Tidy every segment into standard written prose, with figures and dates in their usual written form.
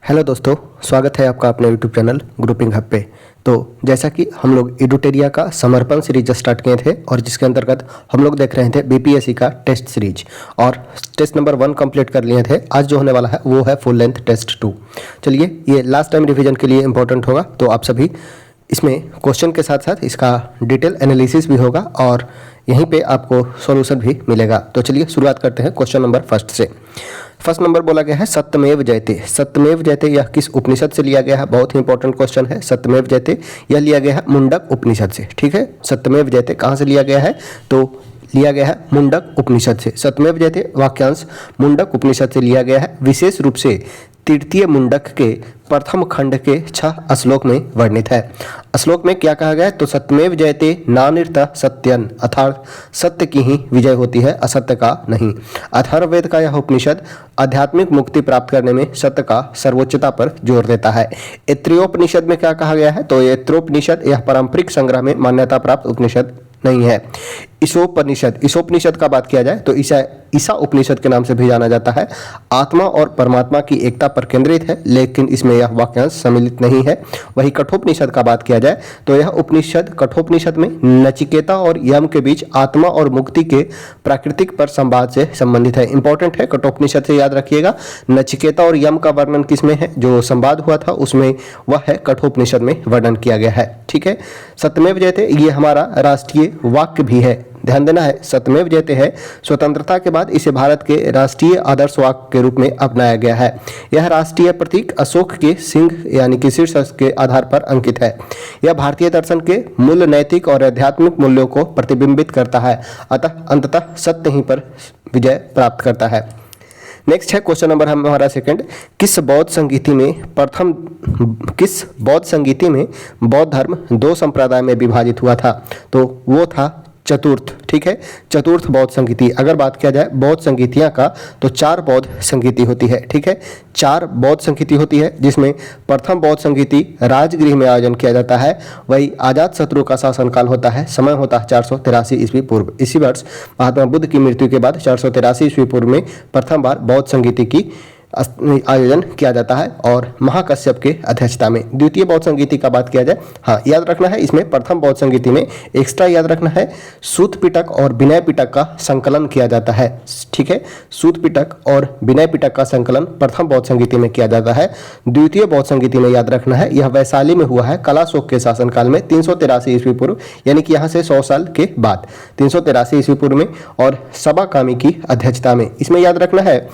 Hello दोस्तों, स्वागत है आपका अपने यूट्यूब चैनल ग्रुपिंग हब पे। तो जैसा कि हम लोग एडुटेरिया का समर्पण सीरीज स्टार्ट किए थे और जिसके अंतर्गत हम लोग देख रहे थे बीपीएससी का टेस्ट सीरीज और टेस्ट नंबर 1 कंप्लीट कर लिए थे। आज जो होने वाला है वो है फुल लेंथ टेस्ट 2। चलिए, ये लास्ट टाइम रिवीजन के लिए इंपॉर्टेंट होगा, तो आप सभी इसमें क्वेश्चन के साथ साथ इसका डिटेल एनालिसिस भी होगा और यहीं पे आपको सॉल्यूशन भी मिलेगा। तो चलिए शुरुआत करते हैं क्वेश्चन नंबर फर्स्ट से। फर्स्ट नंबर बोला गया है सत्यमेव जयते। सत्यमेव जयते यह किस उपनिषद से लिया गया है? बहुत ही इंपॉर्टेंट क्वेश्चन है। सत्यमेव जयते यह लिया गया है मुंडक उपनिषद से। ठीक है, सत्यमेव जयते कहाँ से लिया गया है? तो लिया गया है मुंडक उपनिषद से। सत्यमेव जयते वाक्यांश मुंडक उपनिषद से लिया गया है। विशेष रूप से तृतीय मुंडक के प्रथम खंड के 6 श्लोक में वर्णित है। श्लोक में क्या कहा गया है? तो सत्यमेव जयते नानिर्त सत्यन, अर्थात सत्य की ही विजय होती है, असत्य का नहीं। अथर्ववेद का यह उपनिषद आध्यात्मिक मुक्ति प्राप्त करने में सत्य का सर्वोच्चता पर जोर देता है। ऐत्रेयोपनिषद में क्या कहा गया है? तो ऐत्रेयोपनिषद यह पारंपरिक संग्रह में मान्यता प्राप्त उपनिषद नहीं है। ईशोपनिषद का बात किया जाए तो ईसा उपनिषद के नाम से भी जाना जाता है। आत्मा और परमात्मा की एकता पर केंद्रित है, लेकिन इसमें यह वाक्यांश सम्मिलित नहीं है। वही कठोपनिषद का बात किया जाए तो यह उपनिषद कठोपनिषद में नचिकेता और यम के बीच आत्मा और मुक्ति के प्राकृतिक पर संवाद से संबंधित है। इंपॉर्टेंट है, कठोपनिषद से याद रखिएगा। नचिकेता और यम का वर्णन किसमें है? जो संवाद हुआ था उसमें वह है कठोपनिषद में वर्णन किया गया है। ठीक है, सत्यमेव जयते ये हमारा राष्ट्रीय वाक्य भी है। ध्यान देना है, सत्यमेव जयते है स्वतंत्रता के बाद इसे भारत के राष्ट्रीय आदर्श वाक्य के रूप में अपनाया गया है। यह राष्ट्रीय प्रतीक अशोक के सिंह यानी कि शीर्ष के आधार पर अंकित है। यह भारतीय दर्शन के मूल नैतिक और आध्यात्मिक मूल्यों को प्रतिबिंबित करता है, अतः अंततः सत्य ही पर विजय प्राप्त करता है। नेक्स्ट है क्वेश्चन नंबर हमारा सेकंड। किस बौद्ध संगीति में बौद्ध धर्म 2 संप्रदाय में विभाजित हुआ था? तो वो था चतुर्थ। ठीक है, चतुर्थ बौद्ध संगीति। अगर बात किया जाए बौद्ध संगीतियाँ का तो 4 बौद्ध संगीति होती है। ठीक है, 4 बौद्ध संगीति होती है, जिसमें प्रथम बौद्ध संगीति राजगृह में आयोजन किया जाता है। वही अजात शत्रु का शासनकाल होता है। समय होता है 483 ईस्वी पूर्व। इसी वर्ष महात्मा बुद्ध की मृत्यु के बाद 483 ईस्वी पूर्व में प्रथम बार बौद्ध संगीति की आयोजन किया जाता है और महाकश्यप के अध्यक्षता में। द्वितीय बौद्ध संगीति का बात किया जाए, हाँ याद रखना है, इसमें प्रथम बौद्ध संगीति में एक्स्ट्रा याद रखना है सूत पिटक और विनय पिटक का संकलन किया जाता है। ठीक है, सूत पिटक और विनय पिटक का संकलन प्रथम बौद्ध संगीति में किया जाता है। द्वितीय बौद्ध संगीति में याद रखना है यह वैशाली में हुआ है कलाशोक के शासनकाल में 383 ईस्वी पूर्व, यानी कि यहाँ से 100 साल के बाद 383 ईस्वी पूर्व में और सबा कामी की अध्यक्षता में। इसमें याद रखना है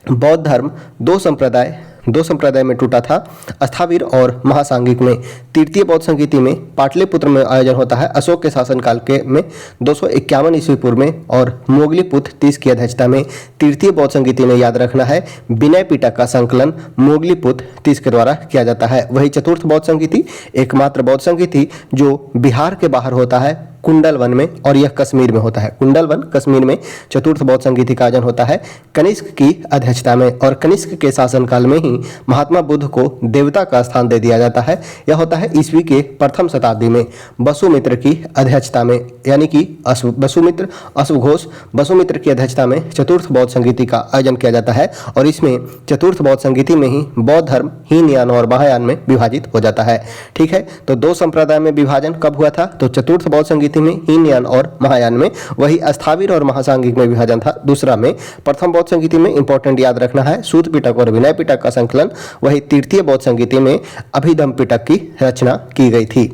बौद्ध धर्म 2 संप्रदाय में टूटा था, अस्थावीर और महासांगिक में। तृतीय बौद्ध संगीति में पाटलिपुत्र में आयोजन होता है अशोक के शासनकाल के में 251 ईस्वी पूर्व में और मोगलीपुत्र 30 की अध्यक्षता में। तृतीय बौद्ध संगीति में याद रखना है विनय पिटक का संकलन मोगलीपुत्र 30 के द्वारा किया जाता है। वही चतुर्थ बौद्ध संगीति एकमात्र बौद्ध संगीति जो बिहार के बाहर होता है कुंडलवन में, और यह कश्मीर में होता है। कुंडलवन कश्मीर में चतुर्थ बौद्ध संगीति का आयोजन होता है कनिष्क की अध्यक्षता में और कनिष्क के शासनकाल में ही महात्मा बुद्ध को देवता का स्थान दे दिया जाता है। यह होता है ईस्वी के प्रथम शताब्दी में वसुमित्र की अध्यक्षता में, यानी कि अश्वघोष वसुमित्र की अध्यक्षता में चतुर्थ बौद्ध संगीति का आयोजन किया जाता है और इसमें चतुर्थ बौद्ध संगीति में ही बौद्ध धर्म हीनयान और महायान में विभाजित हो जाता है। ठीक है, तो 2 संप्रदाय में विभाजन कब हुआ था? तो चतुर्थ बौद्ध संगीति में हीनयान और महायान में। वही अस्थावीर और महासांगिक में विभाजन था दूसरा में। प्रथम बौद्ध संगीति में इंपॉर्टेंट याद रखना है सूत पिटक और विनय पिटक का संकलन। वही तृतीय बौद्ध संगीति में अभिधम पिटक की रचना की गई थी।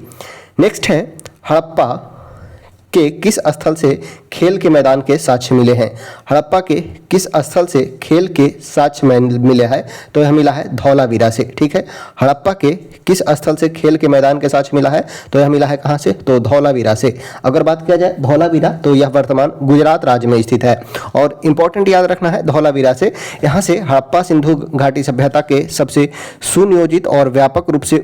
नेक्स्ट है हड़प्पा के किस स्थल से खेल के मैदान के साक्ष्य मिले हैं? हड़प्पा के किस स्थल से खेल के साक्ष्य मिले हैं? तो यह मिला है धौलावीरा से। ठीक है, हड़प्पा के किस स्थल से खेल के मैदान के साक्ष्य मिला है? तो यह मिला है कहाँ से? तो धौलावीरा से। अगर बात किया जाए धौलावीरा तो यह वर्तमान गुजरात राज्य में स्थित है और इंपॉर्टेंट याद रखना है धौलावीरा से। यहाँ से हड़प्पा सिंधु घाटी सभ्यता के सबसे सुनियोजित और व्यापक रूप से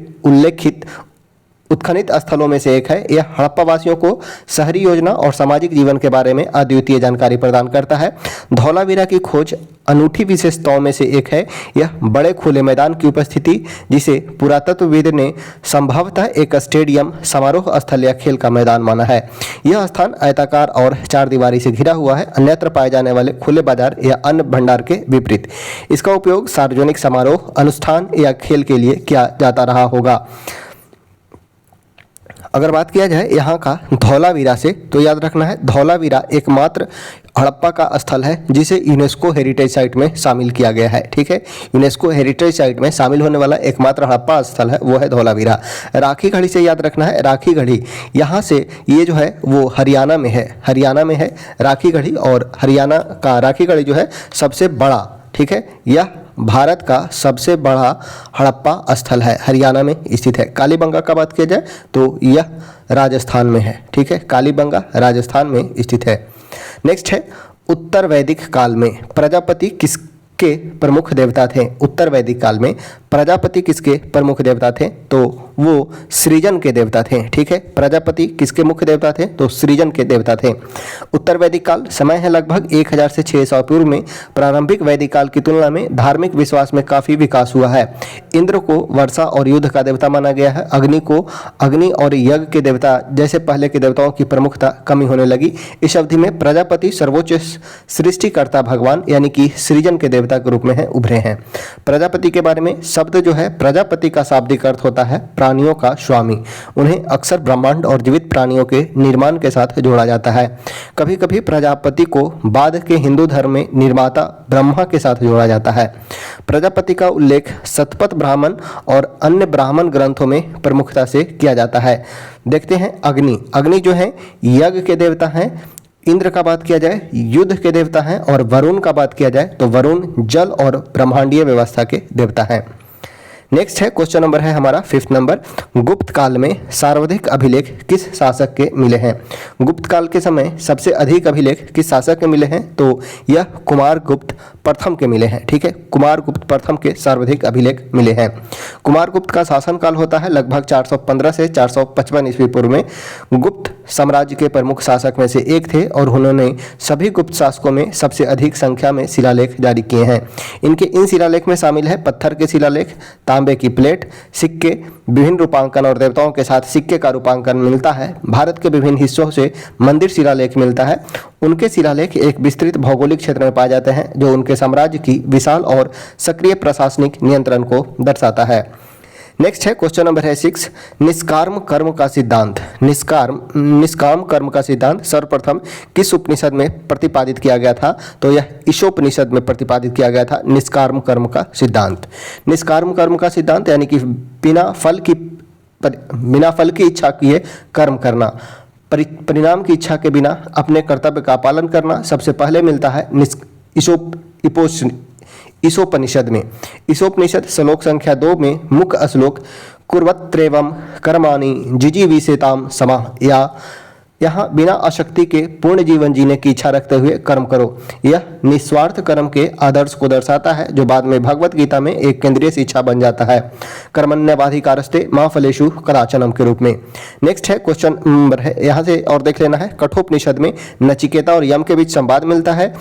उत्खनित स्थलों में से एक है। यह हड़प्पा वासियों को शहरी योजना और सामाजिक जीवन के बारे में अद्वितीय जानकारी प्रदान करता है। धौलावीरा की खोज अनूठी विशेषताओं में से एक है। यह बड़े खुले मैदान की उपस्थिति, जिसे पुरातत्वविद ने संभवतः एक स्टेडियम, समारोह स्थल या खेल का मैदान माना है। यह स्थान आयताकार और चारदीवारी से घिरा हुआ है, अन्यत्र पाए जाने वाले खुले बाजार या अन्य भंडार के विपरीत। इसका उपयोग सार्वजनिक समारोह, अनुष्ठान या खेल के लिए किया जाता रहा होगा। अगर बात किया जाए यहाँ का धौलावीरा से, तो याद रखना है धौलावीरा एकमात्र हड़प्पा का स्थल है जिसे यूनेस्को हेरिटेज साइट में शामिल किया गया है। ठीक है, यूनेस्को हेरिटेज साइट में शामिल होने वाला एकमात्र हड़प्पा स्थल है वो है धौलावीरा। राखी गढ़ी से याद रखना है, राखी गढ़ी यहाँ से ये जो है वो हरियाणा में है, हरियाणा में है राखी गढ़ी, और हरियाणा का राखी गढ़ी जो है सबसे बड़ा, ठीक है, यह भारत का सबसे बड़ा हड़प्पा स्थल है, हरियाणा में स्थित है। कालीबंगा का बात किया जाए तो यह राजस्थान में है। ठीक है, कालीबंगा राजस्थान में स्थित है। नेक्स्ट है, उत्तर वैदिक काल में प्रजापति किसके प्रमुख देवता थे? उत्तर वैदिक काल में प्रजापति किसके प्रमुख देवता थे? तो वो सृजन के देवता थे। ठीक है, प्रजापति किसके मुख्य देवता थे? तो सृजन के देवता थे। उत्तर वैदिक काल समय है लगभग 1000 से 600 पूर्व में। प्रारंभिक वैदिक काल की तुलना में धार्मिक विश्वास में काफी विकास हुआ है। इंद्र को वर्षा और युद्ध का देवता माना गया है। अग्नि को अग्नि और यज्ञ के देवता जैसे पहले के देवताओं की प्रमुखता कमी होने लगी। इस अवधि में प्रजापति सर्वोच्च सृष्टिकर्ता भगवान यानी कि सृजन के देवता के रूप में है उभरे हैं। प्रजापति के बारे में शब्द जो है, प्रजापति का शाब्दिक अर्थ होता है प्राणियों का स्वामी। उन्हें अक्सर ब्रह्मांड और जीवित प्राणियों के निर्माण के साथ जोड़ा जाता है। कभी कभी प्रजापति को बाद के हिंदू धर्म में निर्माता ब्रह्मा के साथ जोड़ा जाता है। प्रजापति का उल्लेख शतपथ ब्राह्मण और अन्य ब्राह्मण ग्रंथों में प्रमुखता से किया जाता है। देखते हैं अग्नि। अग्नि जो है यज्ञ के देवता हैं। इंद्र का बात किया जाए युद्ध के देवता हैं, और वरुण का बात किया जाए तो वरुण जल और ब्रह्मांडीय व्यवस्था के देवता हैं। नेक्स्ट है क्वेश्चन नंबर है हमारा 5th नंबर, गुप्त काल में सर्वाधिक अभिलेख किस शासक के मिले हैं? गुप्त काल के समय सबसे अधिक अभिलेख किस शासक के मिले हैं? तो यह कुमारगुप्त प्रथम के मिले हैं। ठीक है, कुमारगुप्त प्रथम के सर्वाधिक अभिलेख मिले हैं। कुमारगुप्त का शासनकाल होता है लगभग 415 से 455 ईस्वी पूर्व में। गुप्त साम्राज्य के प्रमुख शासक में से एक थे और उन्होंने सभी गुप्त शासकों में सबसे अधिक संख्या में शिलालेख जारी किए हैं। इनके इन शिलालेख में शामिल है पत्थर के शिलालेख, तांबे की प्लेट, सिक्के, विभिन्न रूपांकन और देवताओं के साथ सिक्के का रूपांकन मिलता है। भारत के विभिन्न हिस्सों से मंदिर शिलालेख मिलता है। उनके शिलालेख एक विस्तृत भौगोलिक क्षेत्र में पाए जाते हैं जो उनके साम्राज्य की विशाल और सक्रिय प्रशासनिक नियंत्रण को दर्शाता है। नेक्स्ट है क्वेश्चन नंबर है 6, निष्काम कर्म का सिद्धांत। निष्काम कर्म का सिद्धांत सर्वप्रथम किस उपनिषद में प्रतिपादित किया गया था? तो यह ईशोपनिषद में प्रतिपादित किया गया था निष्काम कर्म का सिद्धांत। निष्काम कर्म का सिद्धांत यानी कि बिना फल की इच्छा किए कर्म करना, परिणाम की इच्छा के बिना अपने कर्तव्य का पालन करना सबसे पहले मिलता है ईशोपनिषद में। ईशोपनिषद श्लोक संख्या 2 में मुख्य श्लोक कुर्वत्रेवं कर्माणि जिजीविषेताम समाः, या यहाँ बिना आसक्ति के पूर्ण जीवन जीने की इच्छा रखते हुए कर्म करो। यह निस्वार्थ कर्म के आदर्श को दर्शाता है जो बाद में भगवत गीता में एक केंद्रीय शिक्षा बन जाता है, कर्मण्यवाधिकारस्ते मा फलेषु कदाचनम के रूप में। नेक्स्ट है क्वेश्चन नंबर है यहाँ से और देख लेना है, कठोपनिषद में नचिकेता और यम के बीच संवाद मिलता है।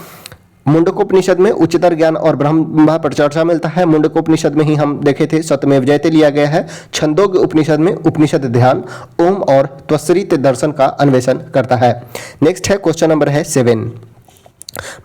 मुंडकोपनिषद में उच्चतर ज्ञान और ब्रह्म पर चर्चा मिलता है। मुंडकोपनिषद में ही हम देखे थे सत्यमेव जयते लिया गया है। छंदोग्य उपनिषद में उपनिषद ध्यान, ओम और त्वरित दर्शन का अन्वेषण करता है। नेक्स्ट है क्वेश्चन नंबर है 7,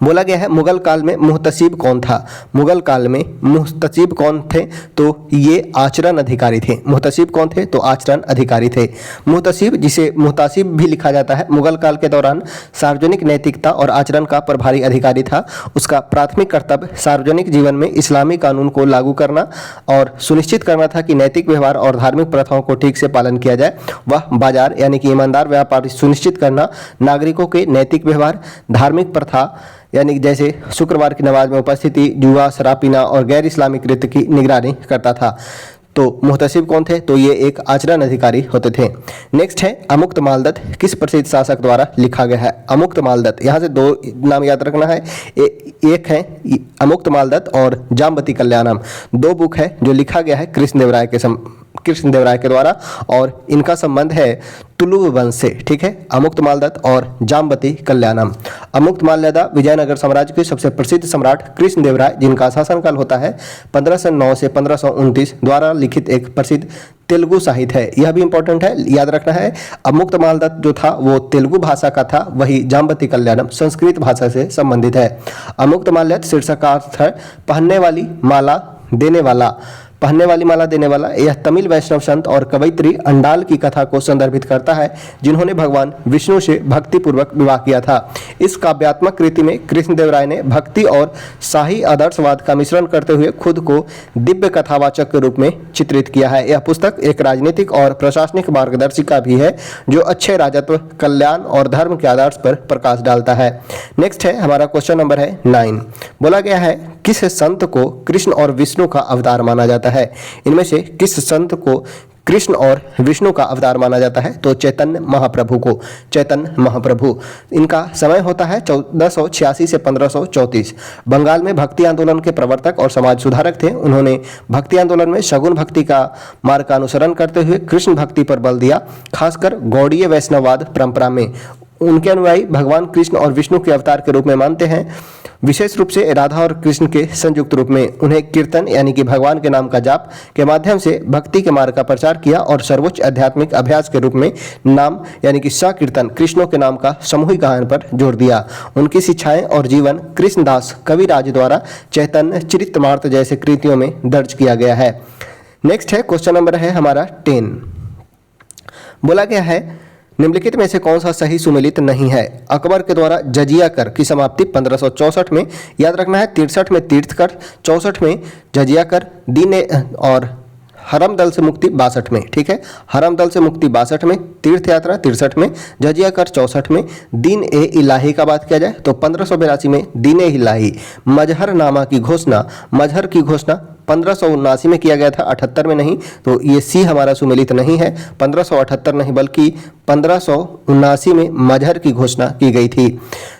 बोला गया है मुगल काल में मुहतसिब कौन था? मुगल काल में मुहतसिब कौन थे? तो ये आचरण अधिकारी थे। मुहतसिब कौन थे? तो आचरण अधिकारी थे। मुहतसिब, जिसे मुहतासिब भी लिखा जाता है, मुगल काल के दौरान सार्वजनिक नैतिकता और आचरण का प्रभारी अधिकारी था। उसका प्राथमिक कर्तव्य सार्वजनिक जीवन में इस्लामी कानून को लागू करना और सुनिश्चित करना था कि नैतिक व्यवहार और धार्मिक प्रथाओं को ठीक से पालन किया जाए। वह बाजार यानी कि ईमानदार व्यापार सुनिश्चित करना, नागरिकों के नैतिक व्यवहार, धार्मिक प्रथा यानी जैसे शुक्रवार की नमाज में उपस्थिति, जुआ, शराब पीना और गैर इस्लामिक कृत्य की निगरानी करता था। तो मुहतसिब कौन थे? तो ये एक आचरण अधिकारी होते थे। नेक्स्ट है अमुक्त मालदत्त किस प्रसिद्ध शासक द्वारा लिखा गया है? अमुक्त मालदत्त, यहाँ से 2 नाम याद रखना है। एक है अमुक्त मालदत्त और जाम्बती कल्याणम, 2 बुक है जो लिखा गया है कृष्णदेवराय कृष्णदेवराय के द्वारा और इनका संबंध है तुलु वंश से, ठीक है। अमुक्तमाल्यदा और जाम्बती कल्याणम। अमुक्तमाल्यदा विजयनगर साम्राज्य के सबसे प्रसिद्ध सम्राट कृष्णदेवराय, जिनका शासनकाल होता है 1509 से 1529, द्वारा लिखित एक प्रसिद्ध तेलुगु साहित्य है। यह भी इंपॉर्टेंट है, याद रखना है। अमुक्तमाल्यदा जो था वो तेलुगु भाषा का था, वही जाम्बती कल्याणम संस्कृत भाषा से संबंधित है। अमुक्तमाल्यदा शीर्षक का अर्थ है पहनने वाली माला देने वाला, पहनने वाली माला देने वाला। यह तमिल वैष्णव संत और कवयित्री अंडाल की कथा को संदर्भित करता है, जिन्होंने भगवान विष्णु से भक्तिपूर्वक विवाह किया था। इस काव्यात्मक कृति में कृष्णदेवराय ने भक्ति और शाही आदर्शवाद का मिश्रण करते हुए खुद को दिव्य कथावाचक के रूप में चित्रित किया है। यह पुस्तक एक राजनीतिक और प्रशासनिक मार्गदर्शिका भी है, जो अच्छे राजत्व, कल्याण और धर्म के आदर्श पर प्रकाश डालता है। नेक्स्ट है हमारा क्वेश्चन नंबर है 9। बोला गया है किस संत को कृष्ण और विष्णु का अवतार माना जाता है? इनमें से किस संत को कृष्ण और विष्णु का अवतार माना जाता है? तो चैतन्य महाप्रभु को, चैतन्य महाप्रभु। इनका समय होता है 1486 से 1534। बंगाल में भक्ति आंदोलन के प्रवर्तक और समाज सुधारक थे। उन्होंने भक्ति आंदोलन में सगुण भक्ति का मार्ग का अनुसरण करते हुए कृष्ण भक्ति पर बल दिया, खासकर गौड़ीय वैष्णववाद परंपरा में। उनके अनुयायी भगवान कृष्ण और विष्णु के अवतार के रूप में मानते हैं, विशेष रूप से राधा और कृष्ण के संयुक्त रूप में। उन्हें कीर्तन यानी कि भगवान के नाम का जाप के माध्यम से भक्ति के मार्ग का प्रचार किया और सर्वोच्च आध्यात्मिक अभ्यास के रूप में नाम यानी कि संकीर्तन कृष्णों के नाम का सामूहिक गायन पर जोर दिया। उनकी शिक्षाएं और जीवन कृष्णदास कविराज द्वारा चैतन्य चरितमार्त जैसे कृतियों में दर्ज किया गया है। नेक्स्ट है क्वेश्चन नंबर है हमारा 10। बोला गया है निम्नलिखित में से कौन सा सही सुमेलित नहीं है? अकबर के द्वारा जजिया कर की समाप्ति 1564 में, याद रखना है 63 में तीर्थकर, 64 में जजिया कर, दीन और हरम दल से मुक्ति 62 में, ठीक है। हरम दल से मुक्ति 62 में, तीर्थ यात्रा 63 में, जजिया कर 64 में। दीन ए इलाही का बात किया जाए तो 1582 में दीन ए इलाही। मजहर नामा की घोषणा, मजहर की घोषणा 1579 में किया गया था, 78 में नहीं। तो ये सी हमारा सुमेलित नहीं है, 1578 नहीं बल्कि 1579 में मजहर की घोषणा की गई थी।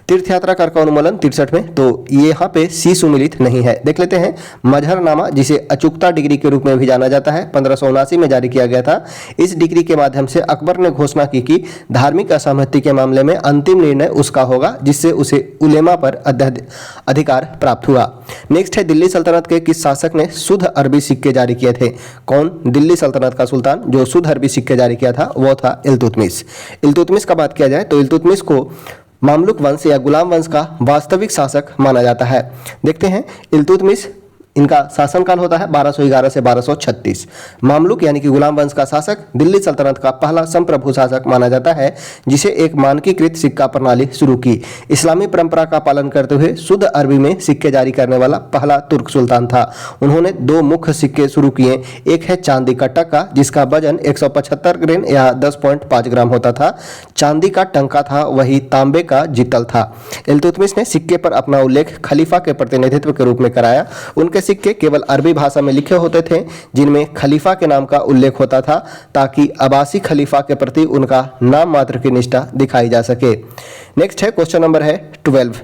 तीर्थ यात्रा कर का अनुमोलन 63 में, तो यहाँ पे सी सुमेलित नहीं है। देख लेते हैं मजहरनामा, जिसे अचूकता डिग्री के रूप में भी जाना जाता है, 1579 में जारी किया गया था। इस डिग्री के माध्यम से अकबर ने घोषणा की कि धार्मिक असहमति के मामले में अंतिम निर्णय उसका होगा, जिससे उसे उलेमा पर अधिकार प्राप्त हुआ। नेक्स्ट है दिल्ली सल्तनत के किस शासक ने शुद्ध अरबी सिक्के जारी किए थे? कौन? दिल्ली सल्तनत का सुल्तान जो शुद्ध अरबी सिक्के जारी किया था वो था इल्तुतमिश। इल्तुतमिश का बात किया जाए तो इल्तुतमिश को मामलुक वंश या गुलाम वंश का वास्तविक शासक माना जाता है। देखते हैं इल्तुतमिश, इनका शासनकाल होता है 1211 से 1236। मामलुक यानी कि गुलाम वंश का शासक दिल्ली सल्तनत का पहला संप्रभु शासक माना जाता है, जिसे एक मानकीकृत सिक्का प्रणाली शुरू की। इस्लामी परंपरा का पालन करते हुए शुद्ध अरबी में सिक्के जारी करने वाला पहला तुर्क सुल्तान था। उन्होंने 2 मुख्य सिक्के शुरू किए। एक है चांदी का टक्का, जिसका वजन 175 ग्रेन या 10.5 ग्राम होता था। चांदी का टंका था वही तांबे का जितल था। इल्तुतमिश ने सिक्के पर अपना उल्लेख खलीफा के प्रतिनिधित्व के रूप में कराया। उनके सिक्के केवल अरबी भाषा में लिखे होते थे, जिनमें खलीफा के नाम का उल्लेख होता था, ताकि अब्बासी खलीफा के प्रति उनका नाम मात्र की निष्ठा दिखाई जा सके। नेक्स्ट है क्वेश्चन नंबर है 12।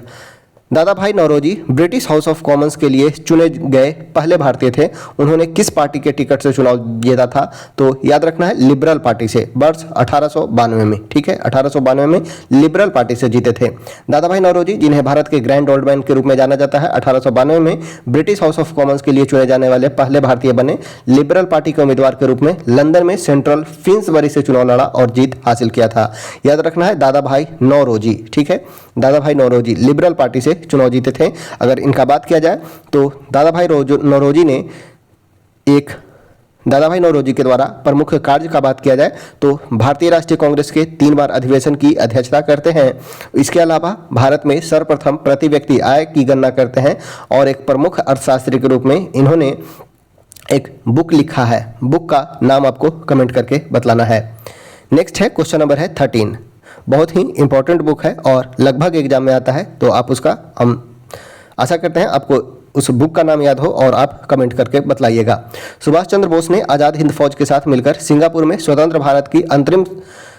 Dadabhai Naoroji British House of Commons के लिए चुने गए पहले भारतीय थे। उन्होंने किस पार्टी के टिकट से चुनाव जीता था? तो याद रखना है लिबरल पार्टी से, वर्ष 1892 में, ठीक है। 1892 में लिबरल पार्टी से जीते थे दादा भाई नौरोजी, जिन्हें भारत के ग्रैंड ओल्ड मैन के रूप में जाना जाता है। 1892 में ब्रिटिश हाउस ऑफ कॉमन्स के लिए चुने जाने वाले पहले भारतीय बने। लिबरल पार्टी के उम्मीदवार के रूप में लंदन में सेंट्रल फिन्सबरी से चुनाव लड़ा और जीत हासिल किया था। याद रखना है दादा भाई नौरोजी, ठीक है। दादा भाई नौरोजी लिबरल पार्टी से चुनाव जीते थे। अगर इनका बात किया जाए तो दादा भाई नौरोजी के द्वारा प्रमुख कार्य का बात किया जाए तो भारतीय राष्ट्रीय कांग्रेस के 3 बार अधिवेशन की अध्यक्षता करते हैं। इसके अलावा भारत में सर्वप्रथम प्रति व्यक्ति आय की गणना करते हैं और एक प्रमुख अर्थशास्त्री के रूप में इन्होंने एक बुक लिखा है। बुक का नाम आपको कमेंट करके बतलाना है। नेक्स्ट है क्वेश्चन नंबर है 13। बहुत ही इंपॉर्टेंट बुक है और लगभग एग्जाम में आता है, तो आप उसका हम आशा करते हैं आपको उस बुक का नाम याद हो और आप कमेंट करके बतलाइएगा। सुभाष चंद्र बोस ने आज़ाद हिंद फौज के साथ मिलकर सिंगापुर में स्वतंत्र भारत की अंतरिम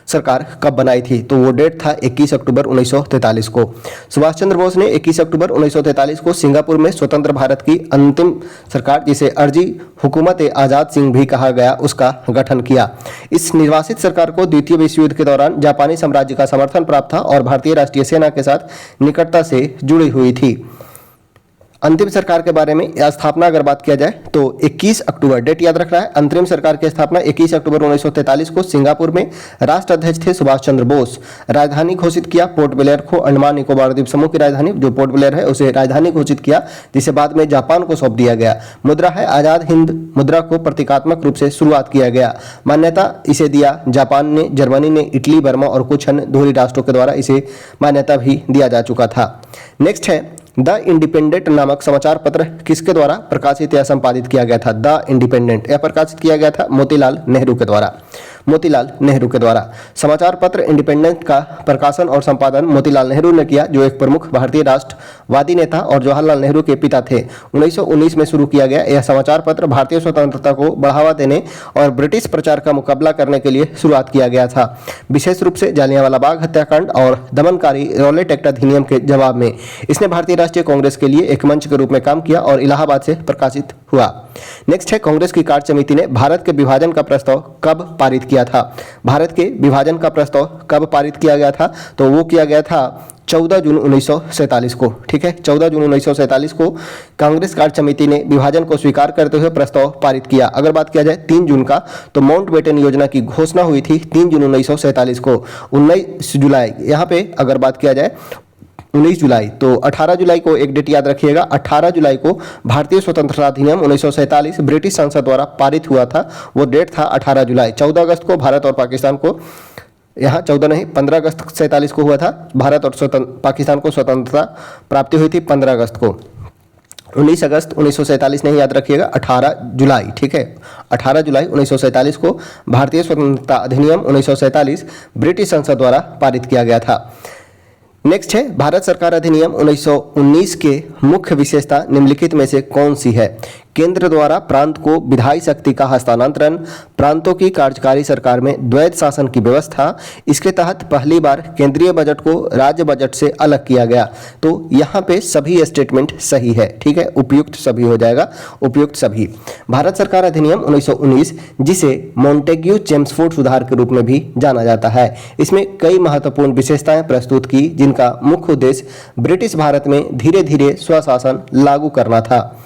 सरकार कब बनाई थी, तो वो डेट था 21 अक्टूबर 1943 को। सुभाष चंद्र बोस ने 21 अक्टूबर 1943 को सिंगापुर में स्वतंत्र भारत की अंतिम सरकार, जिसे अर्जी हुकूमत आज़ाद सिंह भी कहा गया, उसका गठन किया। इस निर्वासित सरकार को द्वितीय विश्व युद्ध के दौरान जापानी साम्राज्य का समर्थन प्राप्त था और भारतीय राष्ट्रीय सेना के साथ निकटता से जुड़ी हुई थी। अंतिम सरकार के बारे में स्थापना अगर बात किया जाए तो 21 अक्टूबर, डेट याद रख रहा है, अंतरिम सरकार की स्थापना 21 अक्टूबर 1943 को सिंगापुर में। राष्ट्राध्यक्ष थे सुभाष चंद्र बोस। राजधानी घोषित किया पोर्ट ब्लेयर को, अंडमान निकोबार द्वीप समूह की राजधानी जो पोर्ट ब्लेयर है उसे राजधानी घोषित किया, जिसे बाद में जापान को सौंप दिया गया। मुद्रा है आजाद हिंद मुद्रा को प्रतीकात्मक रूप से शुरुआत किया गया। मान्यता इसे दिया जापान ने, जर्मनी ने, इटली, बर्मा और कुछ अन्य दोहरी राष्ट्रों के द्वारा इसे मान्यता भी दिया जा चुका था। नेक्स्ट है द इंडिपेंडेंट नामक समाचार पत्र किसके द्वारा प्रकाशित या संपादित किया गया था। द इंडिपेंडेंट यह प्रकाशित किया गया था मोतीलाल नेहरू के द्वारा। मोतीलाल नेहरू के द्वारा समाचार पत्र इंडिपेंडेंट का प्रकाशन और संपादन मोतीलाल नेहरू ने किया, जो एक प्रमुख भारतीय राष्ट्रवादी नेता और जवाहरलाल नेहरू के पिता थे। 1919 में शुरू किया गया यह समाचार पत्र भारतीय स्वतंत्रता को बढ़ावा देने और ब्रिटिश प्रचार का मुकाबला करने के लिए शुरुआत किया गया था। विशेष रूप से जालियांवाला बाग हत्याकांड और दमनकारी रॉलेट एक्ट अधिनियम के जवाब में इसने भारतीय राष्ट्रीय कांग्रेस के लिए एक मंच के रूप में काम किया और इलाहाबाद से प्रकाशित हुआ। नेक्स्ट है कांग्रेस की कार्य समिति ने भारत के विभाजन का प्रस्ताव कब पारित किया था। भारत के विभाजन का प्रस्ताव कब पारित किया गया था, तो वो किया गया था 14 जून 1947 को। ठीक है, 14 जून 1947 को कांग्रेस कार्य समिति ने विभाजन को स्वीकार करते हुए प्रस्ताव पारित किया। अगर बात किया जाए 3 जून का, तो माउंटबेटन योजना की घोषणा हुई थी 3 जून 1947 को। 19 जुलाई, यहाँ पे अगर बात किया जाए 19 जुलाई, तो 18 जुलाई को एक डेट याद रखिएगा, 18 जुलाई को भारतीय स्वतंत्रता अधिनियम 1947 ब्रिटिश संसद द्वारा पारित हुआ था। वो डेट था 18 जुलाई। 14 अगस्त को भारत और पाकिस्तान को, यहाँ 14 नहीं 15 अगस्त 47 को हुआ था, भारत और पाकिस्तान को स्वतंत्रता प्राप्ति हुई थी 15 अगस्त को। 19 अगस्त 1947 नहीं याद रखिएगा, 18 जुलाई। ठीक है, 18 जुलाई 1947 को भारतीय स्वतंत्रता अधिनियम 1947 ब्रिटिश संसद द्वारा पारित किया गया था। नेक्स्ट है भारत सरकार अधिनियम 1919 के मुख्य विशेषता निम्नलिखित में से कौन सी है। केंद्र द्वारा प्रांत को विधायी शक्ति का हस्तांतरण, प्रांतों की कार्यकारी सरकार में द्वैध शासन की व्यवस्था, इसके तहत पहली बार केंद्रीय बजट को राज्य बजट से अलग किया गया। तो यहाँ पे सभी स्टेटमेंट सही है। ठीक है, उपयुक्त सभी हो जाएगा, उपयुक्त सभी। भारत सरकार अधिनियम 1919 जिसे मॉन्टेग्यू चेम्सफोर्ड सुधार के रूप में भी जाना जाता है, इसमें कई महत्वपूर्ण विशेषताएं प्रस्तुत की, जिनका मुख्य उद्देश्य ब्रिटिश भारत में धीरे धीरे स्वशासन लागू करना था।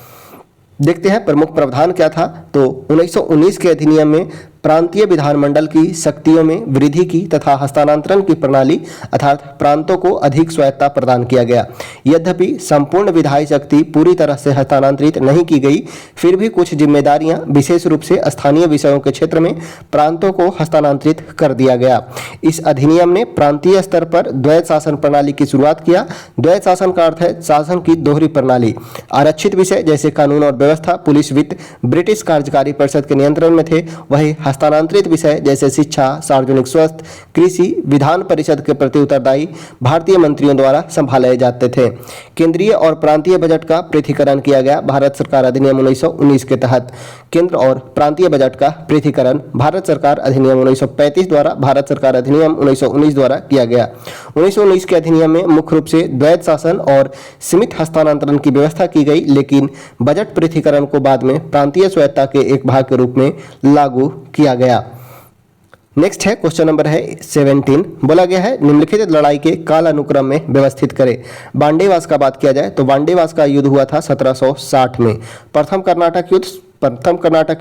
देखते हैं प्रमुख प्रावधान क्या था। तो 1919 के अधिनियम में प्रांतीय विधानमंडल की शक्तियों में वृद्धि की तथा हस्तांतरण की प्रणाली अर्थात प्रांतों को अधिक स्वायत्तता प्रदान किया गया। यद्यपि संपूर्ण विधायी शक्ति पूरी तरह से हस्तांतरित नहीं की गई, फिर भी कुछ जिम्मेदारियां विशेष रूप से स्थानीय विषयों के क्षेत्र में प्रांतों को हस्तांतरित कर दिया गया। इस अधिनियम ने प्रांतीय स्तर पर द्वैध शासन प्रणाली की शुरुआत किया। द्वैध शासन का अर्थ है शासन की दोहरी प्रणाली। आरक्षित विषय जैसे कानून और व्यवस्था, पुलिस, वित्त ब्रिटिश कार्यकारी परिषद के नियंत्रण में थे, वही हस्तांतरित विषय जैसे शिक्षा, सार्वजनिक स्वास्थ्य, कृषि विधान परिषद के प्रति उत्तरदायी भारतीय मंत्रियों द्वारा संभाले जाते थे। केंद्रीय और प्रांतीय बजट का पृथकीकरण किया गया। भारत सरकार अधिनियम 1919 के तहत केंद्र और प्रांतीय बजट का पृथकीकरण भारत सरकार अधिनियम 1935 द्वारा भारत सरकार अधिनियम 1919 द्वारा किया गया। 1919 के अधिनियम में मुख्य रूप से द्वैध शासन और सीमित हस्तांतरण की व्यवस्था की गई, लेकिन बजट पृथकीकरण को बाद में प्रांतीय स्वायत्तता के एक भाग के रूप में लागू किया गया। नेक्स्ट है क्वेश्चन नंबर है 17। बोला गया है निम्नलिखित लड़ाई के काल अनुक्रम में व्यवस्थित करें। बांडेवास का बात किया जाए तो बांडेवास का युद्ध हुआ था 1760 में। प्रथम कर्नाटक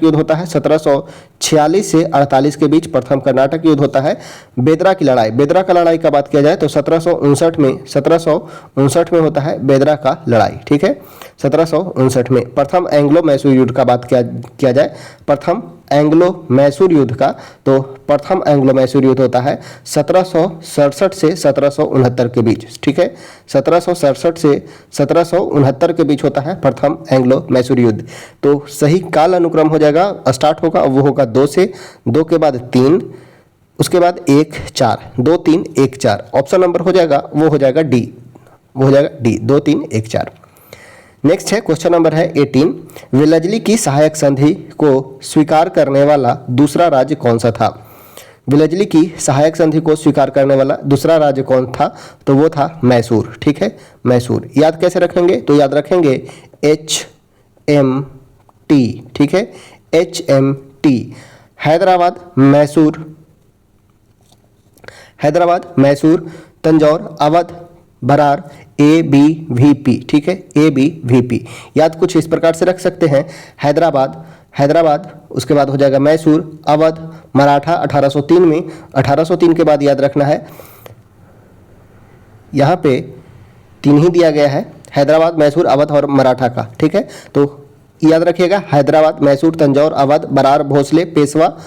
युद्ध होता है 1746 से 48 के बीच प्रथम कर्नाटक युद्ध होता है। बेदरा की लड़ाई, बेदरा का लड़ाई का बात किया जाए तो 1759 में होता है बेदरा का लड़ाई। ठीक है, 1759 में। प्रथम एंग्लो मैसूर युद्ध का बात किया जाए, प्रथम एंग्लो मैसूर युद्ध का, तो प्रथम एंग्लो मैसूर युद्ध होता है 1767 से 1769 के बीच। ठीक है, 1767 से 1769 के बीच होता है प्रथम एंग्लो मैसूर युद्ध। तो सही काल अनुक्रम हो जाएगा, स्टार्ट होगा वो होगा 2 से, 2 के बाद 3, उसके बाद 1 4, 2 3 1 4। ऑप्शन नंबर हो जाएगा वो हो जाएगा डी, वो हो जाएगा डी, 2 3 1 4। नेक्स्ट है क्वेश्चन नंबर है 18। वेलेस्ली की सहायक संधि को स्वीकार करने वाला दूसरा राज्य कौन सा था। वेलेस्ली की सहायक संधि को स्वीकार करने वाला दूसरा राज्य कौन था? तो वो था मैसूर। ठीक है, मैसूर। याद कैसे रखेंगे? तो याद रखेंगे HMT। ठीक है, HMT। हैदराबाद, मैसूर, तंजौर, अवध, बरार, ABVP। ठीक है, ABVP। याद कुछ इस प्रकार से रख सकते हैं, हैदराबाद, उसके बाद हो जाएगा मैसूर, अवध, मराठा 1803 में। 1803 के बाद याद रखना है, यहाँ पे 3 ही दिया गया है, हैदराबाद, मैसूर, अवध और मराठा का। ठीक है, तो याद रखिएगा, हैदराबाद, मैसूर, तंजौर, अवध, बरार, भोसले, पेशवा।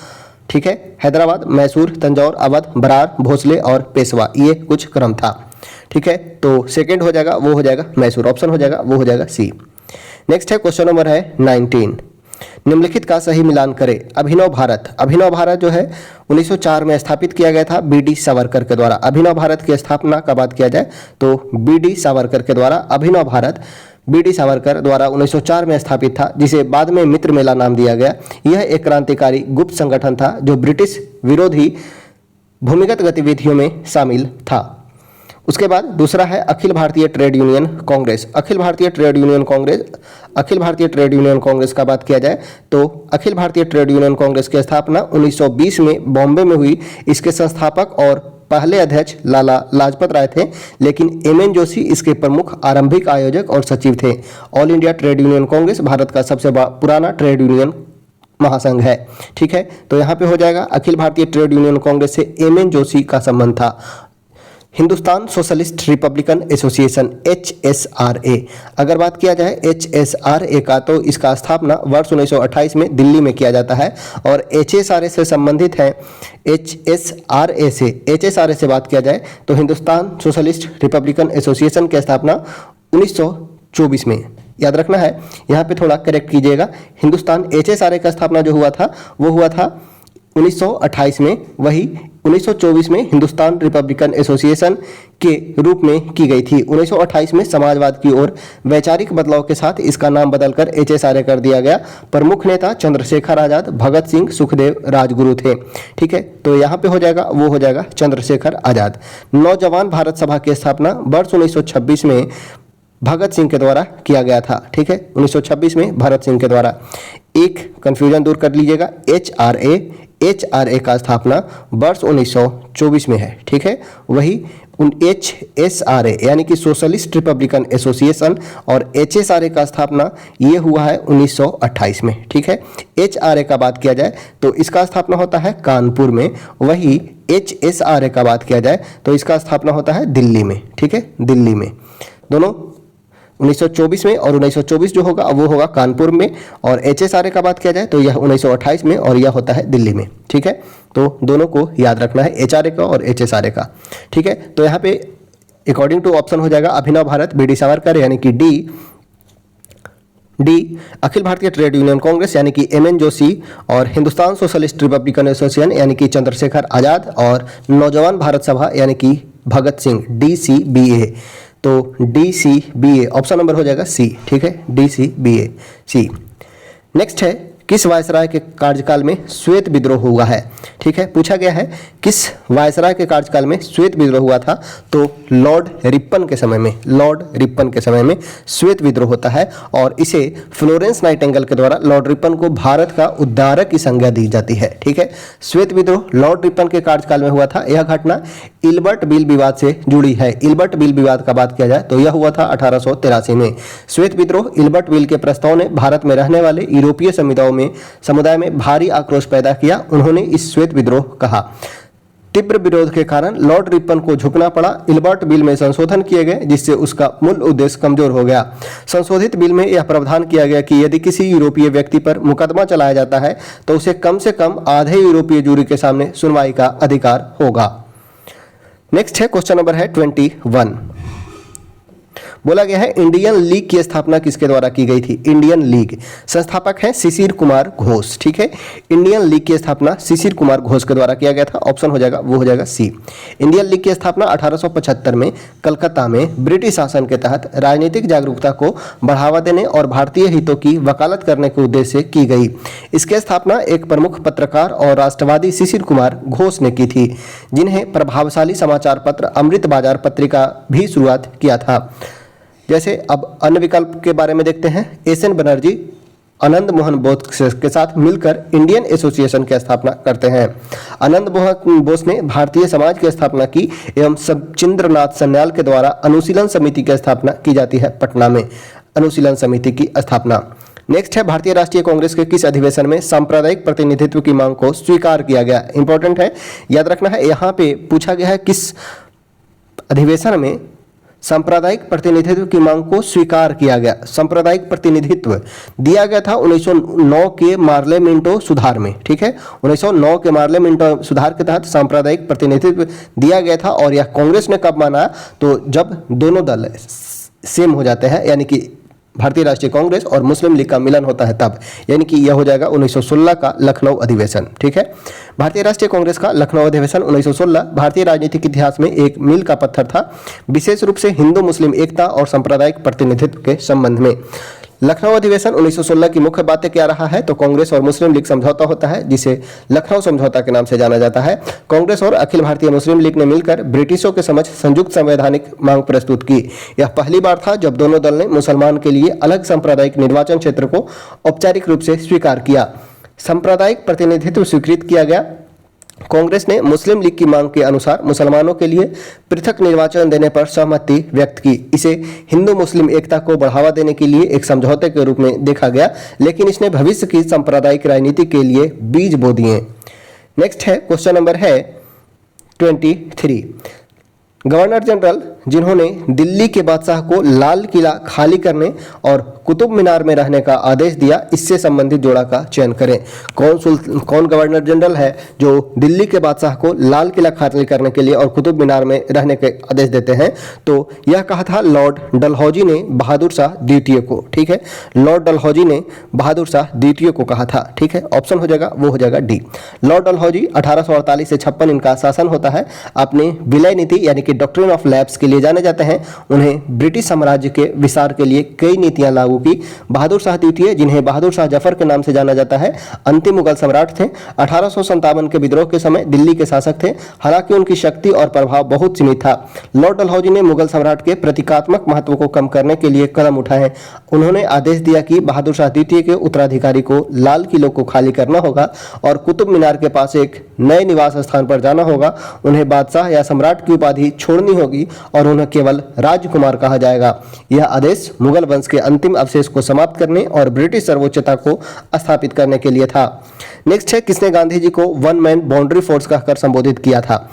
ठीक है, हैदराबाद, मैसूर, तंजौर, अवध, बरार, भोसले और पेशवा, ये कुछ क्रम था। ठीक है, तो सेकंड हो जाएगा, वो हो जाएगा मैसूर। ऑप्शन हो जाएगा, वो हो जाएगा सी। नेक्स्ट है क्वेश्चन नंबर है 19। निम्नलिखित का सही मिलान करें। अभिनव भारत जो है 1904 में स्थापित किया गया था BD सावरकर के द्वारा। अभिनव भारत की स्थापना का बात किया जाए तो BD सावरकर के द्वारा अभिनव भारत BD सावरकर द्वारा 1904 में स्थापित था, जिसे बाद में मित्र मेला नाम दिया गया। यह एक क्रांतिकारी गुप्त संगठन था जो ब्रिटिश विरोधी भूमिगत गतिविधियों में शामिल था। उसके बाद दूसरा है Akhil Bharatiya trade union Congress. Akhil Bharatiya trade union Congress का बात किया जाए तो अखिल भारतीय ट्रेड यूनियन कांग्रेस की स्थापना 1920 में बॉम्बे में हुई। इसके संस्थापक और पहले अध्यक्ष लाला लाजपत राय थे, लेकिन MN जोशी इसके प्रमुख आरंभिक आयोजक और सचिव थे। All India trade union Congress Bharat का सबसे पुराना ट्रेड यूनियन महासंघ है। ठीक है, तो यहाँ पे हो जाएगा अखिल भारतीय ट्रेड यूनियन कांग्रेस से MN जोशी का संबंध था। Hindustan socialist Republican association HSRA, अगर बात किया जाए HSRA का तो इसका स्थापना वर्ष 1928 में दिल्ली में किया जाता है। और HSRA से संबंधित है, HSRA से बात किया जाए तो हिंदुस्तान सोशलिस्ट रिपब्लिकन एसोसिएशन की स्थापना 1924 में। याद रखना है, यहाँ पे थोड़ा करेक्ट कीजिएगा, हिंदुस्तान HSRA का स्थापना जो हुआ था वो हुआ था 1928 में, वही 1924 में हिंदुस्तान रिपब्लिकन एसोसिएशन के रूप में की गई थी। 1928 में समाजवाद की ओर वैचारिक बदलाव के साथ इसका नाम बदलकर HSRA कर दिया गया। प्रमुख नेता चंद्रशेखर आजाद, भगत सिंह, सुखदेव, राजगुरु थे। ठीक है, तो यहाँ पे हो जाएगा, वो हो जाएगा चंद्रशेखर आजाद। नौजवान भारत सभा की स्थापना वर्ष 1926 में भगत सिंह के द्वारा किया गया था। ठीक है, 1926 में भगत सिंह के द्वारा। एक कंफ्यूजन दूर कर लीजिएगा, HRA का स्थापना वर्ष 1924 में है। ठीक है, वही HSRA यानी कि सोशलिस्ट रिपब्लिकन एसोसिएशन और HSRA का स्थापना ये हुआ है 1928 में। ठीक है, HRA का बात किया जाए तो इसका स्थापना होता है कानपुर में, वही HSRA का बात किया जाए तो इसका स्थापना होता है दिल्ली में। ठीक है, दिल्ली में। दोनों 1924 में, और 1924 जो होगा वो होगा कानपुर में, और HSRA का बात किया जाए तो यह 1928 में और यह होता है दिल्ली में। ठीक है, तो दोनों को याद रखना है, HRA का और HSRA का। ठीक है, तो यहाँ पे अकॉर्डिंग टू ऑप्शन हो जाएगा अभिनव भारत BD सावरकर यानी कि D. Akhil Bharatiya trade union Congress यानी कि MN जोशी, और हिंदुस्तान सोशलिस्ट रिपब्लिकन एसोसिएशन यानी कि चंद्रशेखर आजाद, और नौजवान भारत सभा यानी कि भगत सिंह, DCBA। तो DCBA ऑप्शन नंबर हो जाएगा सी। ठीक है, DCBA सी। नेक्स्ट है किस वायसराय के कार्यकाल में श्वेत विद्रोह हुआ है। ठीक है, पूछा गया है किस वायसराय के कार्यकाल में श्वेत विद्रोह हुआ था, तो लॉर्ड रिपन के समय में श्वेत विद्रोह होता है, और इसे फ्लोरेंस नाइटिंगेल के द्वारा लॉर्ड रिपन को भारत का उद्धारक की संज्ञा दी जाती है। ठीक है, श्वेत विद्रोह लॉर्ड रिपन के कार्यकाल में हुआ था। यह घटना इल्बर्ट बिल विवाद से जुड़ी है। इल्बर्ट बिल विवाद का बात किया जाए तो यह हुआ था 1883 में। श्वेत विद्रोह इल्बर्ट बिल के प्रस्ताव ने भारत में रहने वाले यूरोपीय समुदाय में भारी आक्रोश पैदा किया। उन्होंने इस श्वेत विद्रोह कहा। तीव्र विरोध के कारण लॉर्ड रिपन को झुकना पड़ा। इल्बर्ट बिल में संशोधन किए गए जिससे उसका मूल उद्देश्य कमजोर हो गया। संशोधित बिल में यह प्रावधान किया गया कि यदि किसी यूरोपीय व्यक्ति पर मुकदमा चलाया जाता है तो उसे कम से कम आधे यूरोपीय जूरी के सामने सुनवाई का अधिकार होगा। नेक्स्ट है क्वेश्चन नंबर है 21। बोला गया है इंडियन लीग की स्थापना किसके द्वारा की गई थी? इंडियन लीग, संस्थापक हैं शिशिर कुमार घोष। ठीक है, इंडियन लीग की स्थापना शिशिर कुमार घोष के द्वारा किया गया था। ऑप्शन हो जाएगा, वो हो जाएगा सी। इंडियन लीग की स्थापना 1875 में कलकत्ता में ब्रिटिश शासन के तहत राजनीतिक जागरूकता को बढ़ावा देने और भारतीय हितों की वकालत करने के उद्देश्य से की गई। इसकी स्थापना एक प्रमुख पत्रकार और राष्ट्रवादी शिशिर कुमार घोष ने की थी, जिन्हें प्रभावशाली समाचार पत्र अमृत बाजार पत्रिका भी शुरुआत किया था। जैसे अब अन्य विकल्प के बारे में देखते हैं। एस.एन. बनर्जी आनंद मोहन बोस के साथ मिलकर इंडियन एसोसिएशन की स्थापना करते हैं। आनंद मोहन बोस ने भारतीय समाज की स्थापना की एवं सचिंद्रनाथ सन्याल के द्वारा अनुशीलन समिति की स्थापना की जाती है पटना में, अनुशीलन समिति की स्थापना। नेक्स्ट है, भारतीय राष्ट्रीय कांग्रेस के किस अधिवेशन में सांप्रदायिक प्रतिनिधित्व की मांग को स्वीकार किया गया? इंपॉर्टेंट है, याद रखना है। यहाँ पे पूछा गया है किस अधिवेशन में सांप्रदायिक प्रतिनिधित्व की मांग को स्वीकार किया गया। सांप्रदायिक प्रतिनिधित्व दिया गया था 1909 के मार्ले मिंटो सुधार में। ठीक है, 1909 के मार्ले मिंटो सुधार के तहत सांप्रदायिक प्रतिनिधित्व दिया गया था। और यह कांग्रेस ने कब माना? तो जब दोनों दल सेम हो जाते हैं, यानी कि भारतीय राष्ट्रीय कांग्रेस और मुस्लिम लीग का मिलन होता है तब, यानी कि यह हो जाएगा 1916 का लखनऊ अधिवेशन। ठीक है, भारतीय राष्ट्रीय कांग्रेस का लखनऊ अधिवेशन 1916 भारतीय राजनीतिक इतिहास में एक मील का पत्थर था, विशेष रूप से हिंदू मुस्लिम एकता और सांप्रदायिक प्रतिनिधित्व के संबंध में। लखनऊ अधिवेशन 1916 की मुख्य बातें क्या रहा है? तो कांग्रेस और मुस्लिम लीग समझौता होता है, जिसे लखनऊ समझौता के नाम से जाना जाता है। कांग्रेस और अखिल भारतीय मुस्लिम लीग ने मिलकर ब्रिटिशों के समक्ष संयुक्त संवैधानिक मांग प्रस्तुत की। यह पहली बार था जब दोनों दल ने मुसलमान के लिए अलग सांप्रदायिक निर्वाचन क्षेत्र को औपचारिक रूप से स्वीकार किया। सांप्रदायिक प्रतिनिधित्व स्वीकृत किया गया। कांग्रेस ने मुस्लिम लीग की मांग के अनुसार मुसलमानों के लिए पृथक निर्वाचन देने पर सहमति व्यक्त की। इसे हिंदू मुस्लिम एकता को बढ़ावा देने के लिए एक समझौते के रूप में देखा गया, लेकिन इसने भविष्य की सांप्रदायिक राजनीति के लिए बीज बो दिए। नेक्स्ट है, क्वेश्चन नंबर है 23। गवर्नर जनरल जिन्होंने दिल्ली के बादशाह को लाल किला खाली करने और कुतुब मीनार में रहने का आदेश दिया, इससे संबंधित जोड़ा का चयन करें। कौन गवर्नर जनरल है जो दिल्ली के बादशाह को लाल किला खाली करने के लिए और कुतुब मीनार में रहने के आदेश देते हैं? तो यह कहा था लॉर्ड डलहौजी ने बहादुर शाह द्वितीय को। ठीक है, लॉर्ड डलहौजी ने बहादुर शाह द्वितीय को कहा था। ठीक है, ऑप्शन हो जाएगा, वो हो जाएगा डी। लॉर्ड डलहौजी 1848 से 56 इनका शासन होता है। अपने विलय नीति यानी कि डॉक्ट्रिन ऑफ लैप्स के लिए जाने जाते हैं। उन्हें ब्रिटिश साम्राज्य के विस्तार के लिए कई नीतियां लागू की। बहादुर शाह द्वितीय, जिन्हें बहादुर शाह जफर के नाम से जाना जाता है, अंतिम मुगल सम्राट थे। 1857 के विद्रोह के समय दिल्ली के शासक थे, हालांकि उनकी शक्ति और प्रभाव बहुत सीमित था। लॉर्ड डलहौजी ने मुगल सम्राट के प्रतीकात्मक महत्व को कम करने के लिए कदम उठाए। उन्होंने आदेश दिया कि बहादुर शाह द्वितीय के उत्तराधिकारी को लाल किले को खाली करना होगा और कुतुब मीनार के पास एक नए निवास स्थान पर जाना होगा। उन्हें बादशाह या सम्राट की उपाधि छोड़नी होगी और उन्हें केवल राजकुमार कहा जाएगा। यह आदेश मुगल वंश के अंतिम अवशेष को समाप्त करने और ब्रिटिश सर्वोच्चता को स्थापित करने के लिए था। नेक्स्ट है, किसने गांधी जी को वन मैन बाउंड्री फोर्स कहकर संबोधित किया था?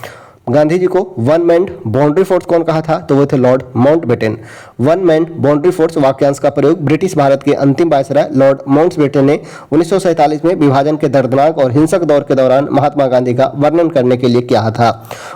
गांधी जी को वन मैन बाउंड्री फोर्स कौन कहा था? तो वो थे Lord Mountbatten. One man boundary force वाक्यांश का प्रयोग ब्रिटिश भारत के अंतिम वायसराय लॉर्ड माउंटबेटन ने 1947 में विभाजन के दर्दनाक और हिंसक दौर के दौरान महात्मा गांधी का वर्णन करने के लिए किया था।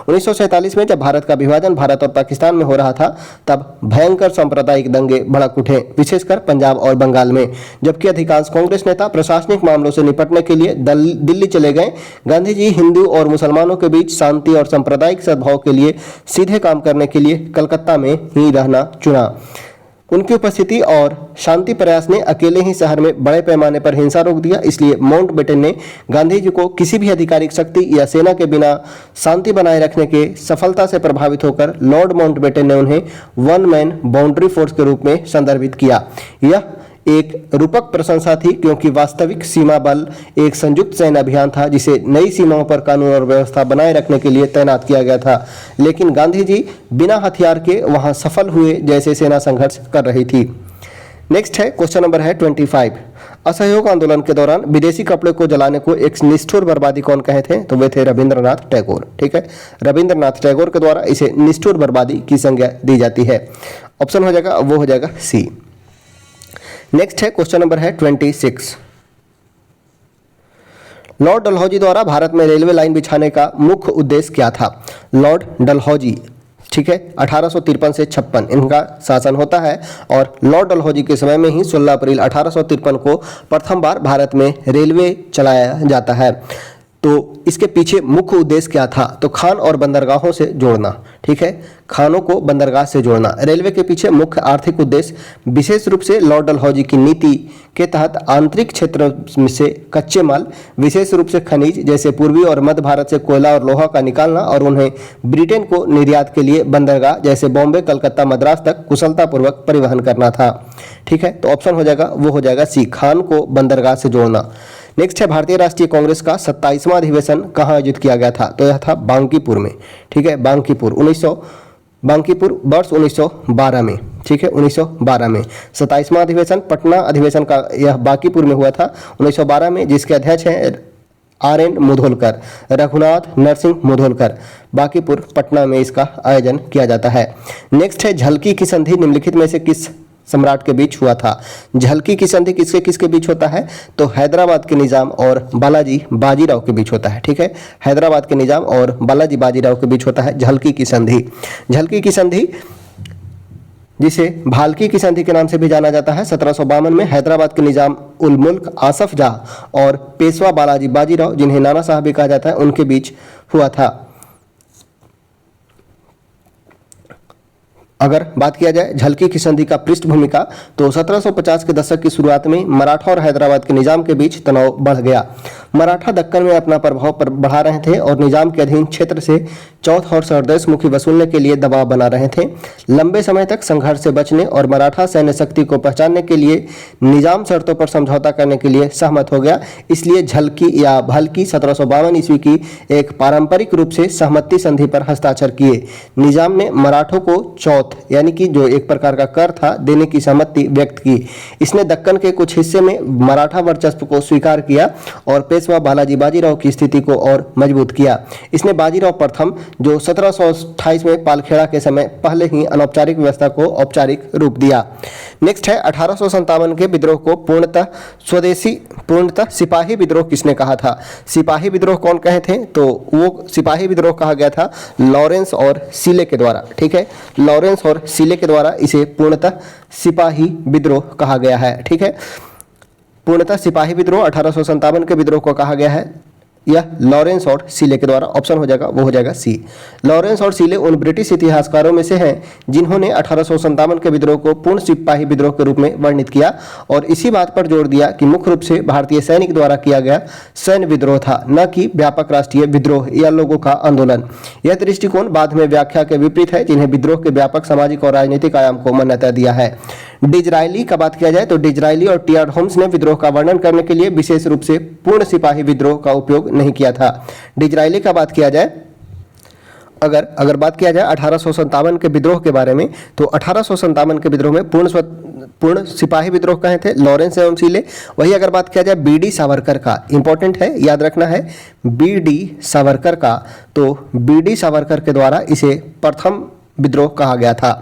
1947 में जब भारत का विभाजन भारत और पाकिस्तान में हो रहा था, तब भयंकर सांप्रदायिक दंगे भड़क उठे, विशेषकर पंजाब और बंगाल में। जबकि अधिकांश कांग्रेस नेता प्रशासनिक मामलों से निपटने के लिए दिल्ली चले गए, गांधी जी हिंदू और मुसलमानों के बीच शांति और सांप्रदायिक सद्भाव के लिए सीधे काम करने के लिए कलकत्ता में ही रहना चुना। उनकी उपस्थिति और शांति प्रयास ने अकेले ही शहर में बड़े पैमाने पर हिंसा रोक दिया। इसलिए माउंटबेटन ने गांधी जी को किसी भी आधिकारिक शक्ति या सेना के बिना शांति बनाए रखने के सफलता से प्रभावित होकर लॉर्ड माउंटबेटन ने उन्हें वन मैन बाउंड्री फोर्स के रूप में संदर्भित किया। यह एक रूपक प्रशंसा थी, क्योंकि वास्तविक सीमा बल एक संयुक्त सैन्य अभियान था जिसे नई सीमाओं पर कानून और व्यवस्था बनाए रखने के लिए तैनात किया गया था। लेकिन गांधी जी बिना हथियार के वहां सफल हुए जैसे सेना संघर्ष कर रही थी। नेक्स्ट है, क्वेश्चन नंबर है 25। असहयोग आंदोलन के दौरान विदेशी कपड़े को जलाने को एक निष्ठुर बर्बादी कौन कहे थे? तो वे थे रविंद्रनाथ टैगोर। ठीक है, रविंद्रनाथ टैगोर के द्वारा इसे निष्ठुर बर्बादी की संज्ञा दी जाती है। ऑप्शन हो जाएगा, वो हो जाएगा सी। नेक्स्ट है, क्वेश्चन नंबर है 26। लॉर्ड डलहौजी द्वारा भारत में रेलवे लाइन बिछाने का मुख्य उद्देश्य क्या था? लॉर्ड डलहौजी ठीक है। 1853 से 56 इनका शासन होता है और लॉर्ड डलहौजी के समय में ही 16 अप्रैल 1853 को प्रथम बार भारत में रेलवे चलाया जाता है। तो इसके पीछे मुख्य उद्देश्य क्या था? तो खान और बंदरगाहों से जोड़ना, ठीक है, खानों को बंदरगाह से जोड़ना। रेलवे के पीछे मुख्य आर्थिक उद्देश्य विशेष रूप से लॉर्ड डलहौजी की नीति के तहत आंतरिक क्षेत्र से कच्चे माल, विशेष रूप से खनिज जैसे पूर्वी और मध्य भारत से कोयला और लोहा का निकालना और उन्हें ब्रिटेन को निर्यात के लिए बंदरगाह जैसे बॉम्बे, कलकत्ता, मद्रास तक कुशलतापूर्वक परिवहन करना था। ठीक है, तो ऑप्शन हो जाएगा, वो हो जाएगा सी, खान को बंदरगाह से जोड़ना। नेक्स्ट है भारतीय राष्ट्रीय कांग्रेस का 27वां अधिवेशन कहाँ आयोजित किया गया था? तो यह था बांकीपुर में। ठीक है, बांकीपुर बांकीपुर वर्ष 1912 में। ठीक है, 1912 में 27वां अधिवेशन, पटना अधिवेशन का यह बांकीपुर में हुआ था 1912 में, जिसके अध्यक्ष हैं RN मुधोलकर, रघुनाथ नरसिंह मुधोलकर। बांकीपुर पटना में इसका आयोजन किया जाता है। नेक्स्ट है झलकी की संधि निम्नलिखित में से किस सम्राट के बीच हुआ था? झलकी की संधि किसके किसके बीच होता है? तो हैदराबाद के निजाम और बालाजी बाजीराव के बीच होता है। ठीक है, हैदराबाद के निजाम और बालाजी बाजीराव के बीच होता है झलकी की संधि। झलकी की संधि, जिसे भालकी की संधि के नाम से भी जाना जाता है, 1752 में हैदराबाद के निजाम उल मुल्क आसफ जाह और पेशवा बालाजी बाजीराव, जिन्हें नाना साहब भी कहा जाता है, उनके बीच हुआ था। अगर बात किया जाए झलकी की संधि का पृष्ठभूमि का, तो 1750 के दशक की शुरुआत में मराठा और हैदराबाद के निजाम के बीच तनाव बढ़ गया। मराठा दक्कन में अपना प्रभाव बढ़ा रहे थे और निजाम के अधीन क्षेत्र से चौथ और सरदेश मुखी वसूलने के लिए दबाव बना रहे थे। लंबे समय तक संघर्ष से बचने और मराठा सैन्य शक्ति को पहचानने के लिए निजाम शर्तों पर समझौता करने के लिए सहमत हो गया। इसलिए झलकी या भलकी 1752 ईस्वी की एक पारंपरिक रूप से सहमति संधि पर हस्ताक्षर किए। निजाम ने मराठों को चौथ यानी कि जो एक प्रकार का कर था देने की सहमति व्यक्त की। इसने दक्कन के कुछ हिस्से में मराठा वर्चस्व को स्वीकार किया और पेशवा बालाजी बाजीराव की स्थिति को और मजबूत किया। इसने बाजीराव प्रथम, जो 1728 में पालखेड़ा के समय पहले ही अनौपचारिक व्यवस्था को औपचारिक रूप दिया। नेक्स्ट है 1857 के विद्रोह को पूर्णतः सिपाही विद्रोह किसने कहा था? सिपाही विद्रोह कौन कहे थे? तो वो सिपाही विद्रोह कहा गया था लॉरेंस और सीले के द्वारा। ठीक है, लॉरेंस और सीले के द्वारा इसे पूर्णतः सिपाही विद्रोह कहा गया है। ठीक है, पूर्णतः सिपाही विद्रोह 1857 के विद्रोह को कहा गया है, यह लॉरेंस और सीले के द्वारा। ऑप्शन हो जाएगा, वो हो जाएगा सी। लॉरेंस और सीले उन ब्रिटिश इतिहासकारों में से हैं जिन्होंने 1857 के विद्रोह को पूर्ण सिपाही विद्रोह के रूप में वर्णित किया और इसी बात पर जोर दिया कि मुख्य रूप से भारतीय सैनिक द्वारा किया गया सैन्य विद्रोह था, न कि व्यापक राष्ट्रीय विद्रोह या लोगों का आंदोलन। यह दृष्टिकोण बाद में व्याख्या के विपरीत है, जिन्हें विद्रोह के व्यापक सामाजिक और राजनीतिक आयाम को मान्यता दिया है। डिजरायली का बात किया जाए तो डिजरायली और टी.आर. होम्स ने विद्रोह का वर्णन करने के लिए विशेष रूप से पूर्ण सिपाही विद्रोह का उपयोग नहीं किया था। डिजरायली का बात किया जाए, अगर बात किया जाए 1857 के विद्रोह के बारे में, तो 1857 के विद्रोह में पूर्ण सिपाही विद्रोह कहे थे लॉरेंस एवं सीले। वही अगर बात किया जाए बी.डी. सावरकर का, इंपॉर्टेंट है, याद रखना है, बी.डी. सावरकर का, तो बी.डी. सावरकर के द्वारा इसे प्रथम विद्रोह कहा गया था।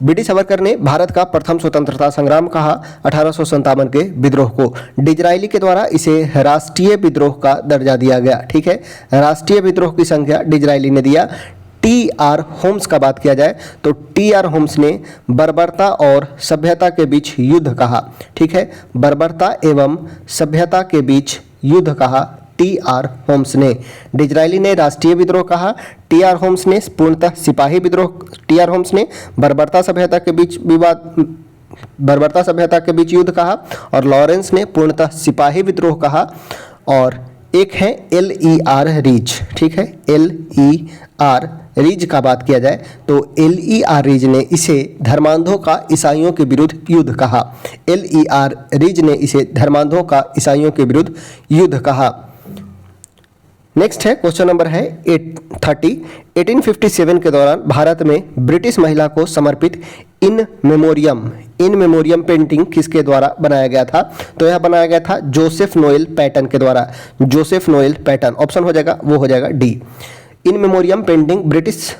बी.डी. सावरकर ने भारत का प्रथम स्वतंत्रता संग्राम कहा 1857 के विद्रोह को। डिजरायली के द्वारा इसे राष्ट्रीय विद्रोह का दर्जा दिया गया। ठीक है, राष्ट्रीय विद्रोह की संख्या डिजरायली ने दिया। टी.आर. होम्स का बात किया जाए तो टी.आर. होम्स ने बर्बरता और सभ्यता के बीच युद्ध कहा। ठीक है, बर्बरता एवं सभ्यता के बीच युद्ध कहा टी.आर. होम्स ने। डिजरायली ने राष्ट्रीय विद्रोह कहा, टी.आर. होम्स ने पूर्णतः सिपाही विद्रोह, टी.आर. होम्स ने बर्बरता सभ्यता के बीच युद्ध कहा और लॉरेंस ने पूर्णतः सिपाही विद्रोह कहा। और एक है L.E.R. रीज। ठीक है, L.E.R. रीज का बात किया जाए तो L.E.R. रीज ने इसे धर्मांधों का ईसाइयों के विरुद्ध युद्ध कहा। L.E.R. रीज ने इसे धर्मांधों का ईसाइयों के विरुद्ध युद्ध कहा। नेक्स्ट है क्वेश्चन नंबर है 30। 1857 के दौरान भारत में ब्रिटिश महिला को समर्पित इन मेमोरियम पेंटिंग किसके द्वारा बनाया गया था? तो यह बनाया गया था जोसेफ नोएल पैटन के द्वारा। जोसेफ नोएल पैटन, ऑप्शन हो जाएगा, वो हो जाएगा डी। इन मेमोरियम पेंटिंग ब्रिटिश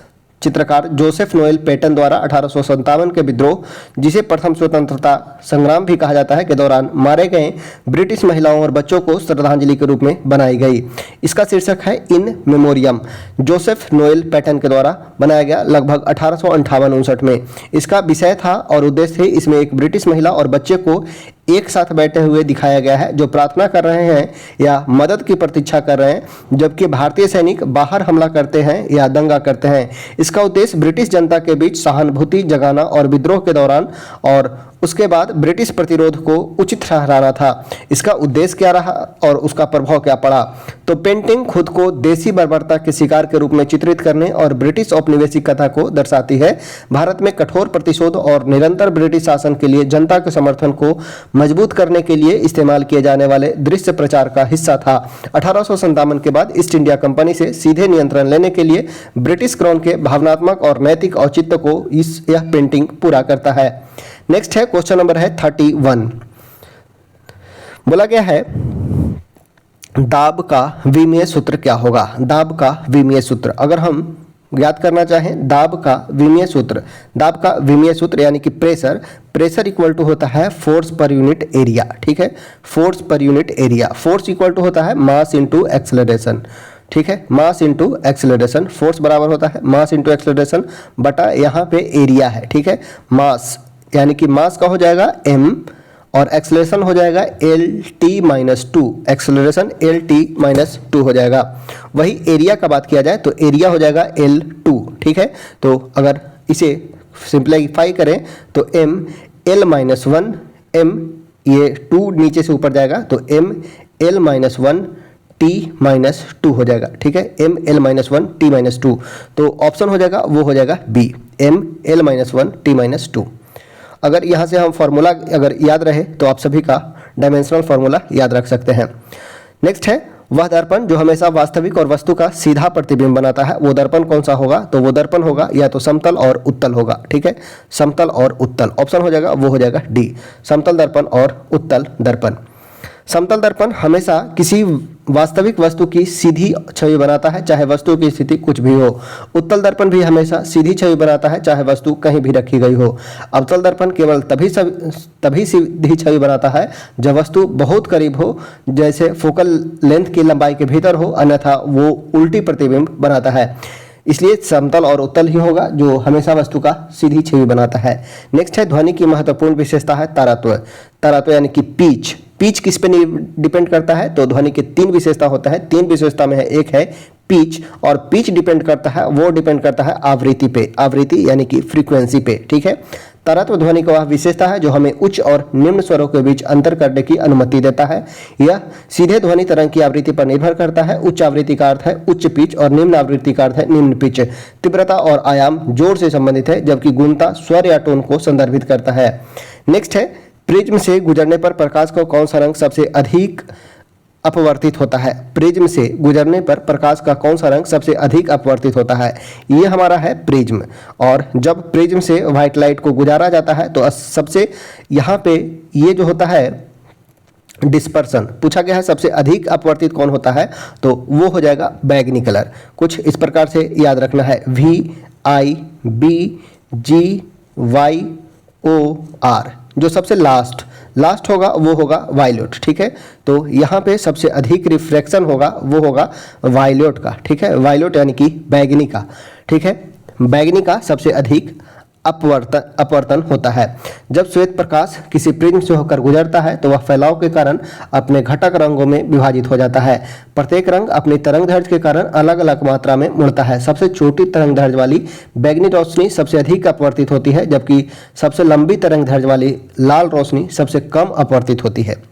चित्रकार जोसेफ नोएल पेटन द्वारा 1857 के विद्रोह, जिसे प्रथम स्वतंत्रता संग्राम भी कहा जाता है, के दौरान मारे गए ब्रिटिश महिलाओं और बच्चों को श्रद्धांजलि के रूप में बनाई गई। इसका शीर्षक है इन मेमोरियम, जोसेफ नोएल पेटन के द्वारा बनाया गया लगभग 1858-59 में। इसका विषय था और उद्देश्य थे, इसमें एक ब्रिटिश महिला और बच्चे को एक साथ बैठे हुए दिखाया गया है जो प्रार्थना कर रहे हैं या मदद की प्रतीक्षा कर रहे हैं, जबकि भारतीय सैनिक बाहर हमला करते हैं या दंगा करते हैं। इसका उद्देश्य ब्रिटिश जनता के बीच सहानुभूति जगाना और विद्रोह के दौरान और उसके बाद ब्रिटिश प्रतिरोध को उचित ठहराना था। इसका उद्देश्य क्या रहा और उसका प्रभाव क्या पड़ा? तो पेंटिंग खुद को देसी बर्बरता के शिकार के रूप में चित्रित करने और ब्रिटिश औपनिवेशिकता को दर्शाती है। भारत में कठोर प्रतिशोध और निरंतर ब्रिटिश शासन के लिए जनता के समर्थन को मजबूत करने के लिए इस्तेमाल किए जाने वाले दृश्य प्रचार का हिस्सा था। 1857 के बाद ईस्ट इंडिया कंपनी से सीधे नियंत्रण लेने के लिए ब्रिटिश क्राउन के भावनात्मक और नैतिक औचित्य को यह पेंटिंग पूरा करता है। नेक्स्ट है क्वेश्चन नंबर है 31। बोला गया है दाब का विमीय सूत्र क्या होगा? दाब का विमीय सूत्र अगर हम याद करना चाहें, दाब का विमीय सूत्र यानी कि प्रेशर इक्वल टू होता है फोर्स पर यूनिट एरिया। ठीक है, फोर्स पर unit area. Force equal to होता है मास इनटू एक्सेलरेशन। ठीक है, मास इनटू एक्सेलरेशन। फोर्स बराबर होता है मास इनटू एक्सेलरेशन बटा यहाँ पे एरिया है। ठीक है, मास यानी कि मास का हो जाएगा m और एक्सेलरेशन हो जाएगा Lt-2, एक्सेलरेशन Lt-2 हो जाएगा। वही एरिया का बात किया जाए तो एरिया हो जाएगा L2। ठीक है, तो अगर इसे सिंप्लीफाई करें तो m L-1 m, ये 2 नीचे से ऊपर जाएगा तो m L-1 T-2 हो जाएगा। ठीक है, m L-1 T-2, तो ऑप्शन हो जाएगा वो हो जाएगा B, m L-1 T-2। अगर यहाँ से हम फॉर्मूला अगर याद रहे तो आप सभी का डायमेंशनल फॉर्मूला याद रख सकते हैं। नेक्स्ट है वह दर्पण जो हमेशा वास्तविक और वस्तु का सीधा प्रतिबिंब बनाता है, वो दर्पण कौन सा होगा? तो वो दर्पण होगा या तो समतल और उत्तल होगा। ठीक है, समतल और उत्तल ऑप्शन हो जाएगा वो हो जाएगा D, समतल दर्पण और उत्तल दर्पण। समतल दर्पण हमेशा किसी वास्तविक वस्तु की सीधी छवि बनाता है चाहे वस्तु की स्थिति कुछ भी हो। उत्तल दर्पण भी हमेशा सीधी छवि बनाता है चाहे वस्तु कहीं भी रखी गई हो। अवतल दर्पण केवल तभी सीधी छवि बनाता है जब वस्तु बहुत करीब हो, जैसे फोकल लेंथ की लंबाई के भीतर हो, अन्यथा वो उल्टी प्रतिबिंब बनाता है। इसलिए समतल और उत्तल ही होगा जो हमेशा वस्तु का सीधी छवि बनाता है। नेक्स्ट है ध्वनि की महत्वपूर्ण विशेषता है तारात्व। तारात्व यानी कि पिच। पिच किस पे डिपेंड करता है? तो ध्वनि के 3 विशेषता होता है। 3 विशेषता में है एक है पिच, और पिच डिपेंड करता है आवृत्ति पे, आवृत्ति यानी कि फ्रीक्वेंसी पे। ठीक है, तारत्व ध्वनि का वह विशेषता है जो हमें उच्च और निम्न स्वरों के बीच अंतर करने की अनुमति देता है। यह सीधे ध्वनि तरंग की आवृत्ति पर निर्भर करता है। उच्च आवृत्ति का अर्थ है उच्च पिच और निम्न आवृत्ति का अर्थ है निम्न पिच। तीव्रता और आयाम जोर से संबंधित है, जबकि गुणता स्वर या टोन को संदर्भित करता है। नेक्स्ट है प्रिज्म से गुजरने पर प्रकाश का कौन सा रंग सबसे अधिक अपवर्तित होता है? प्रिज्म से गुजरने पर प्रकाश का कौन सा रंग सबसे अधिक अपवर्तित होता है? ये हमारा है प्रिज्म। और जब प्रिज्म से व्हाइट लाइट को गुजारा जाता है तो सबसे यहाँ पे ये जो होता है डिस्पर्सन पूछा गया है, सबसे अधिक अपवर्तित कौन होता है? तो वो हो जाएगा बैगनी कलर। कुछ इस प्रकार से याद रखना है, VIBGYOR। जो सबसे लास्ट होगा वो होगा वायलेट। ठीक है, तो यहाँ पे सबसे अधिक रिफ्रैक्शन होगा वो होगा वायलेट का। ठीक है, वायलेट यानी कि बैगनी का। ठीक है, बैगनी का सबसे अधिक अपवर्तन होता है। जब श्वेत प्रकाश किसी प्रिज्म से होकर गुजरता है तो वह फैलाव के कारण अपने घटक रंगों में विभाजित हो जाता है। प्रत्येक रंग अपनी तरंगदैर्घ्य के कारण अलग अलग मात्रा में मुड़ता है। सबसे छोटी तरंगदैर्घ्य वाली बैगनी रोशनी सबसे अधिक अपवर्तित होती है, जबकि सबसे लंबी तरंगदैर्घ्य वाली लाल रोशनी सबसे कम अपवर्तित होती है।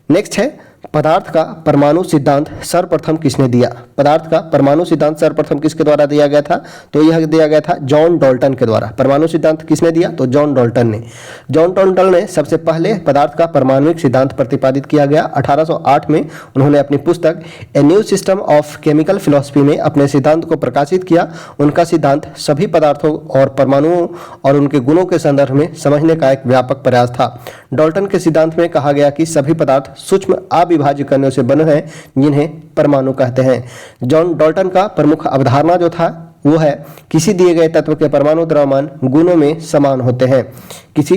नेक्स्ट है पदार्थ का परमाणु सिद्धांत सर्वप्रथम किसने दिया? पदार्थ का परमाणु सिद्धांत सर्वप्रथम किसके द्वारा दिया गया था? तो यह दिया गया था जॉन डाल्टन के द्वारा। परमाणु सिद्धांत किसने दिया? तो जॉन डाल्टन ने। जॉन डाल्टन ने सबसे पहले पदार्थ का परमाणुिक सिद्धांत प्रतिपादित किया गया। 1808 में उन्होंने अपनी पुस्तक a new system of chemical philosophy में अपने सिद्धांत को प्रकाशित किया। उनका सिद्धांत सभी पदार्थों और परमाणुओं और उनके गुणों के संदर्भ में समझने का एक व्यापक प्रयास था। डाल्टन के सिद्धांत में कहा गया कि सभी पदार्थ सूक्ष्म अविभाज्य कणों से बने हैं, जिन्हें परमाणु कहते हैं। जॉन डाल्टन का प्रमुख अवधारणा जो था वो है किसी दिए गए तत्व के परमाणु द्रव्यमान गुणों में समान होते हैं। किसी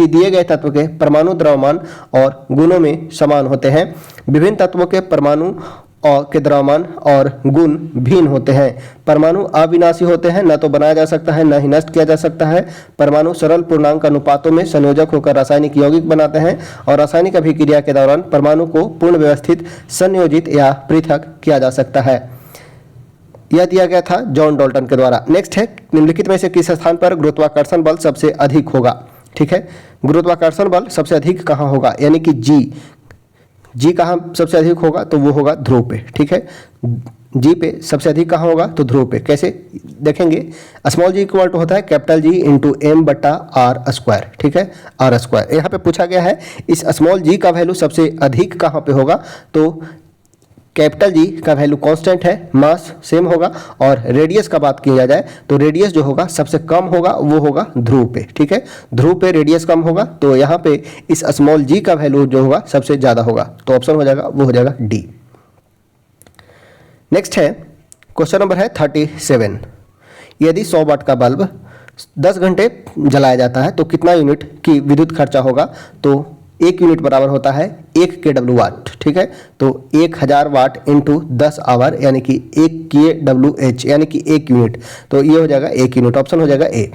दिए गए तत्व के परमाणु द्रव्यमान और गुणों में समान होते हैं। विभिन्न तत्वों के परमाणु और के द्रव्यमान और गुण भिन्न होते हैं। परमाणु अविनाशी होते हैं, न तो बनाया जा सकता है न ही नष्ट किया जा सकता है। परमाणु सरल पूर्णांक अनुपातों में संयोजक होकर रासायनिक यौगिक बनाते हैं और रासायनिक अभिक्रिया के दौरान परमाणु को पूर्ण व्यवस्थित, संयोजित या पृथक किया जा सकता है। यह दिया गया था जॉन डाल्टन के द्वारा। नेक्स्ट है निम्नलिखित में से किस स्थान पर गुरुत्वाकर्षण बल सबसे अधिक होगा। ठीक है, गुरुत्वाकर्षण बल सबसे अधिक कहाँ होगा, यानी कि जी कहाँ सबसे अधिक होगा, तो वो होगा ध्रुव पे। ठीक है, जी पे सबसे अधिक कहाँ होगा, तो ध्रुव पे। कैसे देखेंगे, स्मॉल जी इक्वल टू होता है कैपिटल जी इंटू एम बटा आर स्क्वायर। ठीक है, आर स्क्वायर। यहाँ पे पूछा गया है इस स्मॉल जी का वैल्यू सबसे अधिक कहाँ पे होगा, तो कैपिटल जी का वैल्यू कांस्टेंट है, मास सेम होगा, और रेडियस का बात किया जाए तो रेडियस जो होगा सबसे कम होगा वो होगा ध्रुव पे। ठीक है, ध्रुव पे रेडियस कम होगा, तो यहाँ पे इस स्मॉल जी का वैल्यू जो होगा सबसे ज़्यादा होगा, तो ऑप्शन हो जाएगा वो हो जाएगा डी। नेक्स्ट है क्वेश्चन नंबर है 37। यदि 100 वाट का बल्ब 10 घंटे जलाया जाता है तो कितना यूनिट की विद्युत खर्चा होगा, तो 1 यूनिट बराबर होता है 1 kW वाट। ठीक है, तो 1000 वाट इंटू 10 आवर यानी कि 1 kWh यानी कि 1 यूनिट, तो ये हो जाएगा 1 यूनिट, ऑप्शन हो जाएगा ए।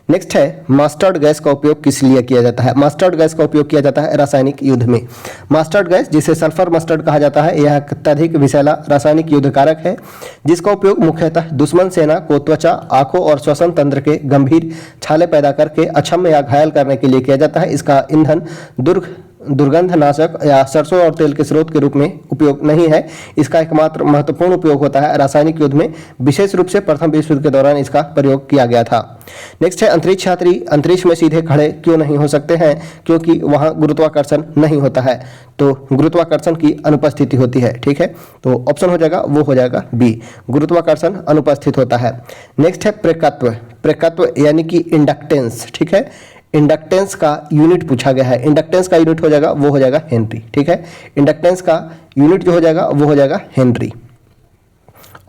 नेक्स्ट है मस्टर्ड गैस का उपयोग किस लिए किया जाता है। मस्टर्ड गैस का उपयोग किया जाता है रासायनिक युद्ध में। मस्टर्ड गैस जिसे सल्फर मस्टर्ड कहा जाता है, यह अत्यधिक विषैला रासायनिक युद्धकारक है जिसका उपयोग मुख्यतः दुश्मन सेना को त्वचा, आंखों और श्वसन तंत्र के गंभीर छाले पैदा करके अक्षम या घायल करने के लिए किया जाता है। इसका ईंधन दुर्गंधनाशक या सरसों और तेल के स्रोत के रूप में उपयोग नहीं है। इसका एकमात्र महत्वपूर्ण उपयोग होता है रासायनिक युद्ध में, विशेष रूप से प्रथम विश्व युद्ध के दौरान इसका प्रयोग किया गया था। नेक्स्ट है अंतरिक्ष यात्री अंतरिक्ष में सीधे खड़े क्यों नहीं हो सकते हैं, क्योंकि वहां गुरुत्वाकर्षण नहीं होता है, तो गुरुत्वाकर्षण की अनुपस्थिति होती है। ठीक है, तो ऑप्शन हो जाएगा वो हो जाएगा बी, गुरुत्वाकर्षण अनुपस्थित होता है। नेक्स्ट है प्रेरकत्व। प्रेरकत्व यानी कि इंडक्टेंस। ठीक है, इंडक्टेंस का यूनिट पूछा गया है। इंडक्टेंस का यूनिट हो जाएगा वो हो जाएगा हेनरी। ठीक है, इंडक्टेंस का यूनिट जो हो जाएगा वो हो जाएगा हेनरी,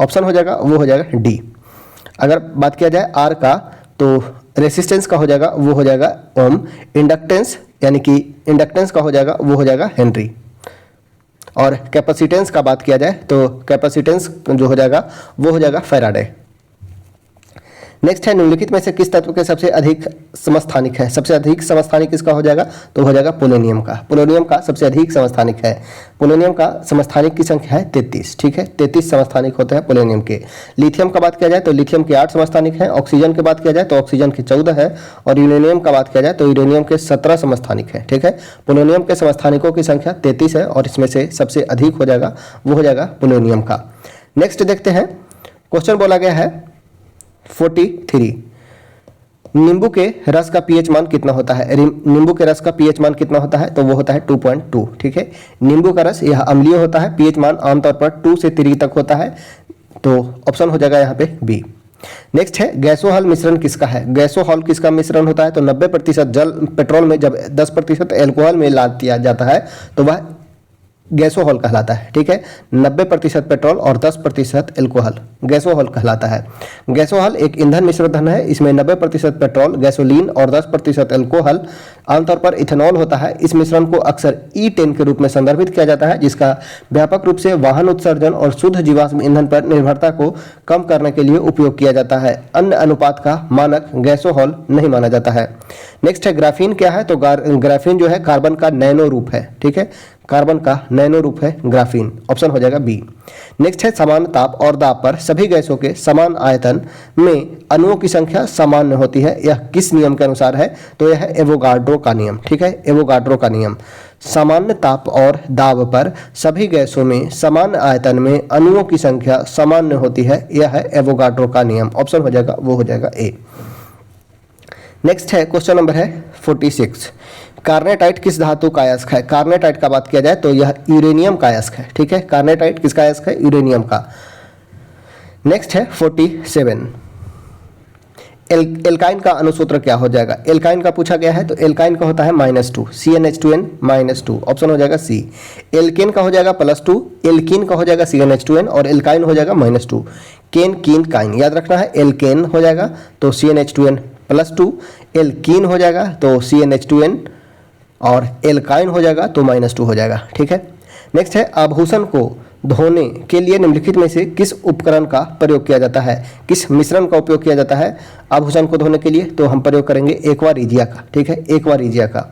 ऑप्शन हो जाएगा वो हो जाएगा डी। अगर बात किया जाए आर का, तो रेसिस्टेंस का हो जाएगा वो हो जाएगा ओम। इंडक्टेंस यानी कि इंडक्टेंस का हो जाएगा वो हो जाएगा हेनरी, और कैपेसिटेंस का बात किया जाए तो कैपेसिटेंस जो हो जाएगा वो हो जाएगा फैराडे। नेक्स्ट है निम्नलिखित में से किस तत्व के सबसे अधिक समस्थानिक है। सबसे अधिक समस्थानिक किसका हो जाएगा, तो हो जाएगा पोलोनियम का। पोलोनियम का सबसे अधिक समस्थानिक है। पोलोनियम का समस्थानिक की संख्या है 33। ठीक है, 33 समस्थानिक होते हैं पोलोनियम के। लिथियम का बात किया जाए तो लिथियम के 8 समस्थानिक हैं। ऑक्सीजन की बात किया जाए तो ऑक्सीजन के 14 है, और यूरेनियम का बात किया जाए तो यूरेनियम के 17 समस्थानिक है। ठीक है, पोलोनियम के समस्थानिकों की संख्या 33 है, और इसमें से सबसे अधिक हो जाएगा वो हो जाएगा पोलोनियम का। नेक्स्ट देखते हैं, क्वेश्चन बोला गया है 43। नींबू के रस का पीएच मान कितना होता है। नींबू के रस का पीएच मान कितना होता है, तो वो होता है 2.2। ठीक है, नींबू का रस यह अम्लीय होता है, पीएच मान आमतौर पर 2 से 3 तक होता है, तो ऑप्शन हो जाएगा यहाँ पे बी। नेक्स्ट है गैसोहॉल मिश्रण किसका है। गैसोहॉल किसका मिश्रण होता है, तो 90% जल पेट्रोल में जब 10% एल्कोहल में ला दिया जाता है तो वह गैसोहॉल कहलाता है। ठीक है, 90% पेट्रोल और 10% एल्कोहल गैसोहॉल कहलाता है। गैसोहॉल एक ईंधन मिश्रण है, इसमें 90% पेट्रोल, गैसोलीन और 10% एल्कोहल, आमतौर पर इथेनॉल होता है। इस मिश्रण को अक्सर E10 के रूप में संदर्भित किया जाता है, जिसका व्यापक रूप से वाहन उत्सर्जन और शुद्ध जीवाश्म ईंधन पर निर्भरता को कम करने के लिए उपयोग किया जाता है। अन्य अनुपात का मानक गैसोहॉल नहीं माना जाता है। नेक्स्ट है ग्राफीन क्या है, तो ग्राफीन जो है कार्बन का नैनो रूप है। ठीक है, कार्बन का नैनो रूप है ग्राफीन, ऑप्शन हो जाएगा बी। नेक्स्ट है समान ताप और दाब पर सभी गैसों के समान आयतन में अणुओं की संख्या सामान्य होती है। यह किस नियम के अनुसार है, तो यह है एवोगाड्रो का नियम। ठीक है, एवोगाड्रो का नियम। सामान्य ताप और दाब पर सभी गैसों में समान आयतन में अणुओं की संख्या सामान्य होती है, यह है एवोगाड्रो का नियम, ऑप्शन हो जाएगा वो हो जाएगा ए। नेक्स्ट है क्वेश्चन नंबर है 46। कार्नेटाइट किस धातु का अयस्क है। कार्नेटाइट का बात किया जाए तो यह यूरेनियम का अयस्क है। ठीक है, कार्नेटाइट किसका अयस्क है, यूरेनियम का। नेक्स्ट है 47। एल्काइन का अनुसूत्र क्या हो जाएगा? एल्काइन का पूछा गया है तो एल्काइन का होता है -2, CnH2n -2, ऑप्शन हो जाएगा सी। एल्केन का हो जाएगा +2, एल्कीन का हो जाएगा CnH2n और एल्काइन हो जाएगा -2। केन कीन काइन याद रखना है, एल्केन हो जाएगा तो CnH2n +2, एल्कीन हो जाएगा तो CnH2n और एल्काइन हो जाएगा तो -2 हो जाएगा। ठीक है, नेक्स्ट है आभूषण को धोने के लिए निम्नलिखित में से किस उपकरण का प्रयोग किया जाता है, किस मिश्रण का उपयोग किया जाता है आभूषण को धोने के लिए? तो हम प्रयोग करेंगे एक्वा रिजिया का। ठीक है, एक्वा रिजिया का।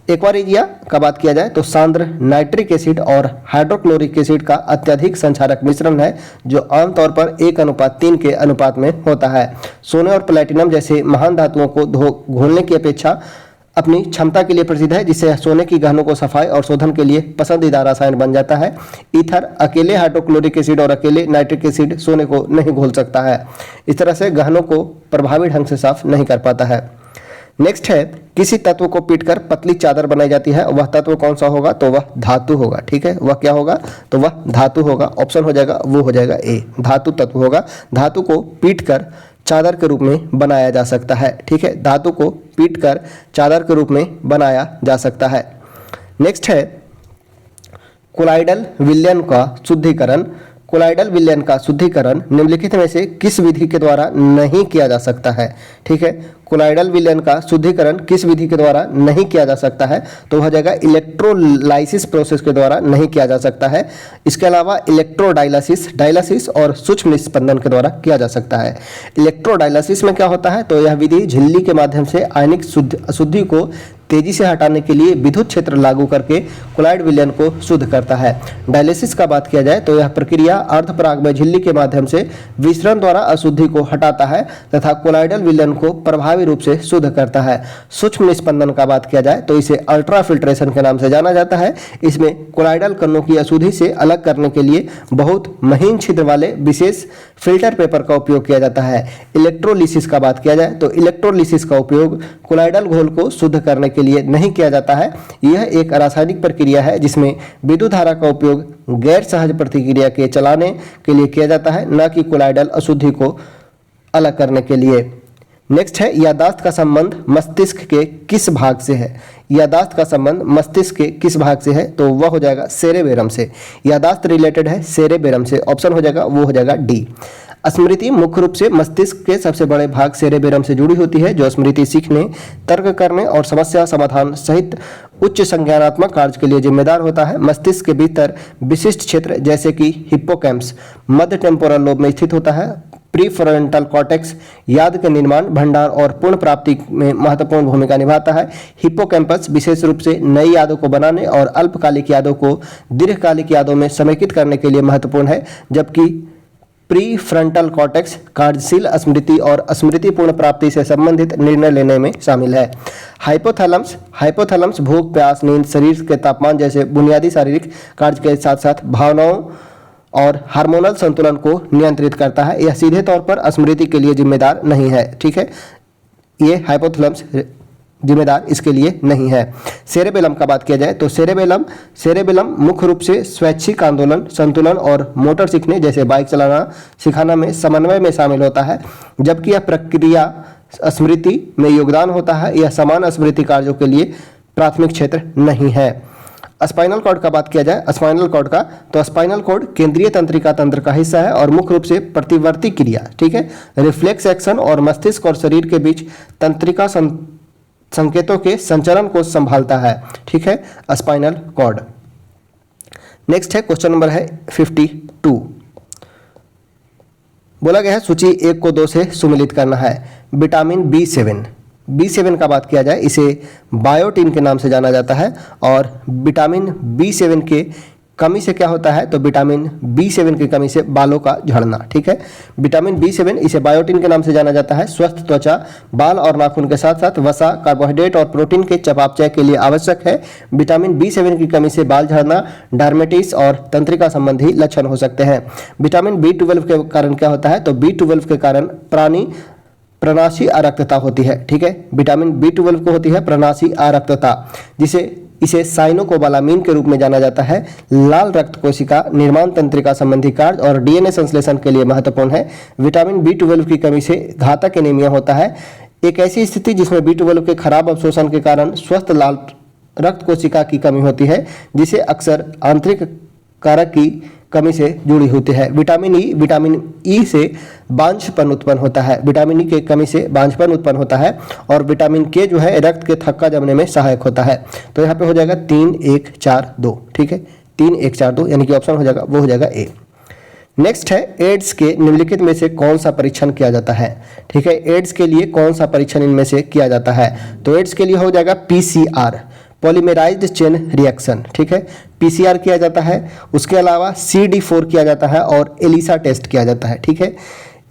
एक्वा रिजिया का बात किया जाए तो सांद्र नाइट्रिक एसिड और हाइड्रोक्लोरिक एसिड का अत्यधिक संक्षारक मिश्रण है जो आमतौर पर 1:3 के अनुपात में होता है। सोने और प्लेटिनम जैसे महान धातुओं को घोलने की अपेक्षा अपनी क्षमता के लिए प्रसिद्ध है, जिससे सोने की गहनों को सफाई और शोधन के लिए पसंदीदा रसायन बन जाता है। ईथर अकेले हाइड्रोक्लोरिक एसिड और अकेले नाइट्रिक एसिड सोने को नहीं घोल सकता है, इस तरह से गहनों को प्रभावी ढंग से साफ नहीं कर पाता है। नेक्स्ट है किसी तत्व को पीटकर पतली चादर बनाई जाती है, वह तत्व कौन सा होगा? तो वह धातु होगा। ठीक है, वह क्या होगा? तो वह धातु होगा, ऑप्शन हो जाएगा वो हो जाएगा ए, धातु तत्व होगा। धातु को पीटकर चादर के रूप में बनाया जा सकता है। ठीक है, धातु को पीटकर चादर के रूप में बनाया जा सकता है। नेक्स्ट है कोलाइडल विलयन का शुद्धिकरण। कोलाइडल विलयन का शुद्धिकरण निम्नलिखित में से किस विधि के द्वारा नहीं किया जा सकता है? ठीक है, कोलाइडल विलयन का शुद्धिकरण किस विधि के द्वारा नहीं किया जा सकता है? तो वह जाएगा इलेक्ट्रोलाइसिस प्रोसेस के द्वारा नहीं किया जा सकता है। इसके अलावा इलेक्ट्रोडायलिसिस, डायलिसिस और सूक्ष्म निस्पंदन के द्वारा किया जा सकता है। इलेक्ट्रोडायलिसिस में क्या होता है? तो यह विधि झिल्ली के माध्यम से आयनिक अशुद्धि को तेजी से हटाने के लिए विद्युत क्षेत्र लागू करके कोलाइड विलयन को शुद्ध करता है। डायलिसिस का बात किया जाए तो यह प्रक्रिया अर्धपरागमय झिल्ली के माध्यम से विसरण द्वारा अशुद्धि को हटाता है तथा कोलाइडल विलयन को प्रभावी रूप से शुद्ध करता है। सूक्ष्म निस्पंदन का बात किया जाए तो इसे अल्ट्रा फिल्ट्रेशन के नाम से जाना जाता है। इसमें कोलाइडल कणों की अशुद्धि से अलग करने के लिए बहुत महीन छिद्र वाले विशेष फिल्टर पेपर का उपयोग किया जाता है। इलेक्ट्रोलिसिस का बात किया जाए तो इलेक्ट्रोलिसिस का उपयोग कोलाइडल घोल को शुद्ध करने के लिए नहीं किया जाता है। यह एक रासायनिक प्रक्रिया है जिसमें विद्युत धारा का उपयोग गैर सहज प्रतिक्रिया के चलाने के लिए किया जाता है, न कि कोलाइडल अशुद्धि को अलग करने के लिए। नेक्स्ट है याददाश्त का संबंध मस्तिष्क के किस भाग से है? याददाश्त का संबंध मस्तिष्क के किस भाग से है? तो वह हो जाएगा सेरेबेरम से। याददाश्त रिलेटेड है सेरेबेरम से, ऑप्शन हो जाएगा वो हो जाएगा डी। स्मृति मुख्य रूप से मस्तिष्क के सबसे बड़े भाग सेरेबेरम से जुड़ी होती है, जो स्मृति सीखने, तर्क करने और समस्या समाधान सहित उच्च संज्ञानात्मक कार्य के लिए जिम्मेदार होता है। मस्तिष्क के भीतर विशिष्ट क्षेत्र जैसे कि हिप्पोकैम्पस मध्य टेम्पोरल लोब में स्थित होता है। प्रीफ्रंटल कॉर्टेक्स याद के निर्माण, भंडार और पूर्ण प्राप्ति में महत्वपूर्ण भूमिका निभाता है। हिप्पोकैम्पस विशेष रूप से नई यादों को बनाने और अल्पकालिक यादों को दीर्घकालिक यादों में समेकित करने के लिए महत्वपूर्ण है, जबकि प्री फ्रंटल कॉर्टेक्स कार्यशील स्मृति और स्मृतिपूर्ण प्राप्ति से संबंधित निर्णय लेने में शामिल है। हाइपोथैलम्स भूख, प्यास, नींद, शरीर के तापमान जैसे बुनियादी शारीरिक कार्य के साथ साथ भावनाओं और हार्मोनल संतुलन को नियंत्रित करता है। यह सीधे तौर पर स्मृति के लिए जिम्मेदार नहीं है। ठीक है, ये हाइपोथैलम्स जिम्मेदार इसके लिए नहीं है। सेरेबेलम का बात किया जाए तो सेरेबेलम मुख्य रूप से स्वैच्छिक आंदोलन, संतुलन और मोटर सीखने जैसे बाइक चलाना सिखाना में समन्वय में शामिल होता है, जबकि यह प्रक्रिया स्मृति में योगदान होता है। यह समान स्मृति कार्यों के लिए प्राथमिक क्षेत्र नहीं है। स्पाइनल कॉर्ड का बात किया जाए स्पाइनल कॉर्ड का, तो स्पाइनल कॉर्ड केंद्रीय तंत्रिका तंत्र का हिस्सा है और मुख्य रूप से प्रतिवर्ती क्रिया, ठीक है, रिफ्लेक्स एक्शन और मस्तिष्क और शरीर के बीच तंत्रिका संकेतों के संचरण को संभालता है। ठीक है, स्पाइनल कॉर्ड। नेक्स्ट है क्वेश्चन नंबर है 52। बोला गया है सूची 1 को 2 से सुमिलित करना है। विटामिन B7 का बात किया जाए, इसे बायोटिन के नाम से जाना जाता है और विटामिन B7 के कमी से क्या होता है? तो विटामिन B7 की कमी से बालों का झड़ना। ठीक है, विटामिन B7 इसे बायोटिन के नाम से जाना जाता है। स्वस्थ त्वचा, बाल और नाखून के साथ साथ वसा, कार्बोहाइड्रेट और प्रोटीन के चयापचय के लिए आवश्यक है। विटामिन B7 की कमी से बाल झड़ना, डायबिटीज और तंत्रिका संबंधी लक्षण हो सकते हैं। विटामिन B12 के कारण क्या होता है? तो B12 के कारण प्रणाशी अरक्तता होती है। ठीक है, विटामिन B12 को होती है प्रणाशी अरक्तता, जिसे इसे साइनोकोबालामीन के रूप में जाना जाता है। लाल रक्त कोशिका निर्माण तंत्रिका संबंधी कार्य और डीएनए संश्लेषण के लिए महत्वपूर्ण है। विटामिन B12 की कमी से घातक एनीमिया होता है। एक ऐसी स्थिति जिसमें B12 के खराब अवशोषण के कारण स्वस्थ लाल रक्त कोशिका की कमी होती है, जिसे अक्सर आंतरिक कारक की कमी से जुड़ी होती है। विटामिन ई से बांझपन उत्पन्न होता है। विटामिन ई की कमी से बांझपन उत्पन्न होता है और विटामिन के जो है रक्त के थक्का जमने में सहायक होता है। तो यहाँ पे हो जाएगा 3, 1, 4, 2, ठीक है, 3, 1, 4, 2 यानी कि ऑप्शन हो जाएगा वो हो जाएगा ए। नेक्स्ट है एड्स के निम्नलिखित में से कौन सा परीक्षण किया जाता है। ठीक है, एड्स के लिए कौन सा परीक्षण इनमें से किया जाता है। तो एड्स के लिए हो जाएगा PCR, पॉलीमेराइज्ड चेन रिएक्शन। ठीक है, PCR किया जाता है। उसके अलावा CD4 किया जाता है और एलिसा टेस्ट किया जाता है। ठीक है,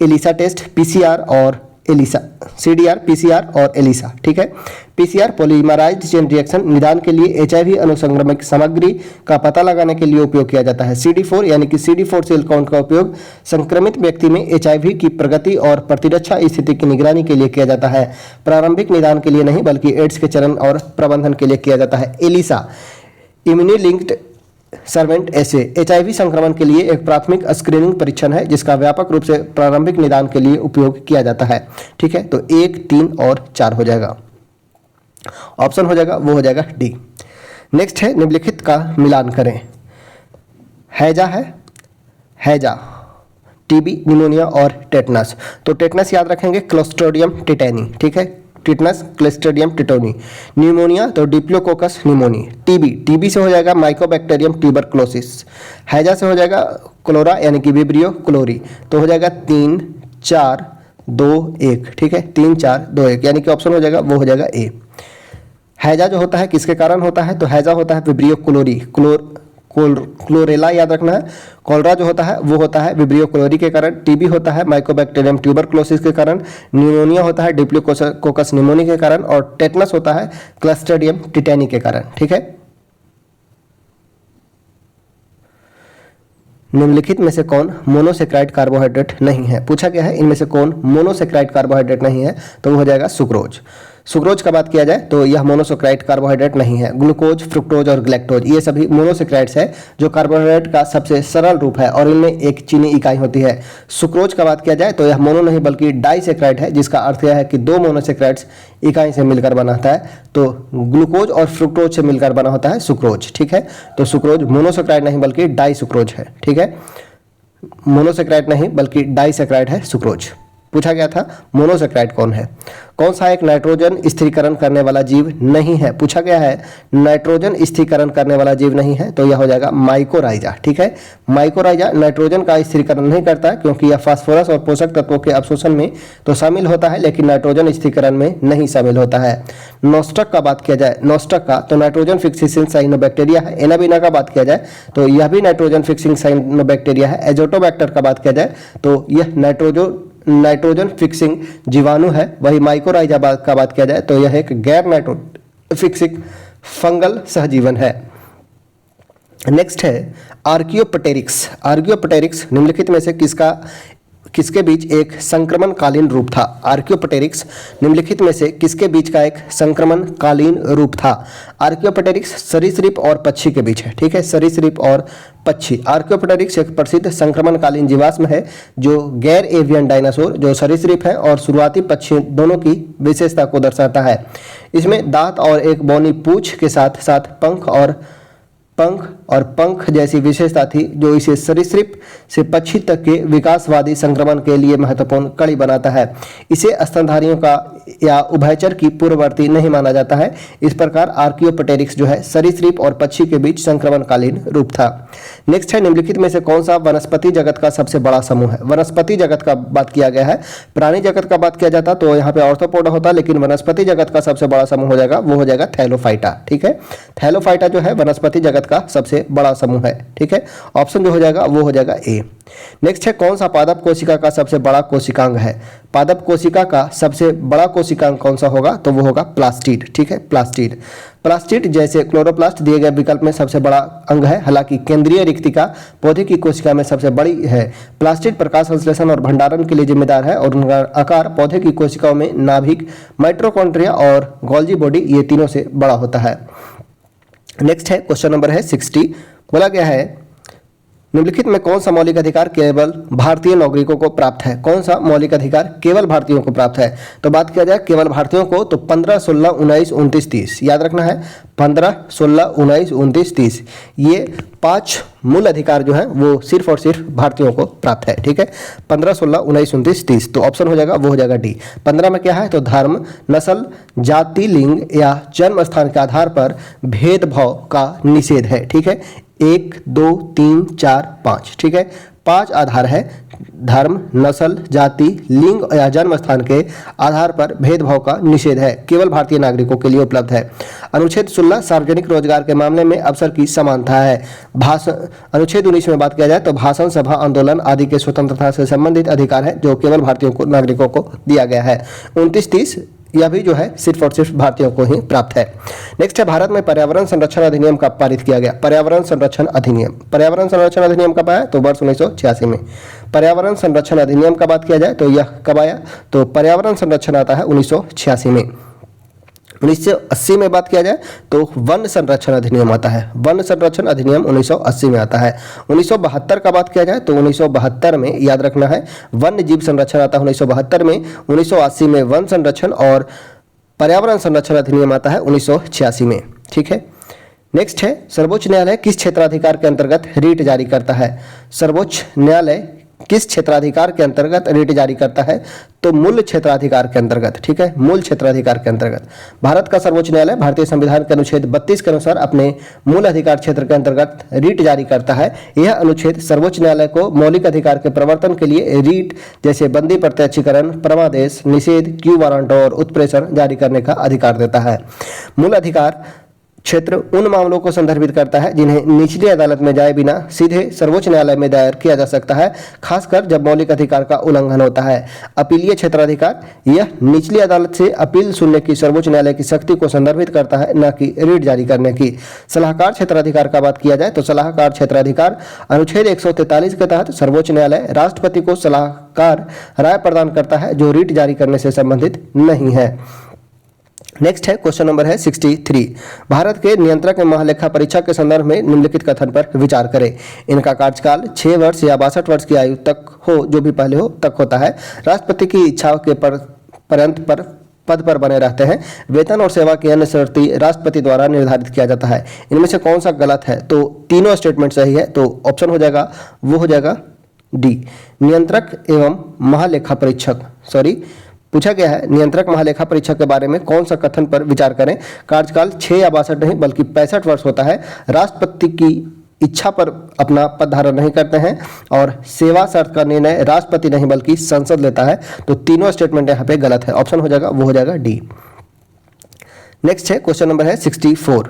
एलिसा टेस्ट, PCR और एलिसा, CDR, PCR और एलिसा। ठीक है, PCR पॉलीमराइज्ड चेन रिएक्शन निदान के लिए HIV अनुसंक्रामक सामग्री का पता लगाने के लिए उपयोग किया जाता है। CD4 यानी कि CD4 सेल काउंट का उपयोग संक्रमित व्यक्ति में HIV की प्रगति और प्रतिरक्षा स्थिति की निगरानी के लिए किया जाता है। प्रारंभिक निदान के लिए नहीं बल्कि एड्स के चरण और प्रबंधन के लिए किया जाता है। एलिसा इम्यूनो लिंक्ड सर्वेंट एसे HIV संक्रमण के लिए एक प्राथमिक स्क्रीनिंग परीक्षण है जिसका व्यापक रूप से प्रारंभिक निदान के लिए उपयोग किया जाता है। ठीक है, तो 1, 3 और 4 हो जाएगा, ऑप्शन हो जाएगा वो हो जाएगा डी। नेक्स्ट है निम्नलिखित का मिलान करें। हैजा, टीबी, निमोनिया और टेटनस। तो टेटनस याद रखेंगे क्लोस्ट्रिडियम टेटानी। ठीक है, टिटनस क्लोस्ट्रिडियम टेटानी। निमोनिया तो डिप्लोकोकस निमोनी। टीबी से हो जाएगा माइकोबैक्टीरियम ट्यूबरक्लोसिस। हैजा से हो जाएगा क्लोरा यानी कि विब्रियो क्लोरी। तो हो जाएगा 3, 4, 2, 1। ठीक है, 3, 4, 2, 1 यानी कि ऑप्शन हो जाएगा वो हो जाएगा ए। हैजा जो होता है किसके कारण होता है, तो हैजा होता है विब्रियो क्लोरी, क्लोरेला याद रखना है। कॉलरा जो होता है वो होता है विब्रियो क्लोरी के कारण। टीबी होता है माइकोबैक्टीरियम ट्यूबरक्लोसिस के कारण। न्यूमोनिया होता है डिप्लोकोकस निमोनी के कारण और टेटनस होता है क्लस्ट्रिडियम टेटानी के कारण। ठीक है, निम्नलिखित में से कौन मोनोसेक्राइड कार्बोहाइड्रेट नहीं है। पूछा गया है इनमें से कौन मोनोसेक्राइड कार्बोहाइड्रेट नहीं है, तो वो हो जाएगा सुक्रोज। सुक्रोज का बात किया जाए तो यह मोनोसेक्राइड कार्बोहाइड्रेट नहीं है। ग्लूकोज, फ्रुक्टोज और ग्लैक्टोज ये सभी मोनोसेक्राइड्स है जो कार्बोहाइड्रेट का सबसे सरल रूप है और इनमें एक चीनी इकाई होती है। सुक्रोज का बात किया जाए तो यह मोनो नहीं बल्कि डाइसेक्राइड है, जिसका अर्थ यह है कि 2 मोनोसेक्राइड्स इकाई से मिलकर बना होता है। तो ग्लूकोज और फ्रुक्टोज से मिलकर बना होता है सुक्रोज। ठीक है, तो सुक्रोज मोनोसेक्राइड नहीं बल्कि डाइसुक्रोज है। ठीक है, मोनोसेक्राइड नहीं बल्कि डाइसेक्राइड है सुक्रोज। पूछा गया था मोनोसेक्राइड कौन है। कौन सा एक नाइट्रोजन स्थिरीकरण करने वाला जीव नहीं है। पूछा गया है नाइट्रोजन स्थिरीकरण करने वाला जीव नहीं है, तो यह हो जाएगा माइकोराइजा। ठीक है, माइकोराइजा नाइट्रोजन का स्थिरीकरण नहीं करता है क्योंकि यह फास्फोरस और पोषक तत्वों के अवशोषण में तो शामिल होता है लेकिन नाइट्रोजन स्थिरीकरण में नहीं शामिल होता है। नोस्टक का बात किया जाए, नोस्टक का तो नाइट्रोजन फिक्सिंग साइनोबैक्टीरिया है। एनाबिना का बात किया जाए तो यह भी नाइट्रोजन फिक्सिंग साइनोबैक्टीरिया है। एजोटोबैक्टर का बात किया जाए तो यह नाइट्रोजन फिक्सिंग जीवाणु है। वही माइकोराइजा का बात किया जाए तो यह एक गैर नाइट्रोजन फिक्सिंग फंगल सहजीवन है। नेक्स्ट है आर्कियोप्टेरिक्स। आर्कियोप्टेरिक्स निम्नलिखित में से किसके बीच एक संक्रमणकालीन रूप था। आर्कियोप्टेरिक्स निम्नलिखित में से किसके बीच का एक संक्रमणकालीन रूप था। आर्कियोप्टेरिक्स सरीसृप और पक्षी के बीच है। ठीक है, सरीसृप और पक्षी। आर्कियोप्टेरिक्स एक प्रसिद्ध संक्रमणकालीन जीवाश्म है जो गैर एवियन डायनासोर जो सरीसृप है और शुरुआती पक्षी दोनों की विशेषता को दर्शाता है। इसमें दांत और एक बौनी पूंछ के साथ साथ पंख जैसी विशेषता थी जो इसे सरीसृप से पक्षी तक के विकासवादी संक्रमण के लिए महत्वपूर्ण कड़ी बनाता है। इसे स्तनधारियों का या उभयचर की पूर्ववर्ती नहीं माना जाता है। इस प्रकार आर्कियोप्टेरिक्स जो है सरीसृप और पक्षी के बीच संक्रमणकालीन रूप था। नेक्स्ट है निम्नलिखित में से कौन सा वनस्पति जगत का सबसे बड़ा समूह है। वनस्पति जगत का बात किया गया है। प्राणी जगत का बात किया जाता तो यहाँ पे ऑर्थोपोडा होता, लेकिन वनस्पति जगत का सबसे बड़ा समूह हो जाएगा वो हो जाएगा थैलोफाइटा। ठीक है, थैलोफाइटा जो है वनस्पति जगत का सबसे बड़ा समूह है। ठीक है, ऑप्शन जो हो जाएगा वो हो जाएगा ए। नेक्स्ट है कौन सा पादप कोशिका का सबसे बड़ा कोशिकांग है। पादप कोशिका का सबसे बड़ा कोशिकांग कौन सा होगा, तो वो होगा प्लास्टिड। ठीक है, प्लास्टिड जैसे क्लोरोप्लास्ट दिए गए विकल्प में सबसे बड़ा अंग है। हालांकि केंद्रीय रिक्तिका पौधे की कोशिका में सबसे बड़ी है। प्लास्टिड प्रकाश संश्लेषण और भंडारण के लिए जिम्मेदार है और उनका आकार पौधे की कोशिकाओं में नाभिक, माइटोकॉन्ड्रिया और गोल्गी बॉडी ये तीनों से बड़ा होता है। नेक्स्ट है क्वेश्चन नंबर है 60। बोला गया है निम्नलिखित में कौन सा मौलिक अधिकार केवल भारतीय नागरिकों को प्राप्त है? कौन सा मौलिक अधिकार केवल भारतीयों को प्राप्त है? तो बात किया जाए केवल भारतीयों को तो 15, 16, 19, 29, 30 याद रखना है। 15, 16, 19, 29, 30 ये 5 मूल अधिकार जो है वो सिर्फ और सिर्फ भारतीयों को प्राप्त है। ठीक है, 15, 16, 19, 29, 30 तो ऑप्शन हो जाएगा वो हो जाएगा डी। 15 में क्या है तो धर्म, नस्ल, जाति, लिंग या जन्म स्थान के आधार पर भेदभाव का निषेध है। ठीक है, 1, 2, 3, 4, 5 ठीक है, 5 आधार है। धर्म, नस्ल, जाति, लिंग या जन्म स्थान के आधार पर भेदभाव का निषेध है, केवल भारतीय नागरिकों के लिए उपलब्ध है। अनुच्छेद 16 सार्वजनिक रोजगार के मामले में अवसर की समानता है। भाषण अनुच्छेद 19 में बात किया जाए तो भाषण, सभा, आंदोलन आदि के स्वतंत्रता से संबंधित अधिकार है जो केवल भारतीयों को नागरिकों को दिया गया है। 29, 30 यह भी जो है सिर्फ और सिर्फ भारतीयों को ही प्राप्त है। नेक्स्ट है भारत में पर्यावरण संरक्षण अधिनियम कब पारित किया गया? पर्यावरण संरक्षण अधिनियम कब आया तो वर्ष 1986 में। पर्यावरण संरक्षण अधिनियम का बात किया जाए तो यह कब आया तो पर्यावरण संरक्षण आता है 1986 में। 1980 में बात किया जाए तो वन संरक्षण अधिनियम आता है। वन संरक्षण अधिनियम 1980 में आता है। 1972 का बात किया जाए तो 1972 में याद रखना है वन्य जीव संरक्षण आता है 1972 में। 1980 में वन संरक्षण और पर्यावरण संरक्षण अधिनियम आता है 1986 में। ठीक है, नेक्स्ट है सर्वोच्च न्यायालय किस क्षेत्राधिकार के अंतर्गत रीट जारी करता है? सर्वोच्च न्यायालय किस क्षेत्राधिकार के अंतर्गत रीट जारी करता है तो मूल क्षेत्राधिकार के अंतर्गत। ठीक है, मूल क्षेत्राधिकार के अंतर्गत। भारत का सर्वोच्च न्यायालय भारतीय संविधान के अनुच्छेद 32 के अनुसार अपने मूल अधिकार क्षेत्र के अंतर्गत रीट जारी करता है। यह अनुच्छेद सर्वोच्च न्यायालय को मौलिक अधिकार के प्रवर्तन के लिए रीट जैसे बंदी, प्रत्यक्षीकरण, परमादेश, निषेध, क्यू वारंट और उत्प्रेषण जारी करने का अधिकार देता है। मूल अधिकार क्षेत्र उन मामलों को संदर्भित करता है जिन्हें निचली अदालत में जाए बिना सीधे सर्वोच्च न्यायालय में दायर किया जा सकता है, खासकर जब मौलिक अधिकार का उल्लंघन होता है। अपीलीय क्षेत्राधिकार यह निचली अदालत से अपील सुनने की सर्वोच्च न्यायालय की शक्ति को संदर्भित करता है, न कि रीट जारी करने की। सलाहकार क्षेत्राधिकार का बात किया जाए तो सलाहकार क्षेत्राधिकार अनुच्छेद 143 के तहत सर्वोच्च न्यायालय राष्ट्रपति को सलाहकार राय प्रदान करता है जो रीट जारी करने से संबंधित नहीं है। नेक्स्ट है क्वेश्चन नंबर है 63। भारत के नियंत्रक एवं महालेखा परीक्षक के संदर्भ में निम्नलिखित कथन पर विचार करें। इनका कार्यकाल 6 वर्ष या 62 वर्ष की आयु तक हो, जो भी पहले हो तक होता है। राष्ट्रपति की इच्छा के पर्यंत पर पद पर बने रहते हैं। वेतन और सेवा की अन्य शर्तें राष्ट्रपति द्वारा निर्धारित किया जाता है। इनमें से कौन सा गलत है? तो तीनों स्टेटमेंट सही है, तो ऑप्शन हो जाएगा वो हो जाएगा डी। नियंत्रक एवं महालेखा परीक्षक पूछा गया है नियंत्रक महालेखा परीक्षक के बारे में कौन सा कथन पर विचार करें। कार्यकाल 6 या 62 नहीं बल्कि 65 वर्ष होता है। राष्ट्रपति की इच्छा पर अपना पद धारण नहीं करते हैं और सेवा शर्त का निर्णय राष्ट्रपति नहीं बल्कि संसद लेता है। तो तीनों स्टेटमेंट यहाँ पे गलत है, ऑप्शन हो जाएगा वो हो जाएगा डी। नेक्स्ट है क्वेश्चन नंबर है 64।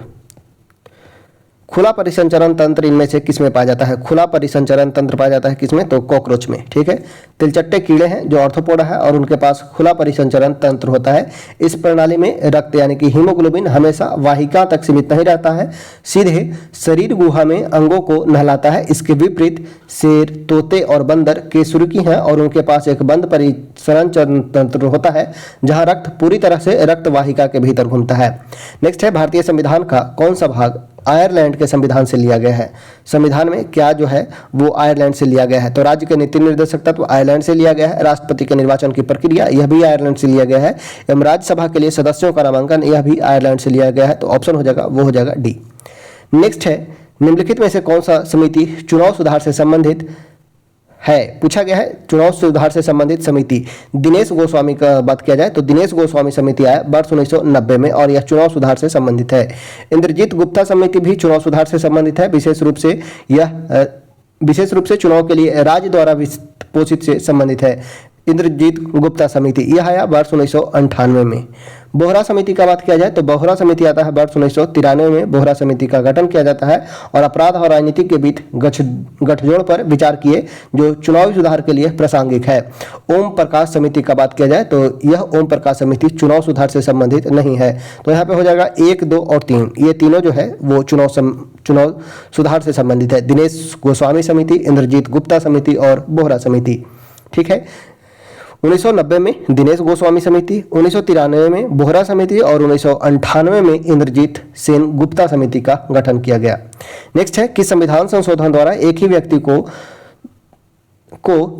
खुला परिसंचरण तंत्र इनमें से किसमें पाया जाता है? खुला परिसंचरण तंत्र पाया जाता है किसमें? तो कॉकरोच में। ठीक है, तिलचट्टे कीड़े हैं जो ऑर्थोपोडा है और उनके पास खुला परिसंचरण तंत्र होता है। इस प्रणाली में रक्त यानी कि हीमोग्लोबिन हमेशा वाहिका तक सीमित नहीं रहता है, सीधे शरीर गुहा में अंगों को नहलाता है। इसके विपरीत शेर, तोते और बंदर केसुरकी हैं और उनके पास एक बंद परिसंचरण तंत्र होता है जहाँ रक्त पूरी तरह से रक्त वाहिका के भीतर घूमता है। नेक्स्ट है भारतीय संविधान का कौन सा भाग आयरलैंड के संविधान से लिया गया है? संविधान में क्या जो है वो आयरलैंड से लिया गया है? तो राज्य के नीति निर्देशक तत्व आयरलैंड से लिया गया है। राष्ट्रपति के निर्वाचन की प्रक्रिया यह भी आयरलैंड से लिया गया है एवं राज्यसभा के लिए सदस्यों का नामांकन यह भी आयरलैंड से लिया गया है। तो ऑप्शन हो जाएगा वो हो जाएगा डी। नेक्स्ट है निम्नलिखित में से कौन सा समिति चुनाव सुधार से संबंधित है? पूछा गया है चुनाव सुधार से संबंधित समिति। दिनेश गोस्वामी का बात किया जाए तो दिनेश गोस्वामी समिति आया वर्ष 1990 में और यह चुनाव सुधार से संबंधित है। इंद्रजीत गुप्ता समिति भी चुनाव सुधार से संबंधित है। विशेष रूप से चुनाव के लिए राज्य द्वारा पोषित से संबंधित है। इंद्रजीत गुप्ता समिति यह आया वर्ष 1998 में। बोहरा समिति का बात किया जाए तो बोहरा समिति आता है वर्ष 1993 में। बोहरा समिति का गठन किया जाता है और अपराध और राजनीति के बीच गठजोड़ पर विचार किए जो चुनावी सुधार के लिए प्रासंगिक है। ओम प्रकाश समिति का बात किया जाए तो यह ओम प्रकाश समिति चुनाव सुधार से संबंधित नहीं है। तो यहाँ पे हो जाएगा 1, 2 और 3, ये तीनों जो है वो चुनाव सुधार से संबंधित है। दिनेश गोस्वामी समिति, इंद्रजीत गुप्ता समिति और बोहरा समिति। ठीक है, 1990 में दिनेश गोस्वामी समिति, 1993 में बोहरा समिति और 1998 में इंद्रजीत सेन गुप्ता समिति का गठन किया गया। नेक्स्ट है कि संविधान संशोधन द्वारा एक ही व्यक्ति को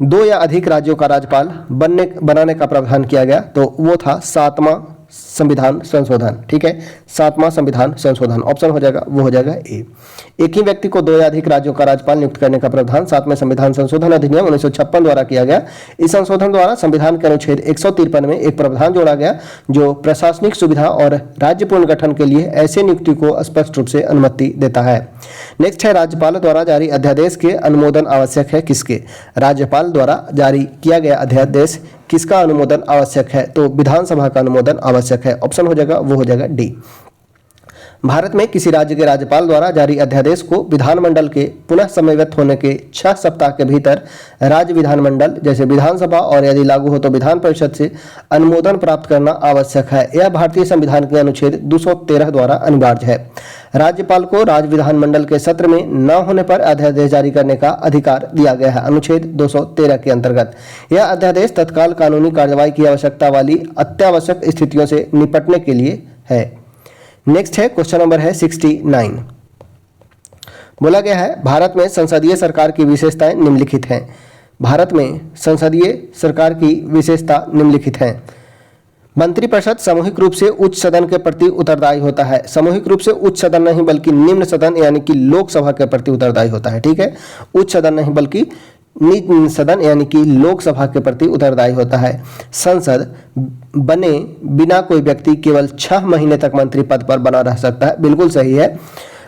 2 या अधिक राज्यों का राज्यपाल बनाने का प्रावधान किया गया, तो वो था 7वां संविधान संशोधन। ठीक है, 7वां संविधान संशोधन, ऑप्शन हो जाएगा वो हो जाएगा ए। एक ही व्यक्ति को 2 या अधिक राज्यों का राज्यपाल नियुक्त करने का प्रावधान 7वें संविधान संशोधन अधिनियम 1956 द्वारा किया गया। इस संशोधन द्वारा संविधान के अनुच्छेद 153 में एक प्रावधान जोड़ा गया जो प्रशासनिक सुविधा और राज्य पुनर्गठन के लिए ऐसे नियुक्ति को स्पष्ट रूप से अनुमति देता है। नेक्स्ट है राज्यपाल द्वारा जारी अध्यादेश के अनुमोदन आवश्यक है किसके? राज्यपाल द्वारा जारी किया गया अध्यादेश किसका अनुमोदन आवश्यक है? तो विधानसभा का अनुमोदन आवश्यक है, ऑप्शन हो जाएगा वो हो जाएगा डी। भारत में किसी राज्य के राज्यपाल द्वारा जारी अध्यादेश को विधानमंडल के पुनः समन्वित होने के 6 सप्ताह के भीतर राज्य विधानमंडल जैसे विधानसभा और यदि लागू हो तो विधान परिषद से अनुमोदन प्राप्त करना आवश्यक है। यह भारतीय संविधान के अनुच्छेद 213 द्वारा अनिवार्य है। राज्यपाल को राज्य विधानमंडल के सत्र में न होने पर अध्यादेश जारी करने का अधिकार दिया गया है अनुच्छेद 213 के अंतर्गत। यह अध्यादेश तत्काल कानूनी कार्रवाई की आवश्यकता वाली अत्यावश्यक स्थितियों से निपटने के लिए है। नेक्स्ट है क्वेश्चन नंबर है 69। बोला गया है भारत में संसदीय सरकार की विशेषताएं निम्नलिखित हैं। भारत में संसदीय सरकार की विशेषता निम्नलिखित हैं। मंत्रिपरिषद सामूहिक रूप से उच्च सदन के प्रति उत्तरदायी होता है। सामूहिक रूप से उच्च सदन नहीं बल्कि निम्न सदन यानी कि लोकसभा के प्रति उत्तरदायी होता है। ठीक है, उच्च सदन नहीं बल्कि निम्न सदन यानी कि लोकसभा के प्रति उत्तरदायी होता है। संसद बने बिना कोई व्यक्ति केवल 6 महीने तक मंत्री पद पर बना रह सकता है, बिल्कुल सही है।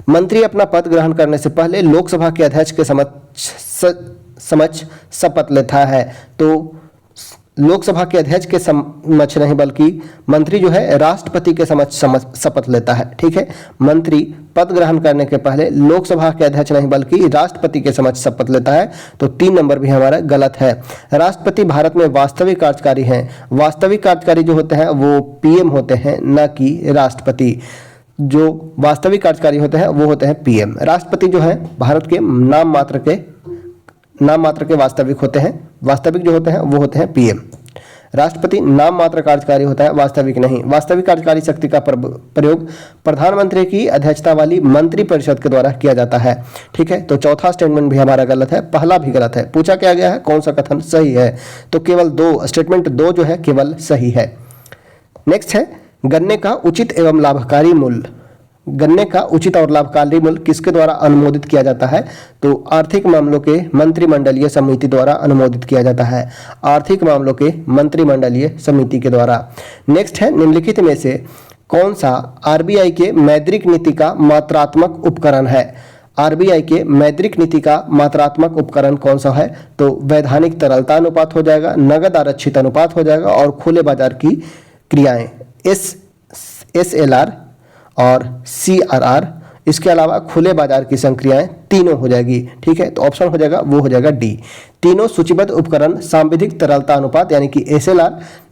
मंत्री अपना पद ग्रहण करने से पहले लोकसभा के अध्यक्ष के समक्ष शपथ लेता है। तो लोकसभा के अध्यक्ष के समक्ष नहीं बल्कि मंत्री जो है राष्ट्रपति के समक्ष शपथ लेता है। ठीक है, मंत्री पद ग्रहण करने के पहले लोकसभा के अध्यक्ष नहीं बल्कि राष्ट्रपति के समक्ष शपथ लेता है। तो 3 नंबर भी हमारा गलत है। राष्ट्रपति भारत में वास्तविक कार्यकारी हैं। वास्तविक कार्यकारी जो होते हैं वो पीएम होते हैं, न कि राष्ट्रपति। जो वास्तविक कार्यकारी होते हैं वो होते हैं पीएम। राष्ट्रपति जो है भारत के नाम मात्र के वास्तविक होते हैं। वास्तविक जो होते हैं वो होते हैं पीएम। राष्ट्रपति नाम मात्र कार्यकारी होता है, वास्तविक नहीं। वास्तविक कार्यकारी शक्ति का प्रयोग प्रधानमंत्री की अध्यक्षता वाली मंत्रिपरिषद के द्वारा किया जाता है। ठीक है, तो चौथा स्टेटमेंट भी हमारा गलत है, पहला भी गलत है। पूछा क्या गया है कौन सा कथन सही है, तो केवल 2 स्टेटमेंट 2 जो है केवल सही है। नेक्स्ट है गन्ने का उचित एवं लाभकारी मूल्य। गन्ने का उचित और लाभकारी मूल्य किसके द्वारा अनुमोदित किया जाता है? तो आर्थिक मामलों के मंत्रिमंडलीय समिति द्वारा अनुमोदित किया जाता है। आर्थिक मामलों के मंत्रिमंडलीय समिति के द्वारा। नेक्स्ट है निम्नलिखित में से कौन सा आरबीआई के मौद्रिक नीति का मात्रात्मक उपकरण है? आरबीआई के मौद्रिक नीति का मात्रात्मक उपकरण कौन सा है? तो वैधानिक तरलता अनुपात हो जाएगा, नगद आरक्षित अनुपात हो जाएगा और खुले बाजार की क्रियाएं SLR और CRR। इसके अलावा खुले बाजार की संक्रियाएं तीनों हो जाएगी। ठीक है, तो ऑप्शन हो जाएगा वो हो जाएगा डी। तीनों सूचीबद्ध उपकरण सांविधिक तरलता अनुपात यानी कि SLR,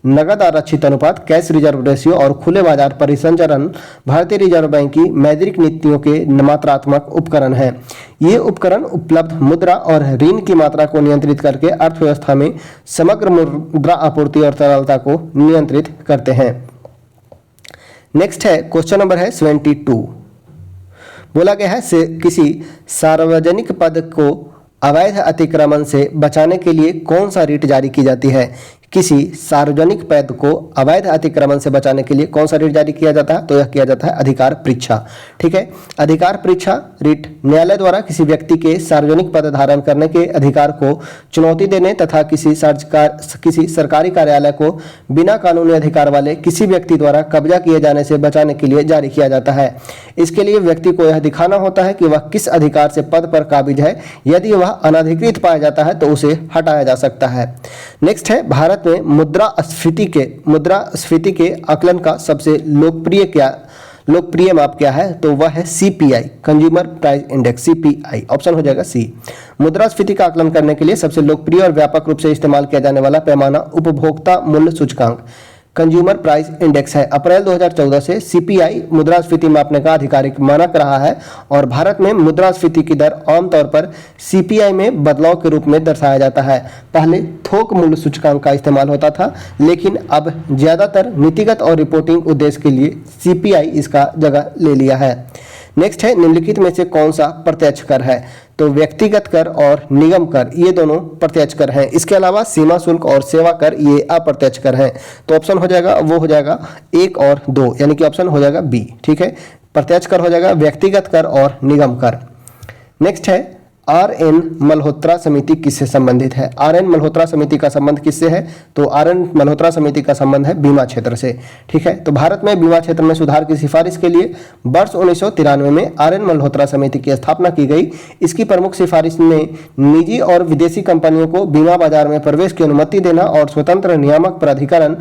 नगद आरक्षित अनुपात, कैश रिजर्व रेशियो और खुले बाजार परिसंचरण भारतीय रिजर्व बैंक की मौद्रिक नीतियों के मात्रात्मक उपकरण हैं। ये उपकरण उपलब्ध मुद्रा और ऋण की मात्रा को नियंत्रित करके अर्थव्यवस्था में समग्र मुद्रा आपूर्ति और तरलता को नियंत्रित करते हैं। नेक्स्ट है क्वेश्चन नंबर है 72। बोला गया है किसी सार्वजनिक पद को अवैध अतिक्रमण से बचाने के लिए कौन सा रिट जारी की जाती है? किसी सार्वजनिक पद को अवैध अतिक्रमण से बचाने के लिए कौन सा रिट जारी किया जाता है? तो यह किया जाता है अधिकार परीक्षा। ठीक है, अधिकार परीक्षा रिट न्यायालय द्वारा किसी व्यक्ति के सार्वजनिक पद धारण करने के अधिकार को चुनौती देने तथा किसी सरकारी कार्यालय को बिना कानूनी अधिकार वाले किसी व्यक्ति द्वारा कब्जा किए जाने से बचाने के लिए जारी किया जाता है। इसके लिए व्यक्ति को यह दिखाना होता है कि वह किस अधिकार से पद पर काबिज है। यदि वह अनधिकृत पाया जाता है तो उसे हटाया जा सकता है। नेक्स्ट है भारत में मुद्रास्फीति के आकलन का सबसे लोकप्रिय माप क्या है? तो वह है CPI, consumer price index, CPI। Option हो जाएगा सी। मुद्रास्फीति का आकलन करने के लिए सबसे लोकप्रिय और व्यापक रूप से इस्तेमाल किया जाने वाला पैमाना उपभोक्ता मूल्य सूचकांक कंज्यूमर प्राइस इंडेक्स है। अप्रैल 2014 से सीपीआई मुद्रास्फीति मापने का आधिकारिक मानक रहा है और भारत में मुद्रास्फीति की दर आमतौर पर सीपीआई में बदलाव के रूप में दर्शाया जाता है। पहले थोक मूल्य सूचकांक का इस्तेमाल होता था, लेकिन अब ज्यादातर नीतिगत और रिपोर्टिंग उद्देश्य के लिए सीपीआई इसका जगह ले लिया है। नेक्स्ट है, निम्नलिखित में से कौन सा प्रत्यक्ष कर है? तो व्यक्तिगत कर और निगम कर ये दोनों प्रत्यक्ष कर हैं। इसके अलावा सीमा शुल्क और सेवा कर ये अप्रत्यक्ष कर हैं। तो ऑप्शन हो जाएगा वो हो जाएगा 1 और 2, यानी कि ऑप्शन हो जाएगा बी। ठीक है, प्रत्यक्ष कर हो जाएगा व्यक्तिगत कर और निगम कर। नेक्स्ट है, आर.एन. मल्होत्रा समिति किससे संबंधित है? आर.एन. मल्होत्रा समिति का संबंध किससे है? तो आर.एन. मल्होत्रा समिति का संबंध है बीमा क्षेत्र से। ठीक है, तो भारत में बीमा क्षेत्र में सुधार की सिफारिश के लिए वर्ष 1993 में आर.एन. मल्होत्रा समिति की स्थापना की गई। इसकी प्रमुख सिफारिश में निजी और विदेशी कंपनियों को बीमा बाजार में प्रवेश की अनुमति देना और स्वतंत्र नियामक प्राधिकरण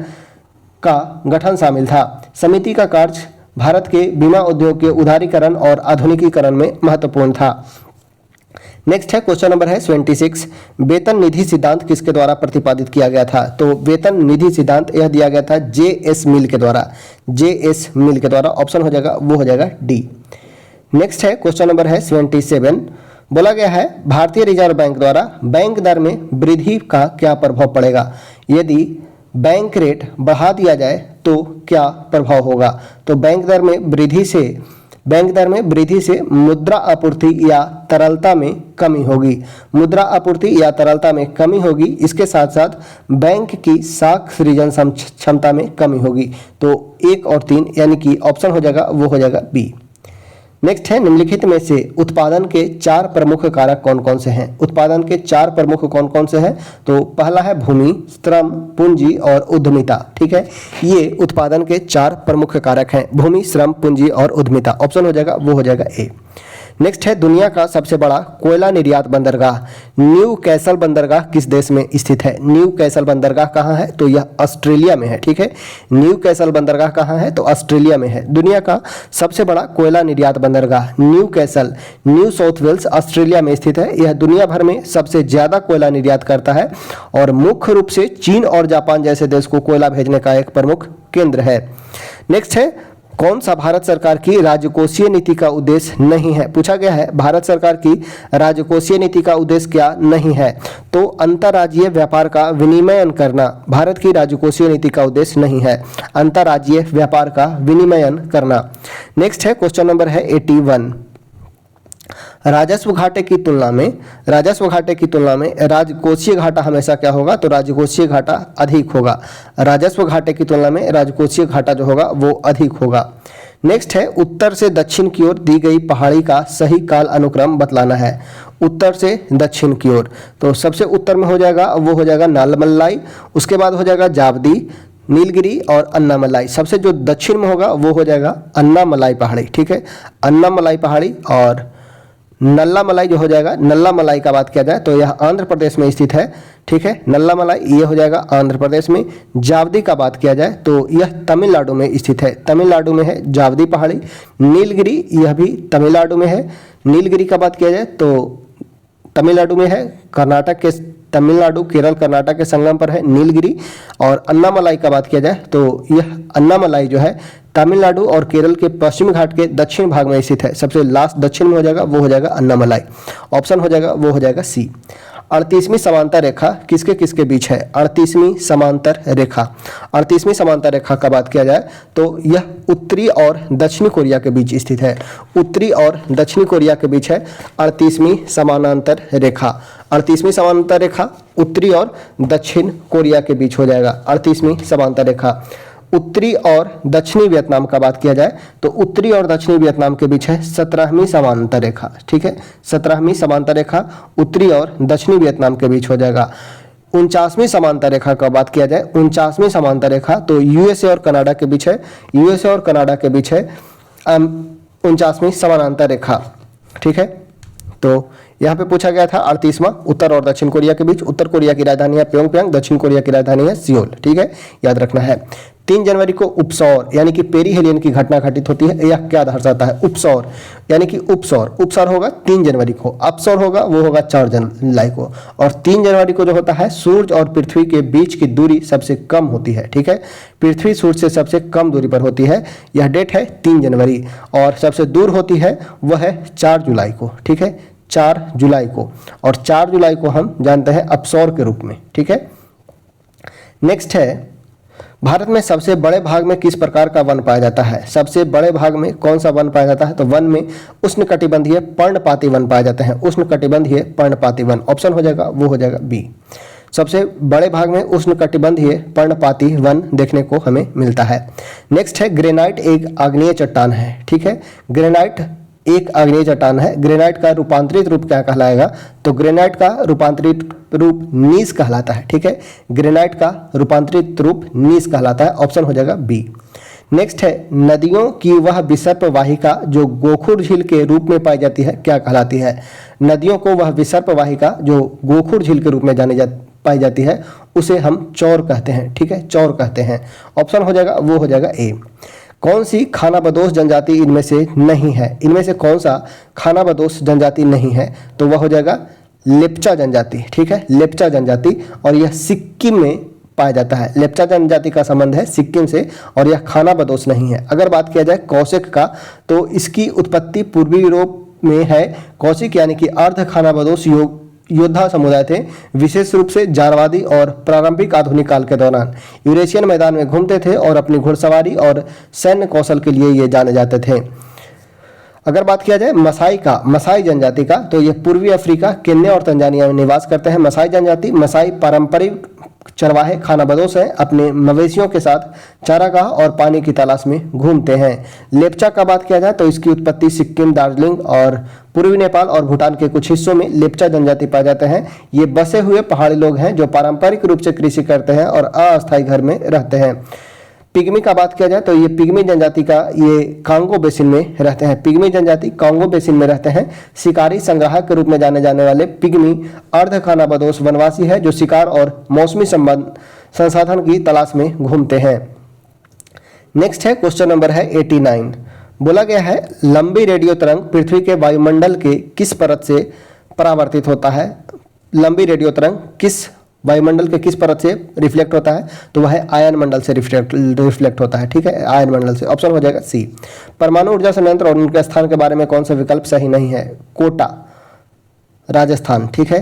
का गठन शामिल था। समिति का कार्य भारत के बीमा उद्योग के उदारीकरण और आधुनिकीकरण में महत्वपूर्ण था। नेक्स्ट है, क्वेश्चन नंबर है 26, वेतन निधि सिद्धांत किसके द्वारा प्रतिपादित किया गया था? तो वेतन निधि सिद्धांत यह दिया गया था जे.एस. मिल के द्वारा। जे.एस. मिल के द्वारा ऑप्शन हो जाएगा वो हो जाएगा डी। नेक्स्ट है, क्वेश्चन नंबर है 27, बोला गया है भारतीय रिजर्व बैंक द्वारा बैंक दर में वृद्धि का क्या प्रभाव पड़ेगा? यदि बैंक रेट बढ़ा दिया जाए तो क्या प्रभाव होगा? तो बैंक दर में वृद्धि से मुद्रा आपूर्ति या तरलता में कमी होगी। मुद्रा आपूर्ति या तरलता में कमी होगी। इसके साथ साथ बैंक की साख सृजन क्षमता में कमी होगी। तो 1 और 3 यानी कि ऑप्शन हो जाएगा वो हो जाएगा बी। नेक्स्ट है, निम्नलिखित में से उत्पादन के 4 प्रमुख कारक कौन कौन से हैं? उत्पादन के 4 प्रमुख कौन कौन से हैं? तो पहला है भूमि, श्रम, पूंजी और उद्यमिता। ठीक है, ये उत्पादन के 4 प्रमुख कारक हैं, भूमि, श्रम, पूंजी और उद्यमिता। ऑप्शन हो जाएगा वो हो जाएगा ए। नेक्स्ट है, दुनिया का सबसे बड़ा कोयला निर्यात बंदरगाह न्यू कैसल बंदरगाह किस देश में स्थित है? न्यू कैसल बंदरगाह कहाँ है? तो यह ऑस्ट्रेलिया में है। ठीक है, न्यू कैसल बंदरगाह कहाँ है? तो ऑस्ट्रेलिया में है। दुनिया का सबसे बड़ा कोयला निर्यात बंदरगाह Newcastle New South Wales Australia में स्थित है। यह दुनिया भर में सबसे ज्यादा कोयला निर्यात करता है और मुख्य रूप से चीन और जापान जैसे देश को कोयला भेजने का एक प्रमुख केंद्र है। नेक्स्ट है, कौन सा भारत सरकार की राजकोषीय नीति का उद्देश्य नहीं है? पूछा गया है भारत सरकार की राजकोषीय नीति का उद्देश्य क्या नहीं है? तो अंतर्राज्यीय व्यापार का विनिमयन करना भारत की राजकोषीय नीति का उद्देश्य नहीं है। अंतर्राज्यीय व्यापार का विनिमयन करना। नेक्स्ट है, क्वेश्चन नंबर है 81, राजस्व घाटे की तुलना में राजकोषीय घाटा हमेशा क्या होगा? तो राजकोषीय घाटा अधिक होगा। राजस्व घाटे की तुलना में राजकोषीय घाटा जो होगा वो अधिक होगा। नेक्स्ट है, उत्तर से दक्षिण की ओर दी गई पहाड़ी का सही काल अनुक्रम बतलाना है। उत्तर से दक्षिण की ओर, तो सबसे उत्तर में हो जाएगा वो हो जाएगा नालमलाई, उसके बाद हो जाएगा जावदी, नीलगिरी और अन्नामलाई। सबसे जो दक्षिण में होगा वो हो जाएगा अन्नामलाई पहाड़ी। ठीक है, अन्नामलाई पहाड़ी और नल्लामलाई जो हो जाएगा, नल्लामलाई का बात किया जाए तो यह आंध्र प्रदेश में स्थित है। ठीक है, नल्लामलाई ये हो जाएगा आंध्र प्रदेश में। जावदी का बात किया जाए तो यह तमिलनाडु में स्थित है। तमिलनाडु में है जावदी पहाड़ी। नीलगिरी यह भी तमिलनाडु में है। नीलगिरी का बात किया जाए तो तमिलनाडु में है, कर्नाटक के तमिलनाडु केरल कर्नाटक के संगम पर है नीलगिरी। और अन्नामलाई का बात किया जाए तो यह अन्नामलाई जो है तमिलनाडु और केरल के पश्चिमी घाट के दक्षिण भाग में स्थित है। सबसे लास्ट दक्षिण में हो जाएगा वो हो जाएगा अन्नामलाई। ऑप्शन हो जाएगा वो हो जाएगा सी। 38वीं समांतर रेखा किसके किसके बीच है? 38वीं समांतर रेखा। 38वीं समांतर रेखा का बात किया जाए तो यह उत्तरी और दक्षिणी कोरिया के बीच स्थित है। उत्तरी और दक्षिणी कोरिया के बीच है 38वीं समानांतर रेखा। 38वीं समांतर रेखा उत्तरी और दक्षिण कोरिया के बीच हो जाएगा 38वीं समांतर रेखा। उत्तरी और दक्षिणी वियतनाम का बात किया जाए तो उत्तरी और दक्षिणी वियतनाम के बीच है 17वीं समांतर रेखा। ठीक है, 17वीं समांतर रेखा उत्तरी और दक्षिणी वियतनाम के बीच हो जाएगा। 49वीं समांतर रेखा का बात किया जाए, 49वीं समांतर रेखा तो यूएसए और कनाडा के बीच है। यूएसए और कनाडा के बीच है 49वीं समानांतर रेखा। ठीक है, तो यहाँ पे पूछा गया था 38वां उत्तर और दक्षिण कोरिया के बीच। उत्तर कोरिया की राजधानी है प्योंगयांग, दक्षिण कोरिया की राजधानी है सियोल। ठीक है, याद रखना है। 3 जनवरी को उपसौर यानी कि पेरीहेलियन की घटना घटित होती है। यह क्या दर्शाता है? उपसौर यानी कि उपसौर होगा 3 जनवरी को, अपसौर होगा वो होगा 4 जुलाई को। और 3 जनवरी को जो होता है सूर्य और पृथ्वी के बीच की दूरी सबसे कम होती है। ठीक है, पृथ्वी सूर्य से सबसे कम दूरी पर होती है। यह डेट है 3 जनवरी। और सबसे दूर होती है वह है 4 जुलाई को। ठीक है, 4 जुलाई को। और 4 जुलाई को हम जानते हैं अपसौर के रूप में। ठीक है, नेक्स्ट है भारत में सबसे बड़े भाग में किस प्रकार का वन पाया जाता है? सबसे बड़े भाग में कौन सा वन पाया जाता है? तो वन में उष्णकटिबंधीय पर्णपाती वन पाए जाते हैं। उष्णकटिबंधीय पर्णपाती वन ऑप्शन हो जाएगा, वो हो जाएगा बी। सबसे बड़े भाग में उष्णकटिबंधीय पर्णपाती वन देखने को हमें मिलता है। नेक्स्ट है ग्रेनाइट एक आग्नेय चट्टान है। ठीक है, ग्रेनाइट एक आग्नेय चट्टान है। ग्रेनाइट का रूपांतरित रूप क्या कहलाएगा? तो ग्रेनाइट का रूपांतरित रूप नीस कहलाता है। ठीक है, ग्रेनाइट का रूपांतरित रूप नीस कहलाता है। ऑप्शन हो जाएगा बी। नेक्स्ट है नदियों की वह विसर्प वाहिका जो गोखुर झील के रूप में पाई जाती है, क्या कहलाती है? नदियों को वह विसर्प वाहिका जो गोखुर झील के रूप में पाई जाती है उसे हम चौर कहते हैं। ठीक है, चौर कहते हैं। ऑप्शन हो जाएगा, वो हो जाएगा ए। कौन सी खानाबदोश जनजाति इनमें से नहीं है? इनमें से कौन सा खानाबदोश जनजाति नहीं है? तो वह हो जाएगा लेप्चा जनजाति। ठीक है, लेप्चा जनजाति। और यह सिक्किम में पाया जाता है। लेप्चा जनजाति का संबंध है सिक्किम से और यह खानाबदोश नहीं है। अगर बात किया जाए कौशिक का तो इसकी उत्पत्ति पूर्वी यूरोप में है। कौशिक यानी कि अर्ध खानाबदोश योद्धा समुदाय थे, विशेष रूप से जारवादी और प्रारंभिक आधुनिक काल के दौरान यूरेशियन मैदान में घूमते थे और अपनी घुड़सवारी और सैन्य कौशल के लिए ये जाने जाते थे। अगर बात किया जाए मसाई जनजाति का तो ये पूर्वी अफ्रीका, केन्या और तंजानिया में निवास करते हैं। मसाई जनजाति, मसाई पारंपरिक चरवाहे खानाबदोश हैं, अपने मवेशियों के साथ चारागाह और पानी की तलाश में घूमते हैं। लेप्चा का बात किया जाए तो इसकी उत्पत्ति सिक्किम, दार्जिलिंग और पूर्वी नेपाल और भूटान के कुछ हिस्सों में लेप्चा जनजाति पाए जाते हैं। ये बसे हुए पहाड़ी लोग हैं जो पारंपरिक रूप से कृषि करते हैं और अस्थायी घर में रहते हैं। पिग्मी का बात किया जाए तो ये पिग्मी जनजाति का ये कांगो बेसिन में रहते हैं। पिग्मी जनजाति कांगो बेसिन में रहते हैं। शिकारी संग्राहक के रूप में जाने जाने वाले पिग्मी अर्ध खानाबदोश वनवासी है जो शिकार और मौसमी संसाधन की तलाश में घूमते हैं। नेक्स्ट है क्वेश्चन नंबर है 89। बोला गया है लंबी रेडियो तरंग पृथ्वी के वायुमंडल के किस परत से परावर्तित होता है? लंबी रेडियो तरंग किस वायुमंडल के किस परत से रिफ्लेक्ट होता है? तो वह आयन मंडल से रिफ्लेक्ट होता है। ठीक है, आयन मंडल से। ऑप्शन हो जाएगा सी। परमाणु ऊर्जा संयंत्र और उनके स्थान के बारे में कौन सा विकल्प सही नहीं है? कोटा राजस्थान। ठीक है,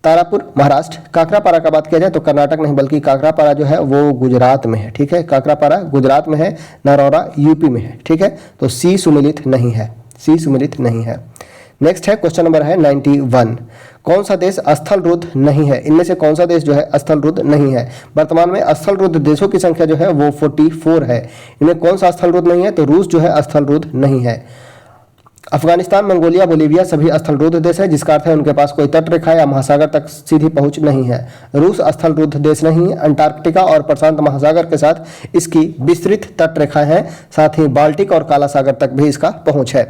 तारापुर महाराष्ट्र। काकरापारा का बात किया जाए तो कर्नाटक नहीं बल्कि काकरापारा जो है वो गुजरात में है। ठीक है, काकरापारा गुजरात में है, नरौरा यूपी में है। ठीक है, तो सी सुमिलित नहीं है, सी सुमिलित नहीं है। नेक्स्ट है क्वेश्चन नंबर है 91। कौन सा देश स्थल रुद्ध नहीं है? इनमें से कौन सा देश जो है स्थल रुद्ध नहीं है? वर्तमान में स्थल रुद्ध देशों की संख्या जो है वो 44 है। इनमें कौन सा स्थल रुद्ध नहीं है? तो रूस जो है स्थल रुद्ध नहीं है। अफगानिस्तान, मंगोलिया, बोलीविया सभी स्थल रुद्ध देश है, जिसका अर्थ है उनके पास कोई तट रेखा या महासागर तक सीधी पहुंच नहीं है। रूस स्थल रुद्ध देश नहीं है। अंटार्कटिका और प्रशांत महासागर के साथ इसकी विस्तृत तट रेखाएं हैं, साथ ही बाल्टिक और काला सागर तक भी इसका पहुंच है।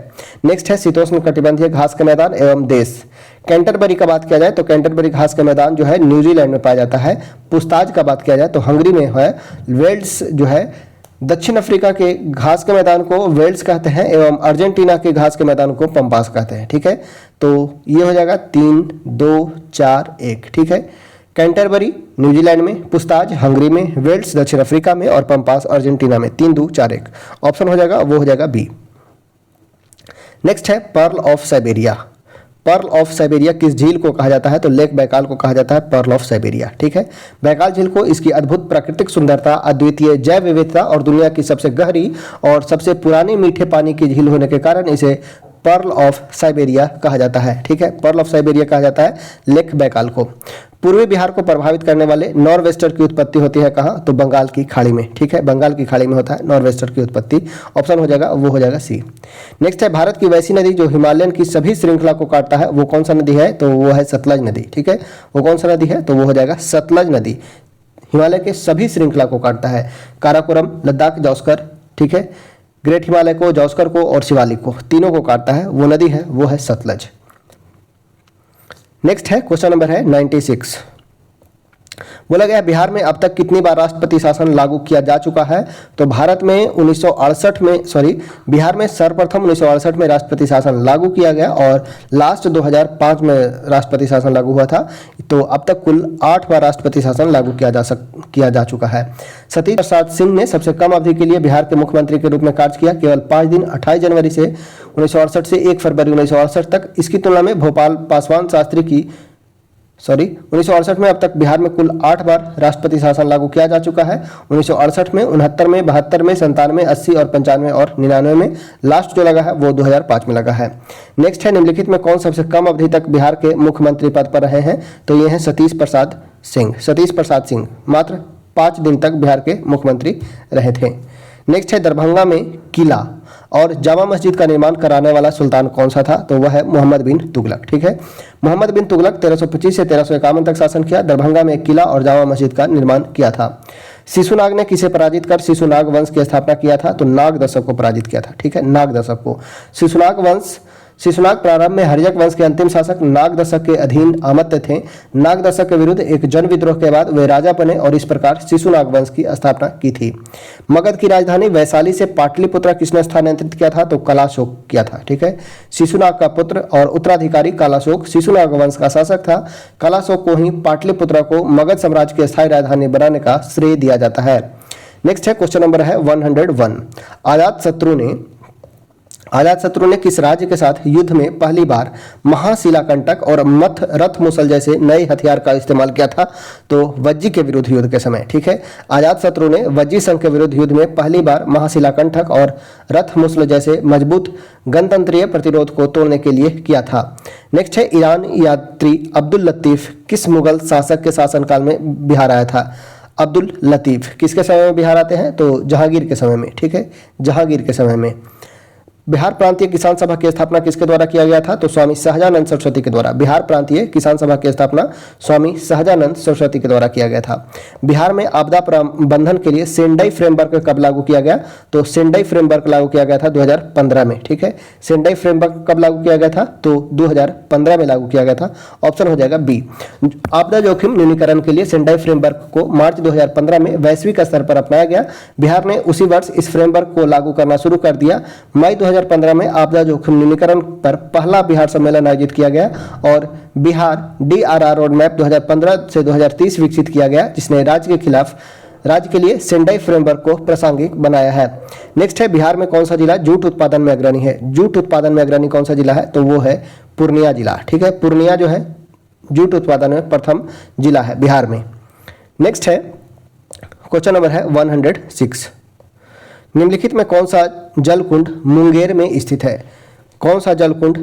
नेक्स्ट है शीतोष्ण कटिबंधीय घास के मैदान एवं देश। कैंटरबरी का बात किया जाए तो कैंटरबरी घास के मैदान जो है न्यूजीलैंड में पाया जाता है। पुस्ताज का बात किया जाए तो हंगरी में है। वेल्स जो है दक्षिण अफ्रीका के घास के मैदान को वेल्स कहते हैं एवं अर्जेंटीना के घास के मैदान को पंपास कहते हैं। ठीक है, तो ये हो जाएगा 3, 2, 4, 1। ठीक है, कैंटरबरी न्यूजीलैंड में, पुस्ताज हंगरी में, वेल्स दक्षिण अफ्रीका में और पंपास अर्जेंटीना में। 3, 2, 4, 1 ऑप्शन हो जाएगा, वो हो जाएगा बी। नेक्स्ट है pearl of Siberia. Pearl of Siberia किस झील को कहा जाता है? तो लेक बैकाल को कहा जाता है पर्ल ऑफ साइबेरिया। ठीक है, बैकाल झील को इसकी अद्भुत प्राकृतिक सुंदरता, अद्वितीय जैव विविधता और दुनिया की सबसे गहरी और सबसे पुरानी मीठे पानी की झील होने के कारण इसे पर्ल ऑफ साइबेरिया कहा जाता है। ठीक है, पर्ल ऑफ साइबेरिया कहा जाता है लेक बैकाल को। पूर्वी बिहार को प्रभावित करने वाले नॉर्वेस्टर की उत्पत्ति होती है कहाँ? तो बंगाल की खाड़ी में। ठीक है, बंगाल की खाड़ी में होता है नॉर्वेस्टर की उत्पत्ति। ऑप्शन हो जाएगा, वो हो जाएगा सी। नेक्स्ट है भारत की वैसी नदी जो हिमालयन की सभी श्रृंखला को काटता है, वो कौन सा नदी है? तो वो है सतलज नदी। ठीक है, वो कौन सा नदी है? तो वो हो जाएगा सतलज नदी। हिमालय के सभी श्रृंखला को काटता है, काराकोरम, लद्दाख, जौस्कर। ठीक है, ग्रेट हिमालय को, जौस्कर को और शिवालिक को, तीनों को काटता है। वो नदी है वो है सतलज। नेक्स्ट है क्वेश्चन नंबर है 96। बोला गया बिहार में अब तक कितनी बार राष्ट्रपति शासन लागू किया जा चुका है। तो भारत में 1968 में बिहार में सर्वप्रथम 1968 में राष्ट्रपति शासन लागू किया गया और लास्ट 2005 में राष्ट्रपति शासन लागू हुआ था। तो अब तक कुल 8 बार राष्ट्रपति शासन लागू किया जा चुका है। सतीश प्रसाद सिंह ने सबसे कम अवधि के लिए बिहार के मुख्यमंत्री के रूप में कार्य किया, केवल 5 दिन 28 जनवरी से 1968 से 1 फरवरी 1968 तक। इसकी तुलना में भोपाल पासवान शास्त्री की 1968 में अब तक बिहार में कुल 8 बार राष्ट्रपति शासन लागू किया जा चुका है। 1968 में, 69 में, 72 में, 97, 80 और 95 और 99 में। लास्ट जो लगा है वो 2005 में लगा है। नेक्स्ट है निम्नलिखित में कौन सबसे कम अवधि तक बिहार के मुख्यमंत्री पद पर रहे हैं। तो ये हैं सतीश प्रसाद सिंह। सतीश प्रसाद सिंह मात्र 5 दिन तक बिहार के मुख्यमंत्री रहे थे। नेक्स्ट है दरभंगा में किला और जामा मस्जिद का निर्माण कराने वाला सुल्तान कौन सा था। तो वह है मोहम्मद बिन तुगलक। ठीक है, मोहम्मद बिन तुगलक 1325 से 1351 तक शासन किया। दरभंगा में एक किला और जामा मस्जिद का निर्माण किया था। शिशुनाग ने किसे पराजित कर शिशुनाग वंश की स्थापना किया था। तो नाग दशक को पराजित किया था। ठीक है, नाग दशक को। शिशुनाग प्रारंभ में हर्यक वंश के अंतिम शासक नाग दशक के अधीन आमत्य थे। नाग दशक के विरुद्ध एक जन विद्रोह के बाद वे राजा बने और इस प्रकार शिशुनाग वंश की स्थापना की थी। मगध की राजधानी वैशाली से पाटलिपुत्र किसने स्थानांतरित किया था। तो कलाशोक किया था। ठीक है, शिशुनाग का पुत्र और उत्तराधिकारी कलाशोक शिशुनाग वंश का शासक था। कलाशोक को ही पाटलिपुत्र को मगध साम्राज्य की स्थायी राजधानी बनाने का श्रेय दिया जाता है। नेक्स्ट है क्वेश्चन नंबर है 101। अजातशत्रु ने किस राज्य के साथ युद्ध में पहली बार महाशिलाकंटक और रथ मुसल जैसे नए हथियार का इस्तेमाल किया था। तो वज्जी के विरुद्ध युद्ध के समय। ठीक है, अजातशत्रु ने वज्जी संघ के विरुद्ध युद्ध में पहली बार महाशिलाकंटक और रथ मुसल जैसे मजबूत गणतंत्रीय प्रतिरोध को तोड़ने के लिए किया था। नेक्स्ट है ईरान यात्री अब्दुल लतीफ किस मुगल शासक के शासनकाल में बिहार आया था। अब्दुल लतीफ किसके समय में बिहार आते हैं। तो जहांगीर के समय में। ठीक है, जहांगीर के समय में। बिहार प्रांतीय किसान सभा की स्थापना किसके द्वारा किया गया था। तो स्वामी सहजानंद सरस्वती के द्वारा। बिहार प्रांतीय किसान सभा की स्थापना स्वामी सहजानंद सरस्वती के द्वारा किया गया था। बिहार में आपदा प्रबंधन के लिए सेंडाई फ्रेमवर्क कब लागू किया गया। तो सेंडाई फ्रेमवर्क लागू किया गया था 2015 में। ठीक है, सेंडाई फ्रेमवर्क कब लागू किया गया था। तो 2015 में लागू किया गया था। ऑप्शन हो जाएगा बी। आपदा जोखिम न्यूनीकरण के लिए सेंडाई फ्रेमवर्क को मार्च 2015 में वैश्विक स्तर पर अपनाया गया। बिहार ने उसी वर्ष इस फ्रेमवर्क को लागू करना शुरू कर दिया। मई 2015 में आपदा जोखिम न्यूनीकरण पर पहला बिहार सम्मेलन आयोजित किया गया और बिहार DRR रोड मैप 2015 से 2030 विकसित किया गया, जिसने राज्य के लिए सेंडाई फ्रेमवर्क को प्रासंगिक बनाया है। नेक्स्ट है बिहार में कौन सा जिला जूट उत्पादन में अग्रणी है। जूट उत्पादन में अग्रणी कौन सा जिला है। तो वो है पूर्णिया जिला। ठीक है, पूर्णिया जो है जूट उत्पादन में प्रथम जिला है बिहार में। नेक्स्ट है क्वेश्चन नंबर है 106। निम्नलिखित में कौन सा जल कुंड मुंगेर में स्थित है। कौन सा जल कुंड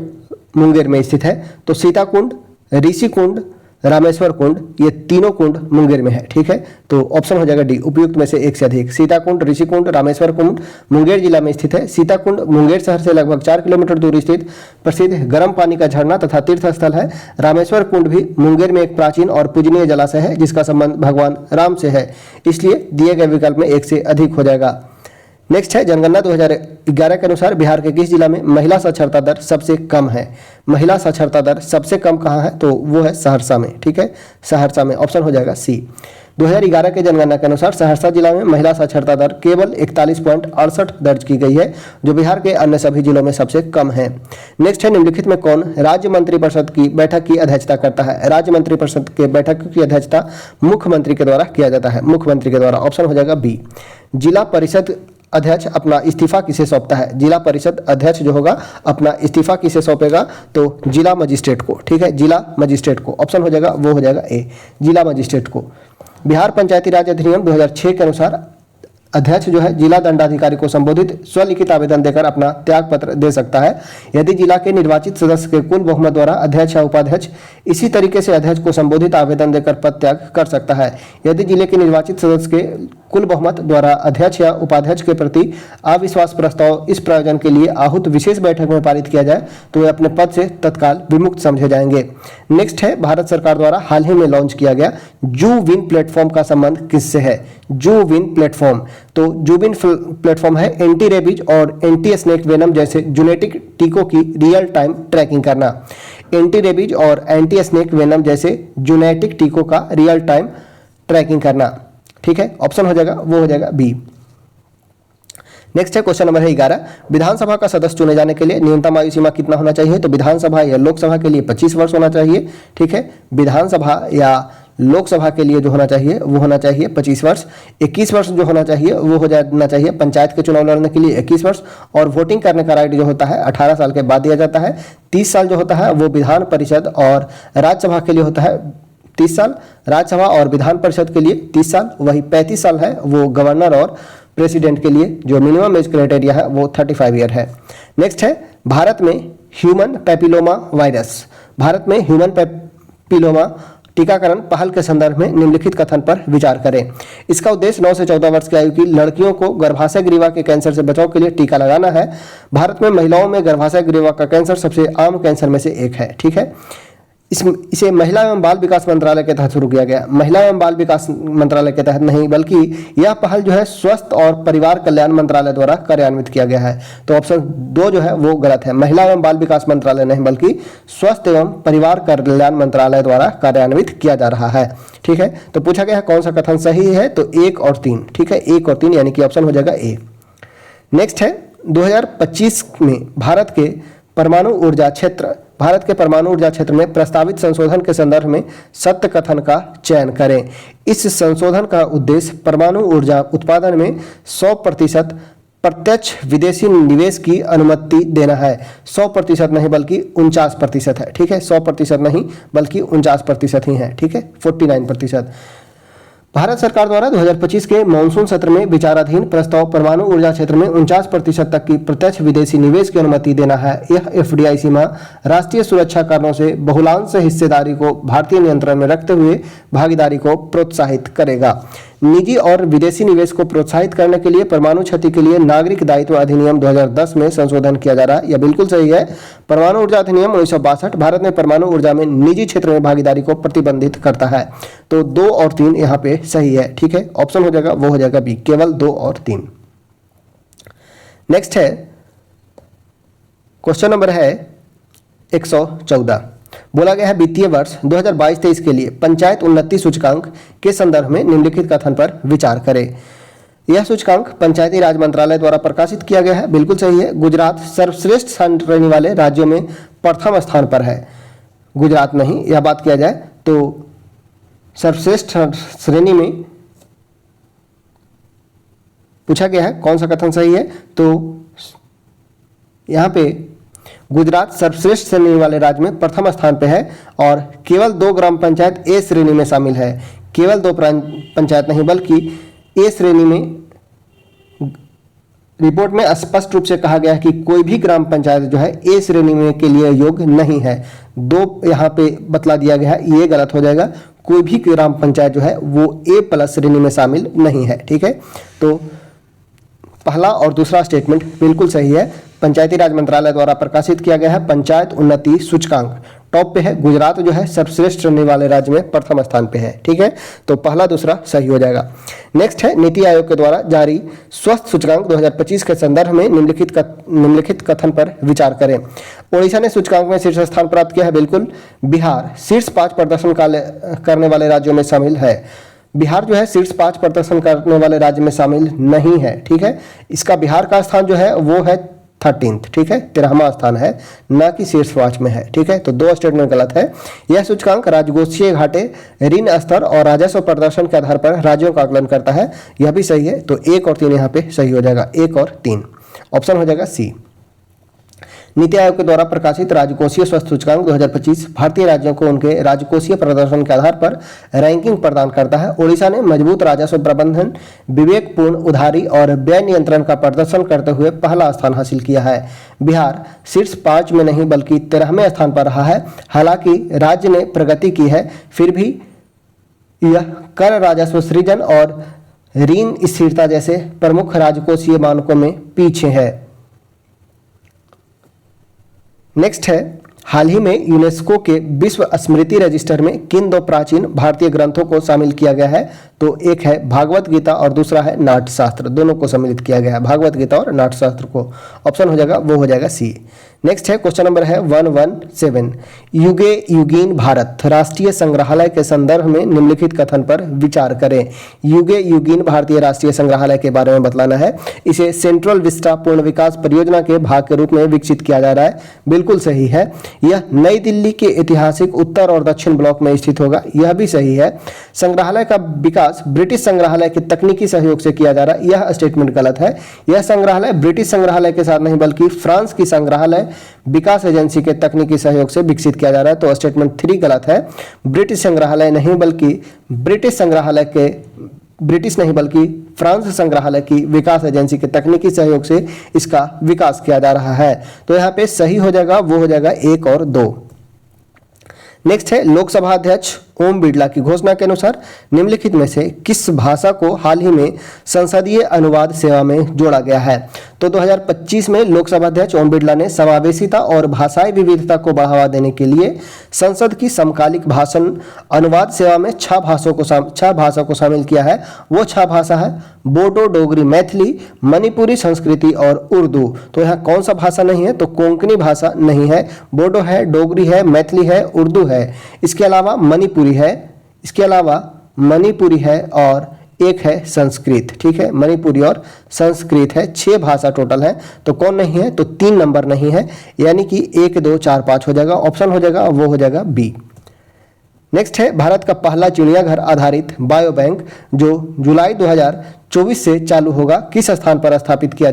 मुंगेर में स्थित है। तो सीता कुंड, ऋषि कुंड, रामेश्वर कुंड, ये तीनों कुंड मुंगेर में है। ठीक है, तो ऑप्शन हो जाएगा डी, उपयुक्त में से एक से अधिक। सीता कुंड, ऋषि कुंड, रामेश्वर कुंड मुंगेर जिला में स्थित है। सीता कुंड मुंगेर शहर से लगभग 4 किलोमीटर दूर स्थित प्रसिद्ध गर्म पानी का झरना तथा तीर्थ स्थल है। रामेश्वर कुंड भी मुंगेर में एक प्राचीन और पूजनीय जलाशय है जिसका संबंध भगवान राम से है, इसलिए दिए गए विकल्प में एक से अधिक हो जाएगा। नेक्स्ट है जनगणना 2011 के अनुसार बिहार के किस जिला में महिला साक्षरता दर सबसे कम है। महिला साक्षरता दर सबसे कम कहाँ है। तो वो है सहरसा में। ठीक है, सहरसा में। ऑप्शन हो जाएगा सी। 2011 के जनगणना के अनुसार सहरसा जिला में महिला साक्षरता दर केवल 41.68 दर्ज की गई है, जो बिहार के अन्य सभी जिलों में सबसे कम है। नेक्स्ट है निम्नलिखित में कौन राज्य मंत्रिपरिषद की बैठक की अध्यक्षता करता है। राज्य मंत्रिपरिषद के बैठक की अध्यक्षता मुख्यमंत्री के द्वारा किया जाता है। मुख्यमंत्री के द्वारा। ऑप्शन हो जाएगा बी। जिला परिषद अध्यक्ष अपना इस्तीफा किसे सौंपता है। जिला परिषद अध्यक्ष जो होगा अपना इस्तीफा किसे सौंपेगा। तो जिला मजिस्ट्रेट को। ठीक है, जिला मजिस्ट्रेट को। ऑप्शन हो जाएगा वो हो जाएगा ए, जिला मजिस्ट्रेट को। बिहार पंचायती राज अधिनियम 2006 के अनुसार अध्यक्ष जो है जिला दंडाधिकारी को संबोधित स्वलिखित आवेदन देकर अपना त्याग पत्र दे सकता है। यदि जिला के निर्वाचित सदस्य के कुल बहुमत द्वारा अध्यक्ष या उपाध्यक्ष इसी तरीके से अध्यक्ष को संबोधित आवेदन देकर पद त्याग कर सकता है। यदि जिले के निर्वाचित सदस्य के कुल बहुमत द्वारा अध्यक्ष या उपाध्यक्ष के प्रति अविश्वास प्रस्ताव इस प्रयोजन के लिए आहूत विशेष बैठक में पारित किया जाए तो वे अपने पद से तत्काल विमुक्त समझे जाएंगे। नेक्स्ट है भारत सरकार द्वारा हाल ही में लॉन्च किया गया जूविन प्लेटफॉर्म का संबंध किससे है। जूविन प्लेटफॉर्म, तो जूविन प्लेटफॉर्म है एंटी रेबीज और एंटी स्नेक वेनम जैसे जेनेटिक टीकों की रियल टाइम ट्रैकिंग करना। एंटी रेबीज और एंटी स्नेक वेनम जैसे जूनैटिक टीकों का रियल टाइम ट्रैकिंग करना। ठीक है, ऑप्शन हो जाएगा वो हो जाएगा बी। नेक्स्ट है क्वेश्चन नंबर है 11, विधानसभा का सदस्य चुने जाने के लिए न्यूनतम आयु सीमा कितना होना चाहिए? तो विधानसभा या लोकसभा के लिए 25 वर्ष होना चाहिए। ठीक है, विधानसभा या लोकसभा के लिए जो होना चाहिए वो होना चाहिए 25 वर्ष। 21 वर्ष जो होना चाहिए वो हो जाना चाहिए पंचायत के चुनाव लड़ने के लिए 21 वर्ष, और वोटिंग करने का राइट जो होता है 18 साल के बाद दिया जाता है। 30 साल जो होता है वो विधान परिषद और राज्यसभा के लिए होता है 30 साल, राज्यसभा और विधान परिषद के लिए 30 साल। वही 35 साल है वो गवर्नर और प्रेसिडेंट के लिए जो मिनिमम एज क्राइटेरिया है वो 35 ईयर है। नेक्स्ट है भारत में ह्यूमन पैपिलोमा वायरस, भारत में ह्यूमन पैपिलोमा टीकाकरण पहल के संदर्भ में निम्नलिखित कथन पर विचार करें। इसका उद्देश्य 9 से 14 वर्ष की आयु की लड़कियों को गर्भाशय ग्रीवा के कैंसर से बचाव के लिए टीका लगाना है। भारत में महिलाओं में गर्भाशय ग्रीवा का कैंसर सबसे आम कैंसर में से एक है। ठीक है, इसे महिला एवं बाल विकास मंत्रालय के तहत शुरू किया गया। महिला एवं बाल विकास मंत्रालय के तहत नहीं, बल्कि यह पहल जो है स्वास्थ्य और परिवार कल्याण मंत्रालय द्वारा कार्यान्वित किया गया है। तो ऑप्शन 2 जो है वो गलत है, महिला एवं बाल विकास मंत्रालय नहीं बल्कि स्वास्थ्य एवं परिवार कल्याण मंत्रालय द्वारा कार्यान्वित किया जा रहा है। ठीक है, तो पूछा गया है कौन सा कथन सही है? तो 1 और 3। ठीक है, 1 और 3 यानी कि ऑप्शन हो जाएगा ए। नेक्स्ट है 2025 में भारत के परमाणु ऊर्जा क्षेत्र में प्रस्तावित संशोधन के संदर्भ में सत्य कथन का चयन करें। इस संशोधन का उद्देश्य परमाणु ऊर्जा उत्पादन में 100% प्रत्यक्ष विदेशी निवेश की अनुमति देना है। 100% नहीं बल्कि 49% है। ठीक है, 100% नहीं बल्कि 49% ही है। ठीक है, 49%। भारत सरकार द्वारा 2025 के मानसून सत्र में विचाराधीन प्रस्ताव परमाणु ऊर्जा क्षेत्र में 49% तक की प्रत्यक्ष विदेशी निवेश की अनुमति देना है। यह एफडीआई सीमा राष्ट्रीय सुरक्षा कारणों से बहुलांश हिस्सेदारी को भारतीय नियंत्रण में रखते हुए भागीदारी को प्रोत्साहित करेगा। निजी और विदेशी निवेश को प्रोत्साहित करने के लिए परमाणु क्षति के लिए नागरिक दायित्व अधिनियम 2010 में संशोधन किया जा रहा है। यह बिल्कुल सही है। परमाणु ऊर्जा अधिनियम 1962 भारत में परमाणु ऊर्जा में निजी क्षेत्र में भागीदारी को प्रतिबंधित करता है। तो 2 और 3 यहाँ पे सही है। ठीक है, ऑप्शन हो जाएगा वो हो जाएगा बी, केवल 2 और 3। नेक्स्ट है क्वेश्चन नंबर है 114। बोला गया है वित्तीय वर्ष 2022-23 के लिए पंचायत उन्नति सूचकांक के संदर्भ में निम्नलिखित कथन पर विचार करें। यह सूचकांक पंचायती राज मंत्रालय द्वारा प्रकाशित किया गया है। बिल्कुल सही है। गुजरात सर्वश्रेष्ठ श्रेणी वाले राज्यों में प्रथम स्थान पर है। गुजरात नहीं, यह बात किया जाए तो सर्वश्रेष्ठ श्रेणी में पूछा गया है कौन सा कथन सही है? तो यहाँ पे गुजरात सर्वश्रेष्ठ श्रेणी वाले राज्य में प्रथम स्थान पे है और केवल 2 ग्राम पंचायत ए श्रेणी में शामिल है। केवल 2 पंचायत नहीं बल्कि ए श्रेणी में रिपोर्ट में स्पष्ट रूप से कहा गया है कि कोई भी ग्राम पंचायत जो है ए श्रेणी में के लिए योग्य नहीं है। 2 यहाँ पे बतला दिया गया है, ये गलत हो जाएगा। कोई भी ग्राम पंचायत जो है वो A+ श्रेणी में शामिल नहीं है। ठीक है, तो पहला और दूसरा स्टेटमेंट बिल्कुल सही है। पंचायती राज मंत्रालय द्वारा प्रकाशित किया गया है पंचायत उन्नति सूचकांक टॉप पे है। गुजरात जो है सर्वश्रेष्ठ श्रेणी वाले राज्य में प्रथम स्थान पे है। ठीक है, तो पहला दूसरा सही हो जाएगा। नेक्स्ट है नीति आयोग के द्वारा जारी स्वस्थ सूचकांक 2025 के संदर्भ में निम्नलिखित कथन पर विचार करें। ओडिशा ने सूचकांक में शीर्ष स्थान प्राप्त किया है। बिल्कुल। बिहार शीर्ष 5 प्रदर्शन करने वाले राज्यों में शामिल है। बिहार जो है शीर्ष 5 प्रदर्शन करने वाले राज्य में शामिल नहीं है। ठीक है, इसका बिहार का स्थान जो है वो है 13th। ठीक है, 13वां स्थान है, ना कि शीर्ष 5 में है। ठीक है, तो 2 स्टेटमेंट गलत है। यह सूचकांक राजकोषीय घाटे, ऋण स्तर और राजस्व प्रदर्शन के आधार पर राज्यों का आकलन करता है। यह भी सही है। तो 1 और 3 यहाँ पे सही हो जाएगा। 1 और 3 ऑप्शन हो जाएगा सी। नीति आयोग के द्वारा प्रकाशित राजकोषीय स्वस्थ सूचकांक 2025 भारतीय राज्यों को उनके राजकोषीय प्रदर्शन के आधार पर रैंकिंग प्रदान करता है। ओडिशा ने मजबूत राजस्व प्रबंधन, विवेकपूर्ण उधारी और व्यय नियंत्रण का प्रदर्शन करते हुए पहला स्थान हासिल किया है। बिहार शीर्ष 5 में नहीं बल्कि 13वें स्थान पर रहा है। हालांकि राज्य ने प्रगति की है, फिर भी यह कर राजस्व सृजन और ऋण स्थिरता जैसे प्रमुख राजकोषीय मानकों में पीछे है। नेक्स्ट है हाल ही में यूनेस्को के विश्व स्मृति रजिस्टर में किन 2 प्राचीन भारतीय ग्रंथों को शामिल किया गया है? तो एक है भागवत गीता और दूसरा है नाट्यशास्त्र। दोनों को सम्मिलित किया गया है, भागवत गीता और नाट्यशास्त्र को। ऑप्शन हो जाएगा वो हो जाएगा सी। नेक्स्ट है क्वेश्चन नंबर है 117, युगे युगीन भारत राष्ट्रीय संग्रहालय के संदर्भ में निम्नलिखित कथन पर विचार करें। युगे युगीन भारतीय राष्ट्रीय संग्रहालय के बारे में बतलाना है। इसे सेंट्रल विस्टा पूर्ण विकास परियोजना के भाग के रूप में विकसित किया जा रहा है। बिल्कुल सही है। यह नई दिल्ली के ऐतिहासिक उत्तर और दक्षिण ब्लॉक में स्थित होगा। यह भी सही है। संग्रहालय का विकास ब्रिटिश संग्रहालय के तकनीकी सहयोग से किया जा रहा है। यह स्टेटमेंट गलत है। यह संग्रहालय ब्रिटिश संग्रहालय के साथ नहीं बल्कि फ्रांस की संग्रहालय विकास एजेंसी के तकनीकी सहयोग से विकसित किया जा रहा है। तो स्टेटमेंट 3 गलत है। ब्रिटिश संग्रहालय नहीं बल्कि ब्रिटिश नहीं बल्कि फ्रांस संग्रहालय की विकास एजेंसी के तकनीकी सहयोग से इसका विकास किया जा रहा है। तो यहाँ पे सही हो जाएगा, वो हो जाएगा 1 और 2। नेक्स्ट है लोकसभा अध्यक्ष ओम बिरला की घोषणा के अनुसार निम्नलिखित में से किस भाषा को हाल ही में संसदीय अनुवाद सेवा में जोड़ा गया है। तो 2025 में लोकसभा अध्यक्ष ओम बिरला ने समावेशिता और भाषाई विविधता को बढ़ावा देने के लिए संसद की समकालिक भाषण अनुवाद सेवा में 6 भाषा को शामिल किया है। वो 6 भाषा है बोडो, डोगरी, मैथिली, मणिपुरी संस्कृति और उर्दू। तो यहाँ कौन सा भाषा नहीं है, तो कोंकणी भाषा नहीं है। बोडो है, डोगरी है, मैथिली है, उर्दू है। इसके अलावा मणिपुरी है और एक है संस्कृत। ठीक है, मणिपुरी और संस्कृत है। 6 भाषा टोटल है। तो कौन नहीं है, तो 3 नंबर नहीं है, यानी कि 1 2 4 5 हो जाएगा। ऑप्शन हो जाएगा, वो हो जाएगा बी। नेक्स्ट है भारत का पहला चिड़ियाघर आधारित बायो बैंक जो जुलाई 2024 से चालू होगा, किस स्थान पर स्थापित किया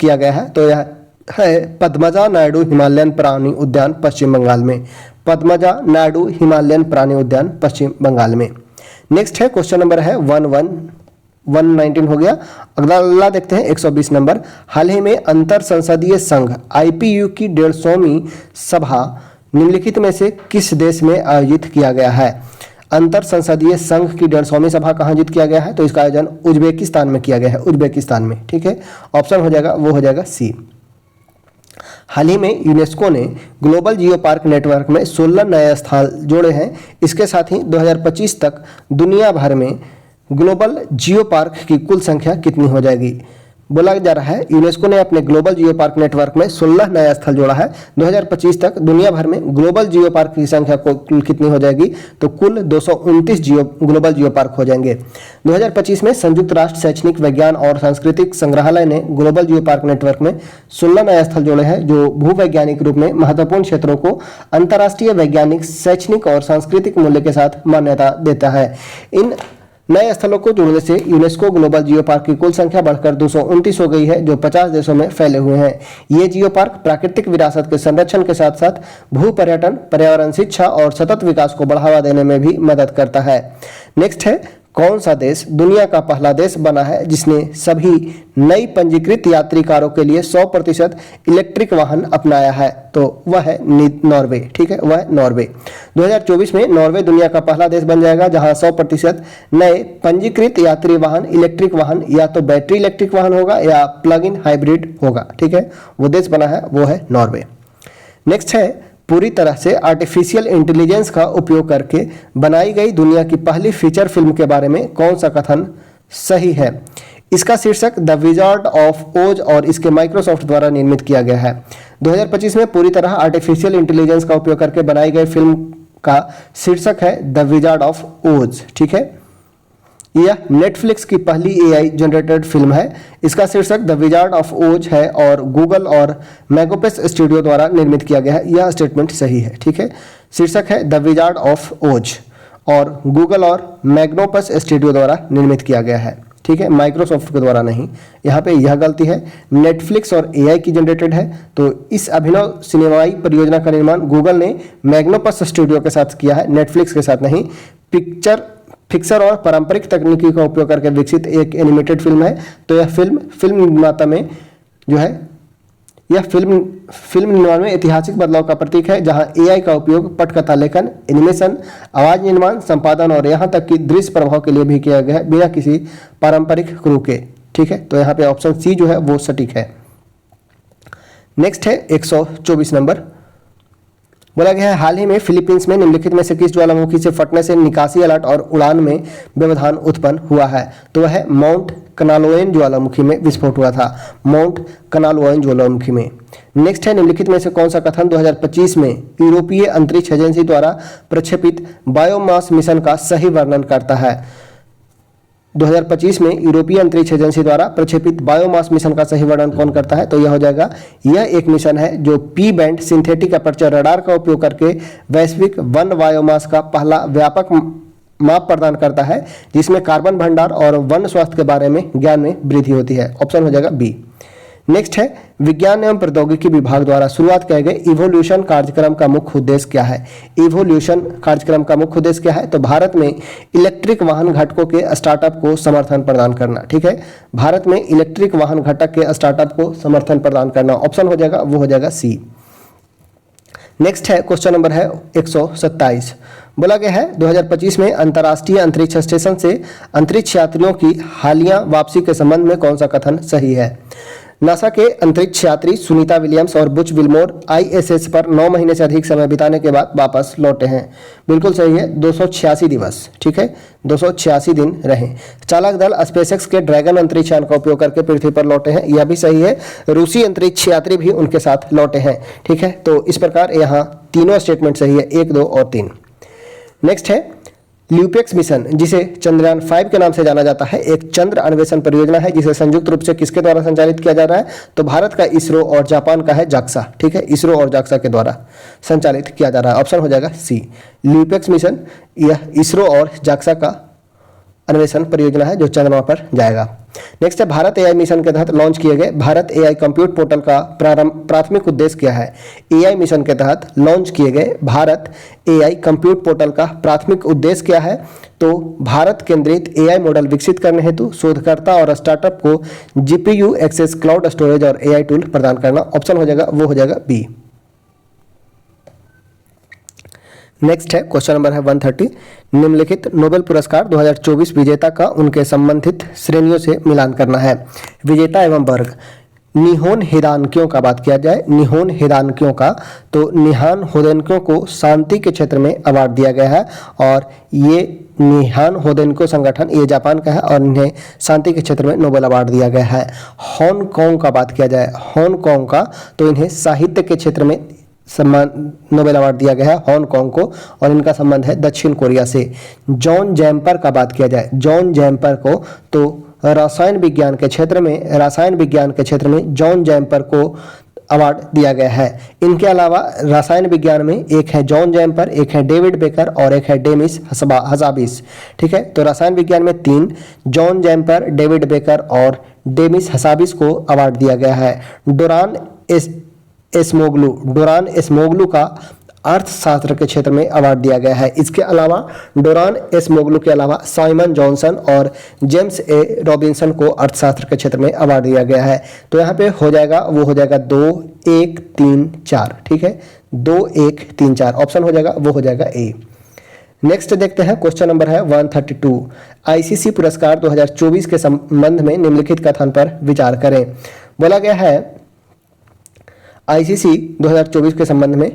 गया है। तो यह है पद्मजा नायडू हिमालयन प्राणी उद्यान पश्चिम बंगाल में। पद्मजा नायडू हिमालयन प्राणी उद्यान पश्चिम बंगाल में। नेक्स्ट है क्वेश्चन नंबर है 119 हो गया। अगला देखते हैं 120 नंबर। हाल ही में अंतर संसदीय संघ IPU की 150वीं सभा निम्नलिखित में से किस देश में आयोजित किया गया है। अंतर संसदीय संघ की 150वीं सभा कहाँ आयोजित किया गया है, तो इसका आयोजन उज्बेकिस्तान में किया गया है। उज्बेकिस्तान में। ठीक है, ऑप्शन हो जाएगा, वो हो जाएगा सी। हाल ही में यूनेस्को ने ग्लोबल जियो पार्क नेटवर्क में 16 नए स्थल जोड़े हैं। इसके साथ ही 2025 तक दुनिया भर में ग्लोबल जियो पार्क की कुल संख्या कितनी हो जाएगी। बोला जा रहा है यूनेस्को ने अपने ग्लोबल जियो पार्क नेटवर्क में 16 नया स्थल जोड़ा है। 2025 तक दुनिया भर में ग्लोबल जियो पार्क की संख्या कुल कितनी हो जाएगी, तो कुल 229 ग्लोबल जियो पार्क हो जाएंगे। 2025 में संयुक्त राष्ट्र शैक्षणिक विज्ञान और सांस्कृतिक संग्रहालय ने ग्लोबल जियो पार्क नेटवर्क में 16 नए स्थल जोड़े हैं जो भूवैज्ञानिक रूप में महत्वपूर्ण क्षेत्रों को अंतर्राष्ट्रीय वैज्ञानिक, शैक्षणिक और सांस्कृतिक मूल्य के साथ मान्यता देता है। इन नए स्थलों को जोड़ने से यूनेस्को ग्लोबल जियो पार्क की कुल संख्या बढ़कर 229 हो गई है, जो 50 देशों में फैले हुए हैं। ये जियो पार्क प्राकृतिक विरासत के संरक्षण के साथ साथ भू पर्यटन, पर्यावरण शिक्षा और सतत विकास को बढ़ावा देने में भी मदद करता है। नेक्स्ट है कौन सा देश दुनिया का पहला देश बना है जिसने सभी नई पंजीकृत यात्री कारों के लिए 100% इलेक्ट्रिक वाहन अपनाया है, तो वह है नॉर्वे। ठीक है, वह नॉर्वे। 2024 में नॉर्वे दुनिया का पहला देश बन जाएगा जहां 100% नए पंजीकृत यात्री वाहन इलेक्ट्रिक वाहन या तो बैटरी इलेक्ट्रिक वाहन होगा या प्लग इन हाइब्रिड होगा। ठीक है, वो देश बना है, वो है नॉर्वे। नेक्स्ट है पूरी तरह से आर्टिफिशियल इंटेलिजेंस का उपयोग करके बनाई गई दुनिया की पहली फीचर फिल्म के बारे में कौन सा कथन सही है। इसका शीर्षक द विजार्ड ऑफ ओज और इसके माइक्रोसॉफ्ट द्वारा निर्मित किया गया है। 2025 में पूरी तरह आर्टिफिशियल इंटेलिजेंस का उपयोग करके बनाई गई फिल्म का शीर्षक है द विजार्ड ऑफ ओज। ठीक है, यह नेटफ्लिक्स की पहली AI जनरेटेड फिल्म है। इसका शीर्षक द विजार्ड ऑफ ओज है और गूगल और मैगोपस स्टूडियो द्वारा निर्मित किया गया है। यह स्टेटमेंट सही है। ठीक है, शीर्षक है द विजार्ड ऑफ ओज और गूगल और मैग्नोपस स्टूडियो द्वारा निर्मित किया गया है। ठीक है, माइक्रोसॉफ्ट के द्वारा नहीं। यहाँ पे यह गलती है, नेटफ्लिक्स और AI की जनरेटेड है। तो इस अभिनव सिनेमाई परियोजना का निर्माण गूगल ने मैग्नोपस स्टूडियो के साथ किया है, नेटफ्लिक्स के साथ नहीं। फिक्सर और पारंपरिक तकनीकी का उपयोग करके विकसित एक एनिमेटेड फिल्म है। तो यह फिल्म निर्माता में जो है यह फिल्म निर्माण में ऐतिहासिक बदलाव का प्रतीक है, जहां AI का उपयोग पटकथा लेखन, एनिमेशन, आवाज निर्माण, संपादन और यहां तक कि दृश्य प्रभाव के लिए भी किया गया है बिना किसी पारंपरिक क्रू के। ठीक है, तो यहाँ पे ऑप्शन सी जो है वो सटीक है। नेक्स्ट है 124 नंबर। बोला गया है हाल ही में फिलीपींस में निम्नलिखित में से किस ज्वालामुखी से फटने से निकासी अलर्ट और उड़ान में व्यवधान उत्पन्न हुआ है? तो वह है माउंट कनालोएन ज्वालामुखी में विस्फोट हुआ था, माउंट कनालोएन ज्वालामुखी में। नेक्स्ट है निम्नलिखित में से कौन सा कथन 2025 में यूरोपीय अंतरिक्ष एजेंसी द्वारा प्रक्षेपित बायोमास मिशन का सही वर्णन करता है? 2025 में यूरोपीय अंतरिक्ष एजेंसी द्वारा प्रक्षेपित बायोमास मिशन का सही वर्णन कौन करता है? तो यह हो जाएगा, यह एक मिशन है जो P band synthetic aperture radar का उपयोग करके वैश्विक वन बायोमास का पहला व्यापक माप प्रदान करता है, जिसमें कार्बन भंडार और वन स्वास्थ्य के बारे में ज्ञान में वृद्धि होती है। ऑप्शन हो जाएगा बी। नेक्स्ट है विज्ञान एवं प्रौद्योगिकी विभाग द्वारा शुरुआत किए गए इवोल्यूशन कार्यक्रम का मुख्य उद्देश्य क्या है? इवोल्यूशन कार्यक्रम का मुख्य उद्देश्य क्या है? तो भारत में इलेक्ट्रिक वाहन घटकों के स्टार्टअप को समर्थन प्रदान करना। ठीक है, भारत में इलेक्ट्रिक वाहन घटक के स्टार्टअप को समर्थन प्रदान करना। ऑप्शन हो जाएगा, वो हो जाएगा सी। नेक्स्ट है क्वेश्चन नंबर है 127। बोला गया है 2025 में अंतर्राष्ट्रीय अंतरिक्ष स्टेशन से अंतरिक्ष यात्रियों की हालिया वापसी के संबंध में कौन सा कथन सही है? नासा के अंतरिक्ष यात्री सुनीता विलियम्स और बुच विल्मोर आईएसएस पर 9 महीने से अधिक समय बिताने के बाद वापस लौटे हैं। बिल्कुल सही है, 286 दिवस। ठीक है, 286 दिन रहे। चालक दल स्पेसएक्स के ड्रैगन अंतरिक्ष यान का उपयोग करके पृथ्वी पर लौटे हैं, यह भी सही है। रूसी अंतरिक्ष यात्री भी उनके साथ लौटे हैं। ठीक है, तो इस प्रकार यहाँ तीनों स्टेटमेंट सही है, 1, 2 और 3। नेक्स्ट है ल्यूपेक्स मिशन, जिसे चंद्रयान 5 के नाम से जाना जाता है, एक चंद्र अन्वेषण परियोजना है जिसे संयुक्त रूप से किसके द्वारा संचालित किया जा रहा है? तो भारत का इसरो और जापान का है जाक्सा। ठीक है, इसरो और जाक्सा के द्वारा संचालित किया जा रहा है। ऑप्शन हो जाएगा सी। ल्यूपेक्स मिशन यह इसरो और जाक्सा का अन्वेषण परियोजना है जो चंद्रमा पर जाएगा। नेक्स्ट है भारत एआई मिशन के तहत लॉन्च किए गए भारत एआई कंप्यूट पोर्टल का प्राथमिक उद्देश्य क्या है? एआई मिशन के तहत लॉन्च किए गए भारत एआई कंप्यूट पोर्टल का प्राथमिक उद्देश्य क्या है? तो भारत केंद्रित एआई मॉडल विकसित करने हेतु शोधकर्ता और स्टार्टअप को जीपीयू एक्सेस क्लाउड स्टोरेज और एआई टूल प्रदान करना। ऑप्शन हो जाएगा, वो हो जाएगा बी। नेक्स्ट है क्वेश्चन नंबर है 130। निम्नलिखित नोबेल पुरस्कार 2024 विजेता का उनके संबंधित श्रेणियों से मिलान करना है। विजेता एवं वर्ग। निहोन हिदानकियों का बात किया जाए, निहोन हिदानकियों का, तो निहान होदेनको को शांति के क्षेत्र में अवार्ड दिया गया है और ये निहान होदेनको संगठन ये जापान का है और इन्हें शांति के क्षेत्र में नोबेल अवार्ड दिया गया है। हांगकांग का बात किया जाए, हांगकांग का, तो इन्हें साहित्य के क्षेत्र में सम्मान नोबेल अवार्ड दिया गया है हांगकांग को और इनका संबंध है दक्षिण कोरिया से। जॉन जैम्पर का बात किया जाए, जॉन जैम्पर को, तो रसायन विज्ञान के क्षेत्र में जॉन जैम्पर को अवार्ड दिया गया है। इनके अलावा रसायन विज्ञान में एक है जॉन जैम्पर, एक है डेविड बेकर और एक है डेमिस हसाबिस। ठीक है, तो रसायन विज्ञान में 3 जॉन जैम्पर, डेविड बेकर और डेमिस हसाबिस को अवार्ड दिया गया है। डोरान एसमोग्लू का अर्थशास्त्र के क्षेत्र में अवार्ड दिया गया है। इसके अलावा डोरान एसमोग्लू के अलावा साइमन जॉनसन और जेम्स ए रॉबिन्सन को अर्थशास्त्र के क्षेत्र में अवार्ड दिया गया है। तो यहाँ पे हो जाएगा, वो हो जाएगा 2, 1, 3, 4। ठीक है, 2, 1, 3, 4 ऑप्शन हो जाएगा, वो हो जाएगा ए। नेक्स्ट देखते हैं क्वेश्चन नंबर है 132। आईसीसी पुरस्कार 2024 के संबंध में निम्नलिखित कथन पर विचार करें। बोला गया है आईसीसी 2024 के संबंध में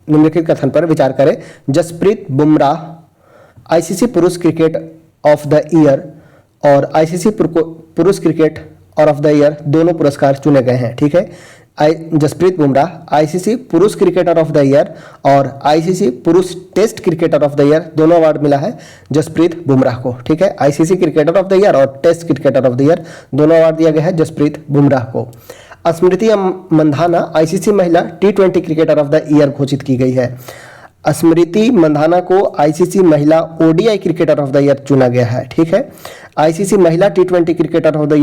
निम्नलिखित कथन पर विचार करें। जसप्रीत बुमराह आईसीसी पुरुष क्रिकेट ऑफ द ईयर और आईसीसी पुरुष क्रिकेट ऑफ द ईयर दोनों पुरस्कार चुने गए हैं। ठीक है, जसप्रीत बुमराह आईसीसी पुरुष क्रिकेटर ऑफ द ईयर और आईसीसी पुरुष test cricketer of the year दोनों अवार्ड मिला है जसप्रीत बुमराह को। ठीक है, ICC cricketer of the year और test cricketer of the year दोनों अवार्ड दिया गया है जसप्रीत बुमराह को। स्मृति मंधाना आईसीसी महिला T20 cricketer of the year घोषित की गई है। स्मृति मंधाना को आईसीसी महिला ODI cricketer of the year चुना गया है। ठीक है, आईसीसी महिला T20 cricketer of the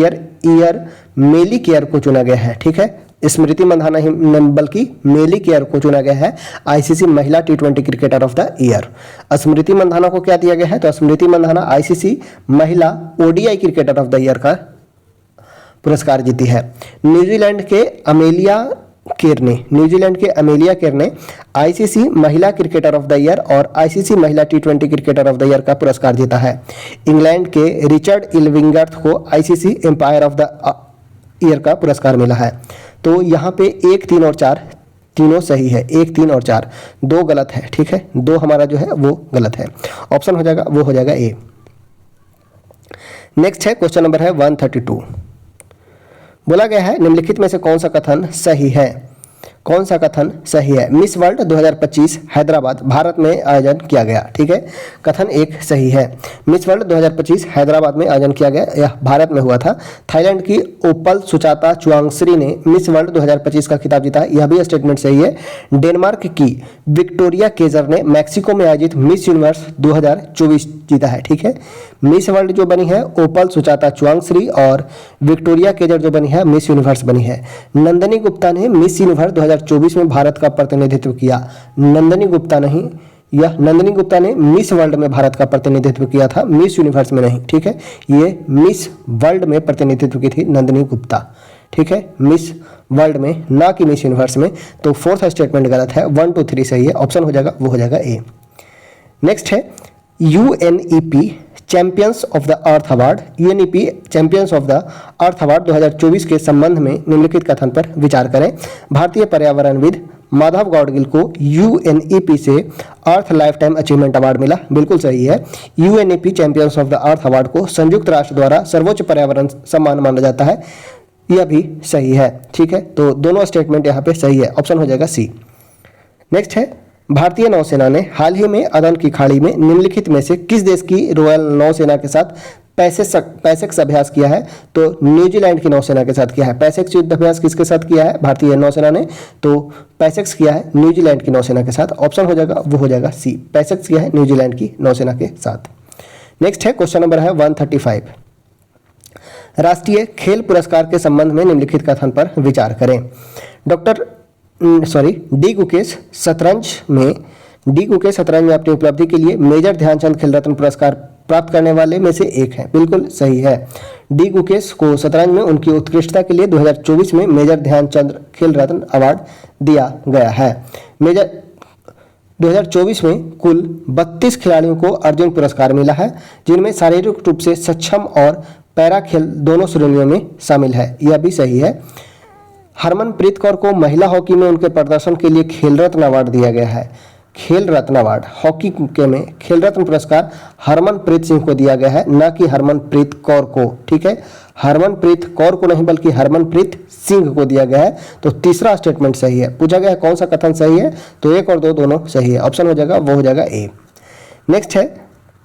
year मेली केयर को चुना गया है। ठीक है, स्मृति मंधाना ही बल्कि मेली केयर को चुना गया है आईसीसी महिला T20 cricketer of the year. Smriti Mandhana को क्या दिया गया है? तो स्मृति मंधाना आईसीसी महिला ODI cricketer of the year का पुरस्कार जीती है। न्यूजीलैंड के अमेलिया केर ने आईसीसी महिला क्रिकेटर ऑफ द ईयर और आईसीसी महिला T20 cricketer of the year का पुरस्कार जीता है। इंग्लैंड के रिचर्ड इल्विंगवर्थ को ICC umpire of the year का पुरस्कार मिला है। तो यहाँ पे 1, 3 और 4 तीनों सही है, 1, 3 और 4, 2 गलत है, ठीक है, 2 हमारा जो है वो गलत है। ऑप्शन हो जाएगा वो हो जाएगा ए। नेक्स्ट है क्वेश्चन नंबर है 132। बोला गया है निम्नलिखित में से कौन सा कथन सही है, कौन सा कथन सही है। मिस वर्ल्ड 2025 हैदराबाद भारत में आयोजन किया गया, ठीक है, कथन एक सही है। मिस वर्ल्ड 2025 हैदराबाद में आयोजन किया गया, यह भारत में हुआ था। थाईलैंड की ओपल सुचाता चुआंगश्री ने मिस वर्ल्ड 2025 का खिताब जीता, यह भी स्टेटमेंट सही है। डेनमार्क की विक्टोरिया केजर ने मैक्सिको में आयोजित मिस यूनिवर्स 2024 जीता है, ठीक है। मिस वर्ल्ड जो बनी है ओपल सुचाता चुआंगश्री और विक्टोरिया केजर जो बनी है मिस यूनिवर्स बनी है। नंदिनी गुप्ता ने मिस यूनिवर्स 2024 में भारत का प्रतिनिधित्व किया। नंदिनी गुप्ता नहीं, यह नंदिनी गुप्ता ने मिस वर्ल्ड में भारत का प्रतिनिधित्व किया था, मिस यूनिवर्स में नहीं, ठीक है। ये मिस वर्ल्ड में प्रतिनिधित्व की थी नंदिनी गुप्ता, ठीक है, मिस वर्ल्ड में, ना कि मिस यूनिवर्स में। तो फोर्थ स्टेटमेंट गलत है, 1, 2, 3 सही है। ऑप्शन हो जाएगा वो हो जाएगा ए। नेक्स्ट है UNEP champions of the earth award, UNEP champions of the earth award 2024 के संबंध में निम्नलिखित कथन पर विचार करें। भारतीय पर्यावरणविद माधव गाडगिल को यूएनईपी से अर्थ लाइफ टाइम अचीवमेंट अवार्ड मिला, बिल्कुल सही है। UNEP champions of the earth award को संयुक्त राष्ट्र द्वारा सर्वोच्च पर्यावरण सम्मान माना जाता है, यह भी सही है, ठीक है। तो दोनों स्टेटमेंट यहाँ पे सही है, ऑप्शन हो जाएगा सी। नेक्स्ट है भारतीय नौसेना ने हाल ही में अदन की खाड़ी में निम्नलिखित में से किस देश की रॉयल नौसेना के साथ पैसेक्स अभ्यास किया है। तो न्यूजीलैंड की नौसेना के साथ किया है। पैसेक्स युद्ध अभ्यास किसके साथ किया है, भारतीय नौसेना ने, तो पैसेक्स किया है न्यूजीलैंड की नौसेना के साथ। ऑप्शन हो जाएगा वो हो जाएगा सी, पैसेक्स किया है न्यूजीलैंड की नौसेना के साथ। नेक्स्ट है क्वेश्चन नंबर है 135। राष्ट्रीय खेल पुरस्कार के संबंध में निम्नलिखित कथन पर विचार करें। डी गुकेश शतरंज में अपनी उपलब्धि के लिए मेजर ध्यानचंद खेल रत्न पुरस्कार प्राप्त करने वाले में से एक हैं, बिल्कुल सही है। डी गुकेश को शतरंज में उनकी उत्कृष्टता के लिए 2024 में मेजर ध्यानचंद खेल रत्न अवार्ड दिया गया है। मेजर 2024 में कुल 32 खिलाड़ियों को अर्जुन पुरस्कार मिला है, जिनमें शारीरिक रूप से सक्षम और पैरा खेल दोनों श्रेणियों में शामिल है, यह भी सही है। हरमनप्रीत कौर को महिला हॉकी में उनके प्रदर्शन के लिए खेल रत्न अवार्ड दिया गया है। खेल रत्न अवार्ड हॉकी के में खेल रत्न पुरस्कार हरमनप्रीत सिंह को दिया गया है, ना कि हरमनप्रीत कौर को, ठीक है। हरमनप्रीत कौर को नहीं बल्कि हरमनप्रीत सिंह को दिया गया है। तो तीसरा स्टेटमेंट सही है। पूछा गया है कौन सा कथन सही है, तो 1 और 2 दोनों सही है, ऑप्शन हो जाएगा वो हो जाएगा ए। नेक्स्ट है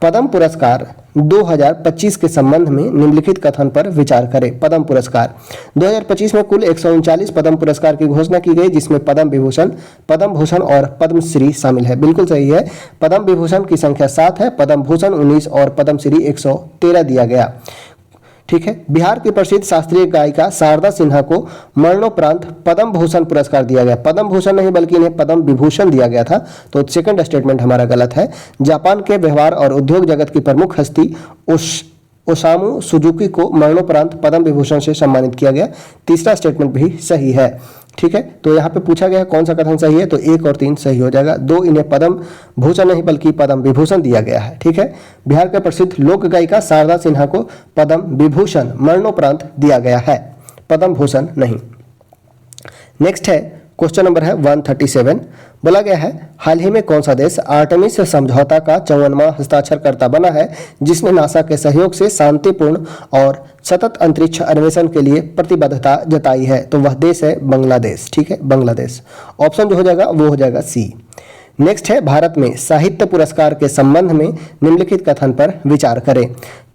पद्म पुरस्कार 2025 के संबंध में निम्नलिखित कथन पर विचार करें। पद्म पुरस्कार 2025 में कुल 139 पद्म पुरस्कार की घोषणा की गई, जिसमें पद्म विभूषण, पद्म भूषण और पद्मश्री शामिल है, बिल्कुल सही है। पद्म विभूषण की संख्या 7 है, पद्म भूषण 19 और पद्मश्री 113 दिया गया, ठीक है। बिहार की प्रसिद्ध शास्त्रीय गायिका शारदा सिन्हा को मरणोपरांत पद्म भूषण पुरस्कार दिया गया। पद्म भूषण नहीं बल्कि इन्हें पद्म विभूषण दिया गया था, तो सेकंड स्टेटमेंट हमारा गलत है। जापान के व्यवहार और उद्योग जगत की प्रमुख हस्ती ओसामू सुजुकी को मरणोपरांत पद्म विभूषण से सम्मानित किया गया, तीसरा स्टेटमेंट भी सही है, ठीक है। तो यहाँ पे पूछा गया कौन सा कथन सही है, तो 1 और 3 सही हो जाएगा। 2 इन्हें पद्म भूषण नहीं बल्कि पद्म विभूषण दिया गया है, ठीक है। बिहार के प्रसिद्ध लोक गायिका शारदा सिन्हा को पद्म विभूषण मरणोपरांत दिया गया है, पद्म भूषण नहीं। नेक्स्ट है क्वेश्चन नंबर है 137। बोला गया है हाल ही में कौन सा देश आर्टेमिस समझौता का 54वां हस्ताक्षरकर्ता बना है, जिसने नासा के सहयोग से शांतिपूर्ण और सतत अंतरिक्ष अन्वेषण के लिए प्रतिबद्धता जताई है। तो वह देश है बांग्लादेश, ठीक है, बांग्लादेश। ऑप्शन जो हो जाएगा वो हो जाएगा सी। नेक्स्ट है भारत में साहित्य पुरस्कार के संबंध में निम्नलिखित कथन पर विचार करें।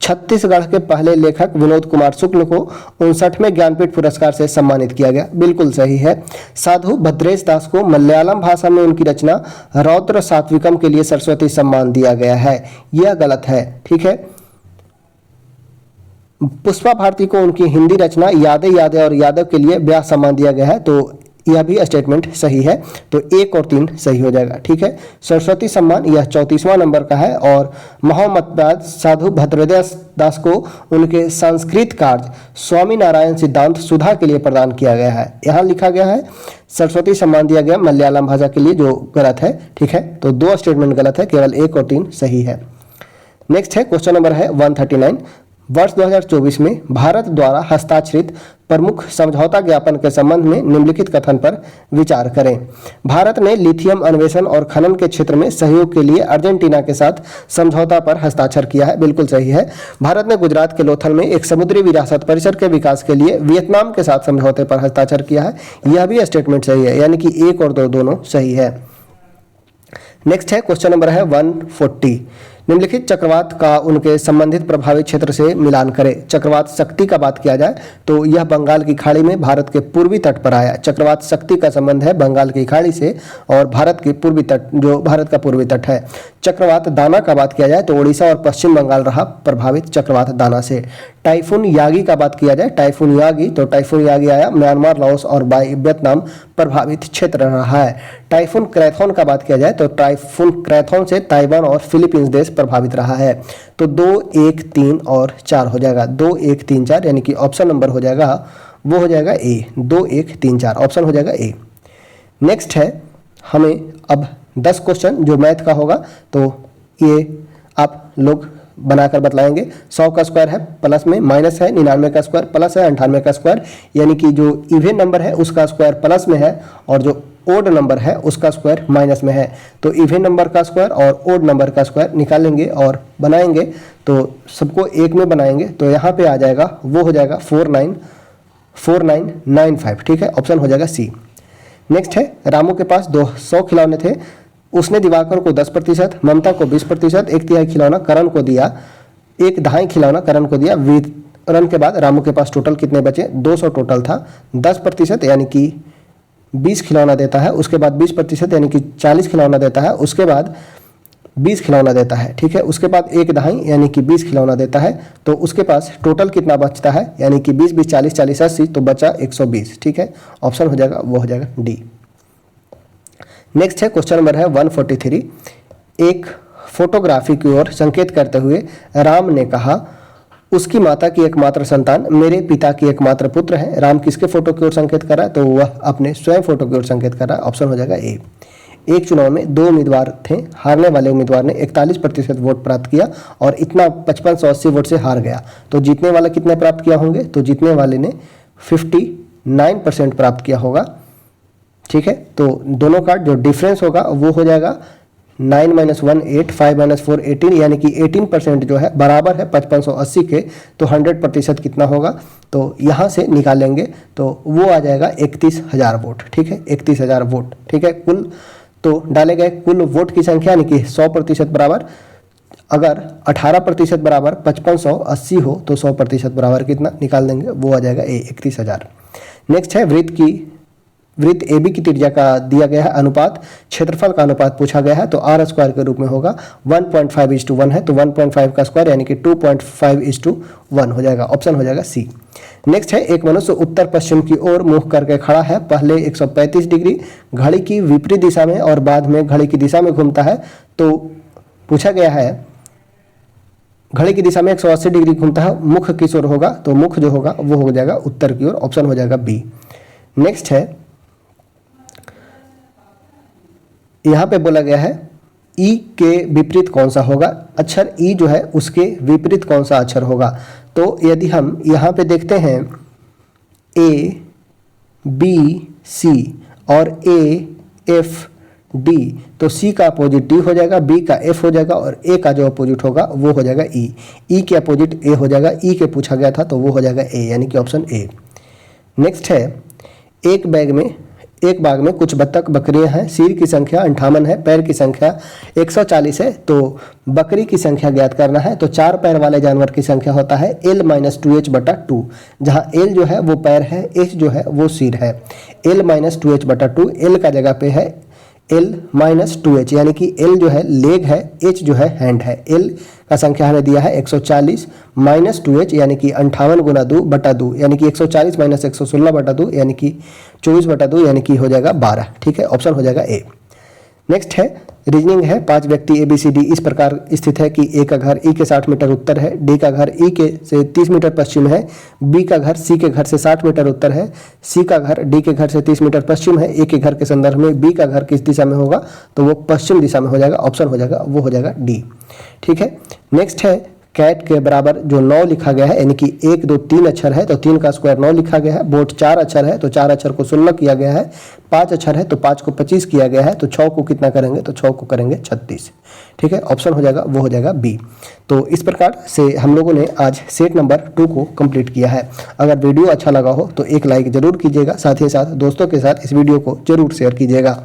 छत्तीसगढ़ के पहले लेखक विनोद कुमार शुक्ल को 59वें ज्ञानपीठ पुरस्कार से सम्मानित किया गया, बिल्कुल सही है। साधु भद्रेश दास को मलयालम भाषा में उनकी रचना रौद्र सात्विकम के लिए सरस्वती सम्मान दिया गया है, यह गलत है, ठीक है। पुष्पा भारती को उनकी हिंदी रचना यादें यादें और यादव के लिए व्यास सम्मान दिया गया है, तो यह भी स्टेटमेंट सही है। तो 1 और 3 सही हो जाएगा, ठीक है। सरस्वती सम्मान यह 34वां नंबर का है और महामतवाद साधु भद्रदास दास को उनके संस्कृत कार्य स्वामी नारायण सिद्धांत सुधा के लिए प्रदान किया गया है। यहाँ लिखा गया है सरस्वती सम्मान दिया गया मलयालम भाषा के लिए, जो गलत है, ठीक है। तो 2 स्टेटमेंट गलत है, केवल 1 और 3 सही है। नेक्स्ट है क्वेश्चन नंबर है 139। वर्ष 2024 में भारत द्वारा हस्ताक्षरित प्रमुख समझौता ज्ञापन के संबंध में निम्नलिखित कथन पर विचार करें। भारत ने लिथियम अन्वेषण और खनन के क्षेत्र में सहयोग के लिए अर्जेंटीना के साथ समझौता पर हस्ताक्षर किया है। बिल्कुल सही है। भारत ने गुजरात के लोथल में एक समुद्री विरासत परिसर के विकास के लिए वियतनाम के साथ समझौते पर हस्ताक्षर किया है। यह भी स्टेटमेंट सही है, यानी कि 1 और 2 दोनों सही है। नेक्स्ट है क्वेश्चन नंबर है 140। निम्नलिखित चक्रवात का उनके संबंधित प्रभावित क्षेत्र से मिलान करें। चक्रवात शक्ति का बात किया जाए तो यह बंगाल की खाड़ी में भारत के पूर्वी तट पर आया। चक्रवात शक्ति का संबंध है बंगाल की खाड़ी से और भारत की पूर्वी तट, जो भारत का पूर्वी तट है। चक्रवात दाना का बात किया जाए तो उड़ीसा और पश्चिम बंगाल रहा प्रभावित चक्रवात दाना से। टाइफून यागी का बात किया जाए, टाइफून यागी, तो टाइफून यागी आया म्यांमार, लाओस और वियतनाम प्रभावित क्षेत्र रहा है। टाइफून क्रैथॉन का बात किया जाए तो टाइफून क्रैथॉन से ताइवान और फिलीपींस देश प्रभावित रहा है। तो 2, 1, 3 और 4 हो जाएगा। 2, 1, 3, 4 यानी कि ऑप्शन नंबर हो जाएगा, वो हो जाएगा ए। 2, 1, 3, 4 ऑप्शन हो जाएगा ए। नेक्स्ट है हमें अब 10 क्वेश्चन जो मैथ का होगा, तो ये आप लोग बनाकर बतलाएंगे। 100 का स्क्वायर है प्लस में माइनस है, 99 का स्क्वायर प्लस है, 98 का स्क्वायर, यानी कि जो इवन नंबर है उसका स्क्वायर प्लस में है और जो ओड नंबर है उसका स्क्वायर माइनस में है। तो इवन नंबर का स्क्वायर और ओड नंबर का स्क्वायर निकालेंगे और बनाएंगे, तो सबको एक में बनाएंगे। तो यहाँ पे आ जाएगा, वो हो जाएगा 4995। ठीक है, ऑप्शन हो जाएगा सी। नेक्स्ट है रामू के पास 200 खिलौने थे। उसने दिवाकर को 10%, ममता को 20%, 1/3 खिलौना करण को दिया, 1/2 खिलौना करण को दिया। वितरण के बाद रामू के पास टोटल कितने बचे? 200 टोटल था। 10% यानी कि 20 खिलौना देता है, उसके बाद 20% यानी कि 40 खिलौना देता है, उसके बाद 20 खिलौना देता है। ठीक है, उसके बाद 1/2 यानी कि 20 खिलौना देता है। तो उसके पास टोटल कितना बचता है, यानी कि 20, 20, 40, 40, 80, तो बचा 120। ठीक है, ऑप्शन हो जाएगा, वो हो जाएगा डी। नेक्स्ट है क्वेश्चन नंबर है 143। एक फोटोग्राफी की ओर संकेत करते हुए राम ने कहा, उसकी माता की एकमात्र संतान मेरे पिता की एकमात्र पुत्र है। राम किसके फोटो की ओर संकेत कर रहा है? तो वह अपने स्वयं फोटो की ओर संकेत कर रहा है। ऑप्शन हो जाएगा ए। एक चुनाव में 2 उम्मीदवार थे, हारने वाले उम्मीदवार ने 41% वोट प्राप्त किया और इतना 5580 वोट से हार गया। तो जीतने वाला कितने प्राप्त किया होंगे? तो जीतने वाले ने 59% प्राप्त किया होगा। ठीक है, तो दोनों का जो डिफरेंस होगा वो हो जाएगा 9 - 1 8, 5 - 4 18, यानी कि 18% जो है बराबर है 5580 के। तो 100% कितना होगा? तो यहाँ से निकालेंगे तो वो आ जाएगा 31,000 वोट। ठीक है, 31,000 वोट। ठीक है, कुल तो डाले गए कुल वोट की संख्या यानी कि 100% बराबर, अगर 18% बराबर 5580 हो तो 100% बराबर कितना निकाल देंगे, वो आ जाएगा ए 31,000। नेक्स्ट है वृत्त AB की त्रिज्या का दिया गया है अनुपात, क्षेत्रफल का अनुपात पूछा गया है। तो R स्क्वायर के रूप में होगा, 1.5:1 है तो 1.5 का स्क्वायर यानी कि 2.5:1 हो जाएगा। ऑप्शन हो जाएगा सी। नेक्स्ट है एक मनुष्य उत्तर पश्चिम की ओर मुख करके खड़ा है। पहले 135 डिग्री घड़ी की विपरीत दिशा में और बाद में घड़ी की दिशा में घूमता है। तो पूछा गया है घड़ी की दिशा में 180 डिग्री घूमता है, मुख किस ओर होगा? तो मुख जो होगा वो हो जाएगा उत्तर की ओर। ऑप्शन हो जाएगा बी। नेक्स्ट है यहाँ पे बोला गया है ई के विपरीत कौन सा होगा? अक्षर ई जो है उसके विपरीत कौन सा अक्षर होगा? तो यदि हम यहाँ पे देखते हैं A, B, C और A, F, D, तो C का अपोजिट D हो जाएगा, B का F हो जाएगा और A का जो अपोजिट होगा वो हो जाएगा E। E के अपोजिट A हो जाएगा, E के पूछा गया था तो वो हो जाएगा A, यानी कि ऑप्शन A। नेक्स्ट है एक बाग में कुछ बत्तख बकरियां हैं। सिर की संख्या 58 है, पैर की संख्या 140 है। तो बकरी की संख्या ज्ञात करना है। तो 4 पैर वाले जानवर की संख्या होता है L - 2h/2, जहां L जो है वो पैर है, H जो है वो सिर है। L - 2h/2, L का जगह पे है L - 2h, यानी कि L जो है लेग है, H जो है हैंड है। L का संख्या हमें दिया है 140 - 2h यानी कि 58 × 2/2, यानी कि 140 - 116/2 यानी कि 24/2 यानी कि हो जाएगा 12। ठीक है, ऑप्शन हो जाएगा ए। नेक्स्ट है रीजनिंग है। 5 व्यक्ति ABCD इस प्रकार स्थित है कि A का घर E के 60 मीटर उत्तर है, D का घर E के से 30 मीटर पश्चिम है, B का घर C के घर से 60 मीटर उत्तर है, C का घर D के घर से 30 मीटर पश्चिम है। A के घर के संदर्भ में B का घर किस दिशा में होगा? तो वो पश्चिम दिशा में हो जाएगा। ऑप्शन हो जाएगा वो हो जाएगा डी। ठीक है, नेक्स्ट है कैट के बराबर जो 9 लिखा गया है, यानी कि 1 2 3 अक्षर है तो 3 का स्क्वायर 9 लिखा गया है। बोट 4 अक्षर है तो 4 अक्षर को 16 किया गया है। 5 अक्षर है तो 5 को 25 किया गया है। तो 6 को कितना करेंगे, तो 6 को करेंगे 36। ठीक है, ऑप्शन हो जाएगा, वो हो जाएगा बी। तो इस प्रकार से हम लोगों ने आज सेट नंबर 2 को कंप्लीट किया है। अगर वीडियो अच्छा लगा हो तो एक लाइक जरूर कीजिएगा, साथ ही साथ दोस्तों के साथ इस वीडियो को जरूर शेयर कीजिएगा।